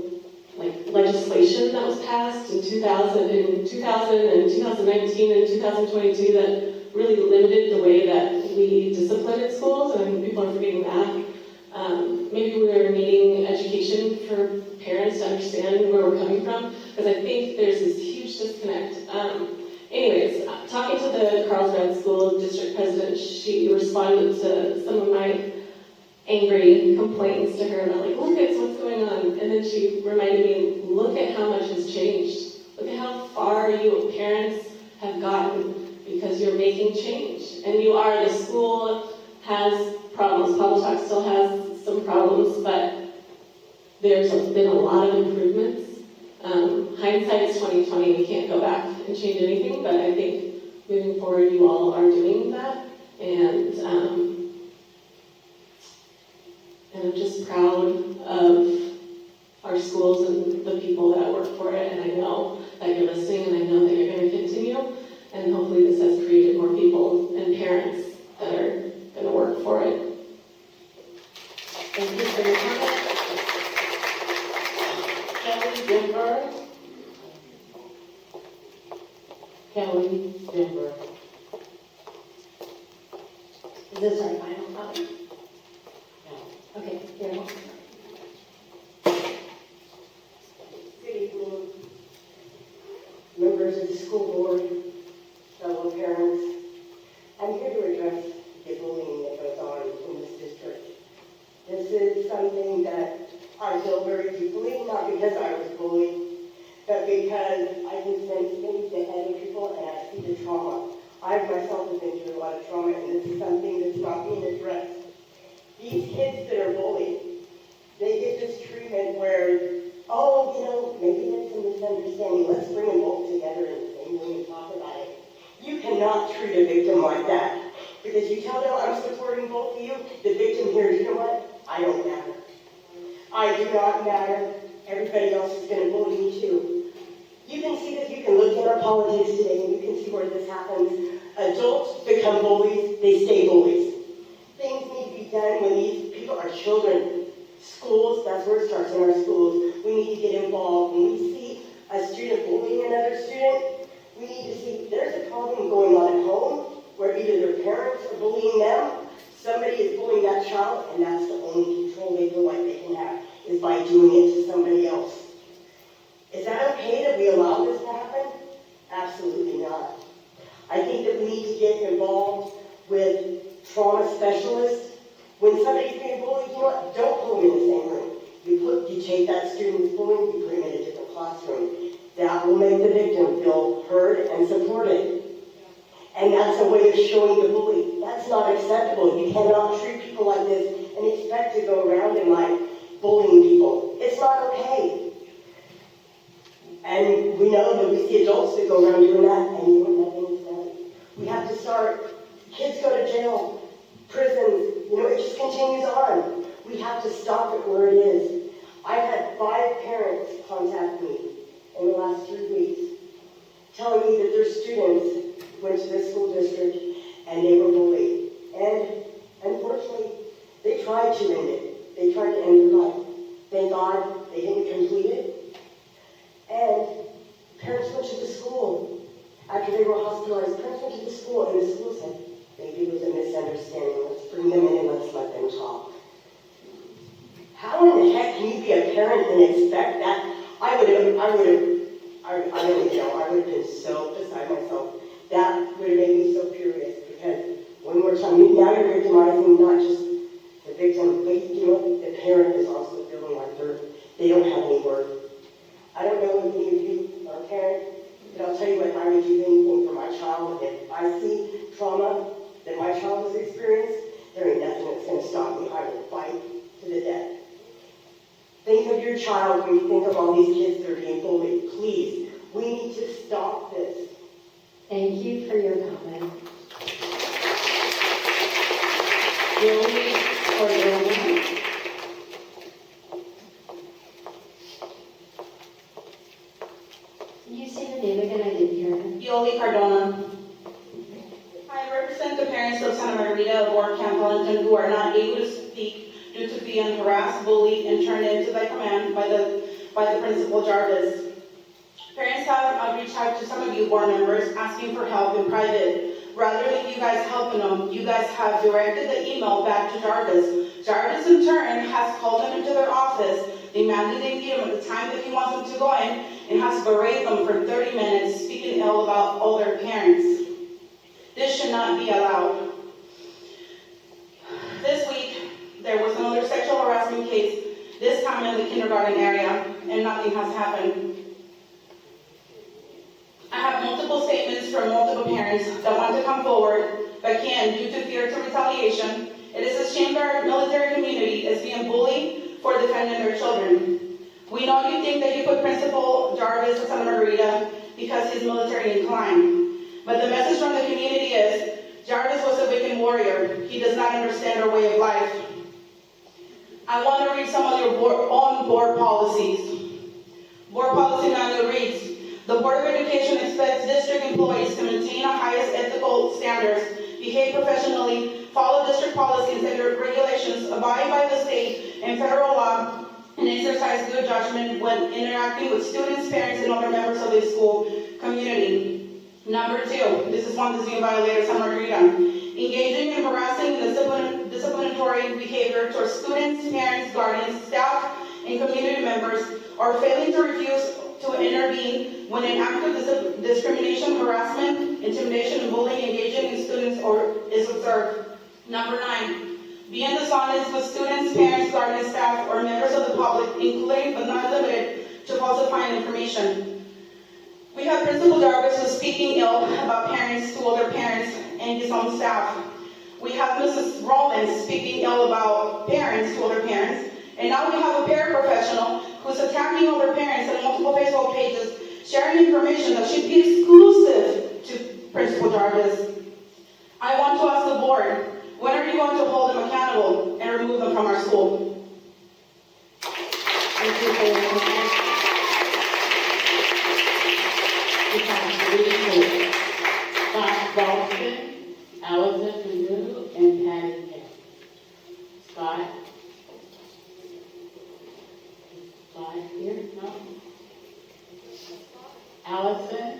legislation that was passed in 2000 and 2019 and 2022 that really limited the way that we discipline at schools, and I think people are forgetting that. Maybe we're needing education for parents to understand where we're coming from, because I think there's this huge disconnect. Anyways, talking to the Carlsbad School District President, she responded to some of my angry complaints to her about look at what's going on. And then she reminded me, look at how much has changed. Look at how far you parents have gotten, because you're making change. And you are, the school has problems. Public Talk still has some problems, but there's been a lot of improvements. Hindsight's 2020, we can't go back and change anything, but I think moving forward you all are doing that. And I'm just proud of our schools and the people that work for it, and I know that you're listening, and I know that you're going to continue, and hopefully this has created more people and parents that are Is this our final topic? No. Okay, yeah. Good evening, members of the school board, fellow parents. I'm here to address the bullying that goes on in this district. This is something that I feel very deeply, not because I was bullied, but because I can sense things in other people and I see the trauma. I myself have been through a lot of trauma, and this is something that's not being addressed. These kids that are bullied, they get this treatment where, oh, you know, maybe there's some misunderstanding. Let's bring them both together in the same room and talk about it. You cannot treat a victim like that. Because you tell them I'm supporting both of you, the victim hears, you know what? I don't matter. I do not matter. Everybody else is going to bully me too. You can see this, you can look at our politics today and you can see where this happens. Adults become bullies, they stay bullies. Things need to be done when these people are children. Schools, that's where it starts in our schools. We need to get involved. When we see a student bullying another student, we need to see there's a problem going on at home where either their parents are bullying them, somebody is bullying that child, and that's the only control they feel like they can have, is by doing it to somebody else. Is that okay that we allow this to happen? Absolutely not. I think that we need to get involved with trauma specialists. When somebody's being bullied, you know what? Don't put them in the same room. You take that student who's bullying, you put him in a different classroom. That will make the victim feel heard and supported. And that's a way of showing the bully. That's not acceptable. You cannot treat people like this and expect to go around in life bullying people. It's not okay. And we know that we see adults that go around doing that, and you know, nothing is done. We have to start. Kids go to jail, prisons, you know, it just continues on. We have to stop it where it is. I've had 5 parents contact me in the last 3 weeks, telling me that their students went to this school district and they were bullied. And unfortunately, they tried to end it. They tried to end their life. Thank God they didn't complete it. And parents went to the school. After they were hospitalized, parents went to the school, and the school said, maybe it was a misunderstanding. Let's bring them in and let's let them talk. How in the heck can you be a parent and expect that? I would have been so beside myself. That would have made me so furious, because one more time, now you're victimizing not just the victim, but you know, the parent is also feeling like they don't have any worth. I don't know if any of you are a parent, but I'll tell you what, I would do anything for my child. If I see trauma that my child has experienced, there ain't nothing that's going to stop me. I will fight to the death. Think of your child when you think of all these kids that are being bullied. Please, we need to stop this. Thank you for your comment. Julie Cordova. Can you say your name again? I didn't hear it. Yoli Cardona. I represent the parents of Santa Margarita of Ward Camp Wellington who are not able to speak due to being harassed, bullied, and turned into by command by the principal Jarvis. Parents have reached out to some of you board members asking for help in private. Rather than you guys helping them, you guys have directed the email back to Jarvis. Jarvis in turn has called them into their office, demanding they meet him at the time that he wants them to go in, and has berated them for 30 minutes, speaking ill about all their parents. This should not be allowed. This week, there was another sexual harassment case, this time in the kindergarten area, and nothing has happened. I have multiple statements from multiple parents that want to come forward, but can't due to fear to retaliation. It is a shame that our military community is being bullied for defending their children. We know you think that you put Principal Jarvis of Santa Margarita because he's military inclined, but the message from the community is Jarvis was a wicked warrior. He does not understand our way of life. I want to read some of your own board policies. Board policy manual reads, the Board of Education expects district employees to maintain the highest ethical standards, behave professionally, follow district policies and regulations, abide by the state and federal law, and exercise good judgment when interacting with students, parents, and other members of the school community. Number 2, this is one that's being violated at Santa Margarita. engaging in harassing and disciplinatory behavior towards students, parents, guardians, staff, and community members, or failing to refuse to intervene when an act of discrimination, harassment, intimidation, and bullying engaging in students is observed. Number 9, being dishonest with students, parents, guardians, staff, or members of the public, including but not limited to falsifying information. We have Principal Jarvis who's speaking ill about parents to other parents and his own staff. We have Mrs. Rollins speaking ill about parents to other parents. And now we have a paraprofessional who's attacking other parents on multiple Facebook pages, sharing information that should be exclusive to Principal Jarvis. I want to ask the board, when are you going to hold them accountable and remove them from our school? Thank you for your comment. We have 3 votes. Scott Dalton, Allison Canoe, and Patty Kim. Scott? Scott here? No? Allison?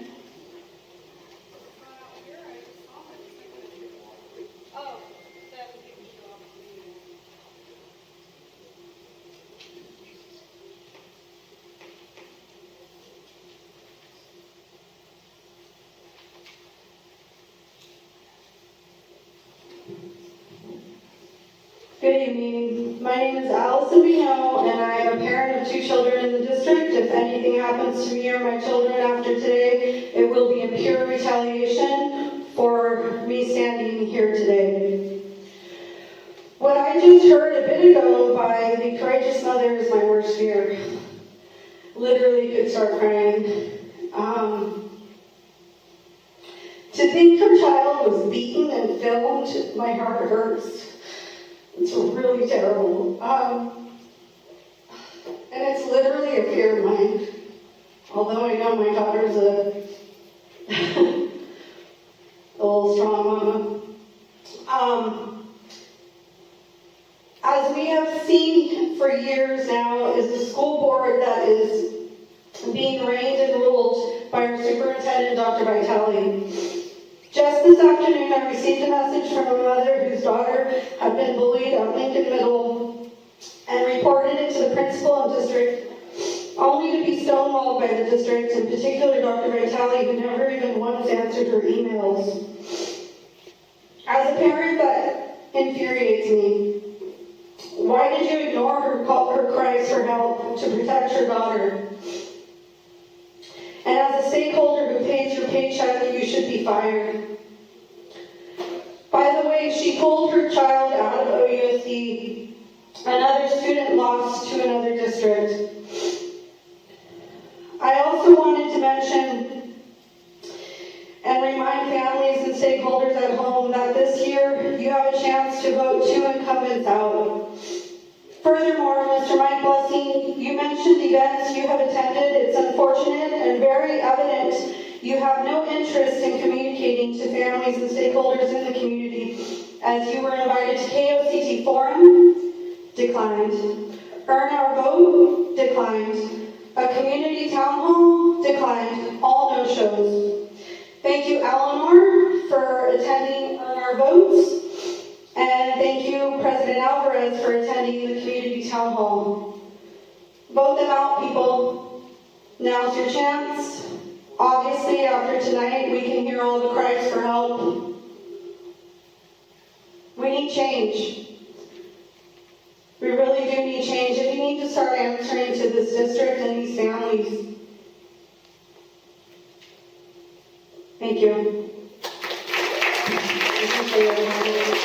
Good evening. My name is Allison Bino, and I am a parent of 2 children in the district. If anything happens to me or my children after today, it will be in pure retaliation for me standing here today. What I just heard a bit ago by the courageous mother is my worst fear. Literally could start crying. To think her child was beaten and filmed, my heart hurts. It's really terrible. And it's literally a fear of mine. Although I know my daughter's a little strong mama. As we have seen for years now, is a school board that is being reigned and ruled by our superintendent, Dr. Vitale. Just this afternoon, I received a message from a mother whose daughter had been bullied at Lincoln Middle and reported it to the principal and district, only to be stonewalled by the district, in particular Dr. Vitale, who never even once answered her emails. As a parent, that infuriates me. Why did you ignore her cries for help to protect your daughter? And as a stakeholder who pays your paycheck, you should be fired. By the way, she pulled her child out of OUSD. Another student lost to another district. I also wanted to mention and remind families and stakeholders at home that this year you have a chance to vote 2 incumbents out. Furthermore, Mr. Mike Blessing, you mentioned events you have attended. It's unfortunate and very evident you have no interest in communicating to families and stakeholders in the community, as you were invited to KOCT Forum, declined. Earn Our Vote, declined. A community town hall, declined. All no-shows. Thank you, Eleanor, for attending Earn Our Votes. And thank you, President Alvarez, for attending the community town hall. Vote them out, people. Now's your chance. Obviously, after tonight, we can hear all the cries for help. We need change. We really do need change. And you need to start answering to this district and these families. Thank you. Thank you for your time.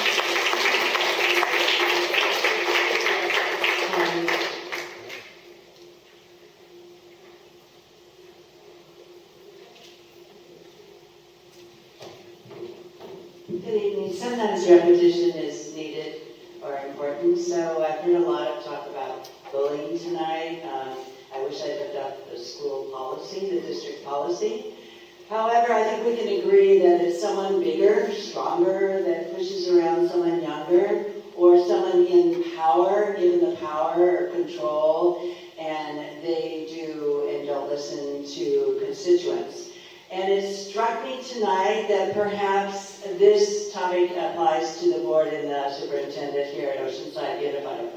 Good evening. Sometimes repetition is needed or important, so I've heard a lot of talk about bullying tonight. I wish I'd looked up the school policy, the district policy. However, I think we can agree that it's someone bigger, stronger, that pushes around someone younger, or someone in power, given the power or control, and they do and don't listen to constituents. And it struck me tonight that perhaps this topic applies superintendent here at Oceanside Unified.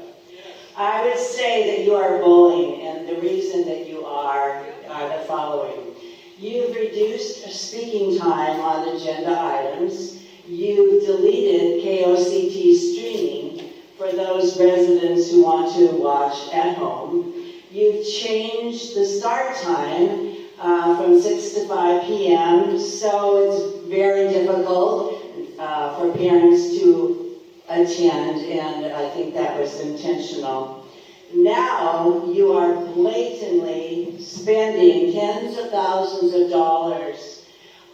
I would say that you are bullying, and the reason that you are the following. You've reduced speaking time on agenda items. You've deleted KOCT streaming for those residents who want to watch at home. You've changed the start time from 6 to 5 p.m., so it's very difficult for parents to attend, and I think that was intentional. Now you are blatantly spending tens of thousands of dollars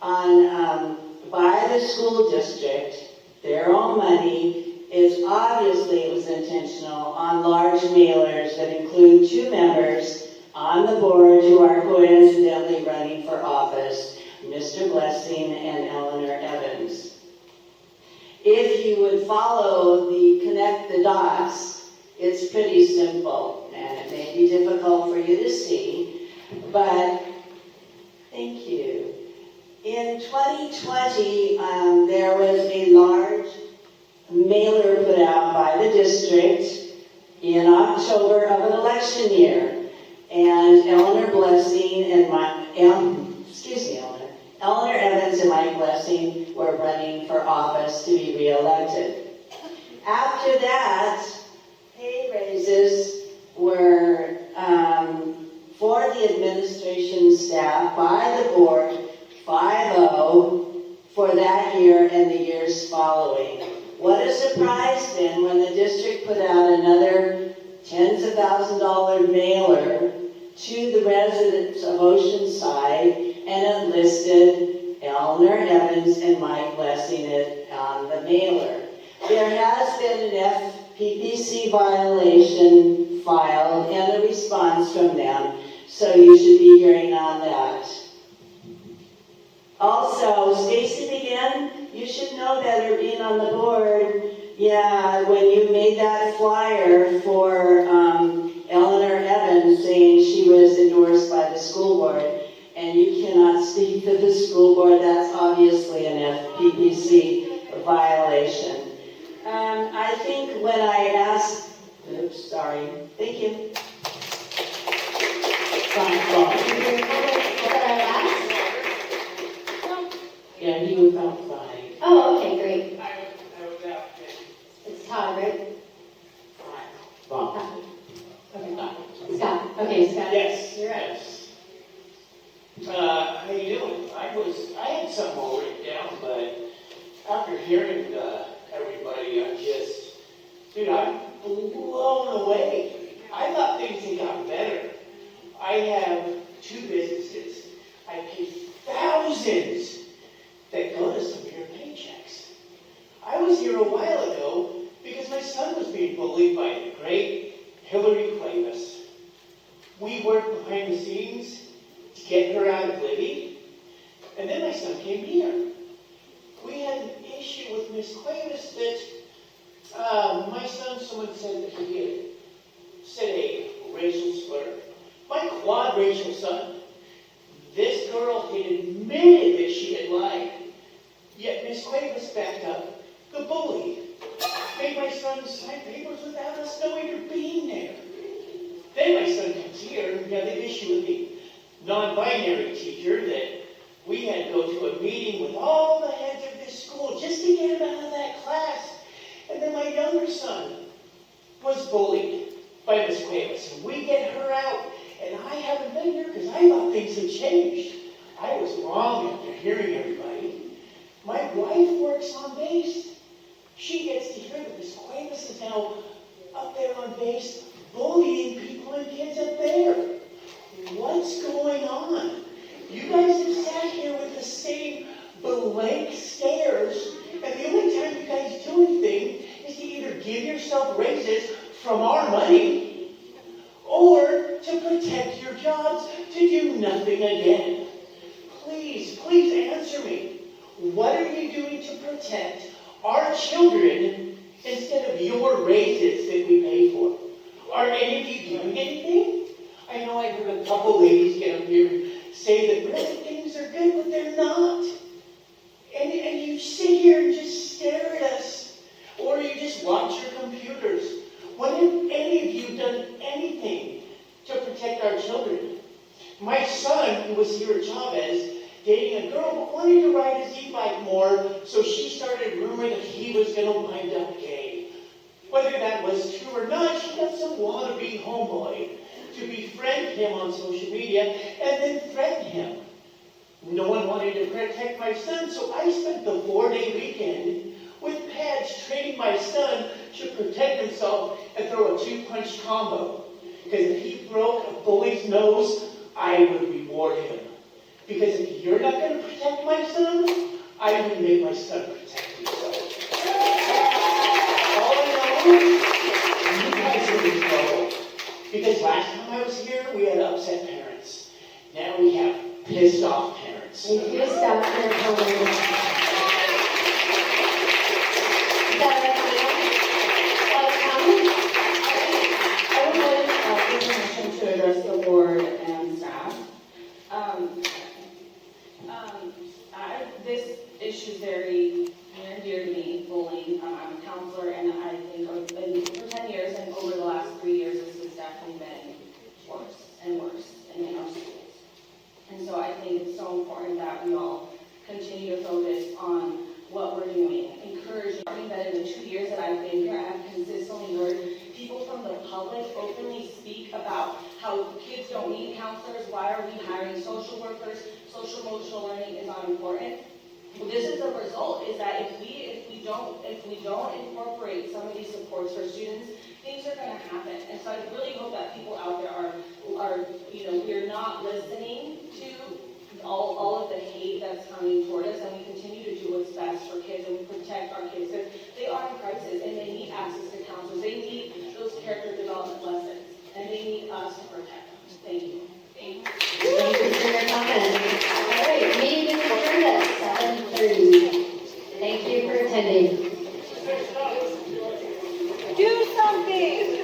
on by the school district, their own money. Is obviously, it was intentional, on large mailers that include 2 members on the board who are coincidentally running for office, Mr. Blessing and Eleanor Evans. If you would follow the connect the dots, it's pretty simple, and it may be difficult for you to see, but thank you. In 2020, there was a large mailer put out by the district in October of an election year, and Eleanor Blessing and Eleanor Evans and Mike Blessing were running for office to be reelected. After that, pay raises were for the administration staff by the board 5-0 for that year and the years following. What a surprise then when the district put out another tens of $1,000 mailer to the residents of Oceanside, and it listed Eleanor Evans and Mike Blessing on the mailer. There has been an FPPC violation filed and a response from them, so you should be hearing on that. Also, Stacy McGinn, you should know better being on the board. Yeah, when you made that flyer for Eleanor Evans saying she was endorsed by the school board, and you cannot speak for the school board, that's obviously an FPPC violation. I think when I asked, oops, sorry, thank you. Yeah, he was outside. Oh, okay, great. I was out. It's Todd, right? Bob. Okay. Scott. Okay, Scott. Yes. You're right. Yes. How you doing? I had something all written down, but after hearing everybody, I'm blown away. I thought things had gotten better. I have 2 businesses. I pay thousands that go to some of your paychecks. I was here a while ago because my son was being bullied by the great Hillary Cuevas. We worked behind the scenes to get her out of Libby, and then my son came here. We had an issue with Miss Cuevas that my son, someone said that he had said a racial slur. My quad-racial son. This girl had admitted that she had lied, yet Miss Cuevas backed up the bully. Made my son sign papers without us knowing her being there. Then my son comes here, and we have the issue with the non-binary teacher that we had to go to a meeting with all the heads of this school just to get him out of that class. And then my younger son was bullied by Miss Cuevas, and we get her out. And I haven't been here because I thought things had changed. I was wrong after hearing everybody. My wife works on base. She gets to hear that Miss Cuevas is now up there on base bullying people and kids up there. What's going on? You guys have sat here with the same blank stares, and the only time you guys do anything is to either give yourself raises from our money or to protect your jobs to do nothing again. Please, please answer me. What are you doing to protect our children instead of your raises that we pay for? Are any of you doing anything? I know I heard a couple ladies get up here and say that really things are good, but they're not. And you sit here and just stare at us. Or you just My son, who was here at Chavez, dating a girl but wanted to ride his e-bike more, so she started rumoring that he was going to wind up gay. Whether that was true or not, she got some wannabe homeboy to befriend him on social media and then threaten him. No one wanted to protect my son, so I spent the 4-day weekend with pads training my son to protect himself and throw a 2-punch combo. Because if he broke a bully's nose, I would reward him. Because if you're not going to protect my son, I'm going to make my son protect himself. All I know, you guys are in trouble. Because last time I was here, we had upset parents. Now we have pissed off parents. And pissed off parents. I would like permission to address the board and staff. This issue is very near and dear to me, bullying. I'm a counselor, and I think for 10 years and over the last 3 years, this has definitely been worse and worse in our schools. And so I think it's so important that we all continue to focus on what we're doing, encouraging. I think that in the 2 years that I've been here, I've consistently heard people from the public openly speak about how kids don't need counselors, why are we hiring social workers, social emotional learning is not important. Well, this is the result, is that if we don't incorporate some of these supports for students, things are going to happen. And so I really hope that people out there are we're not listening to all of the hate that's coming toward us, and we continue to do what's best for kids and we protect our kids because they are in crisis and they need access to counselors. They need those character development lessons, and they need us to protect them. Thank you. Thank you for your comments. All right, meeting is adjourned at 7:30. Thank you for attending. Do something!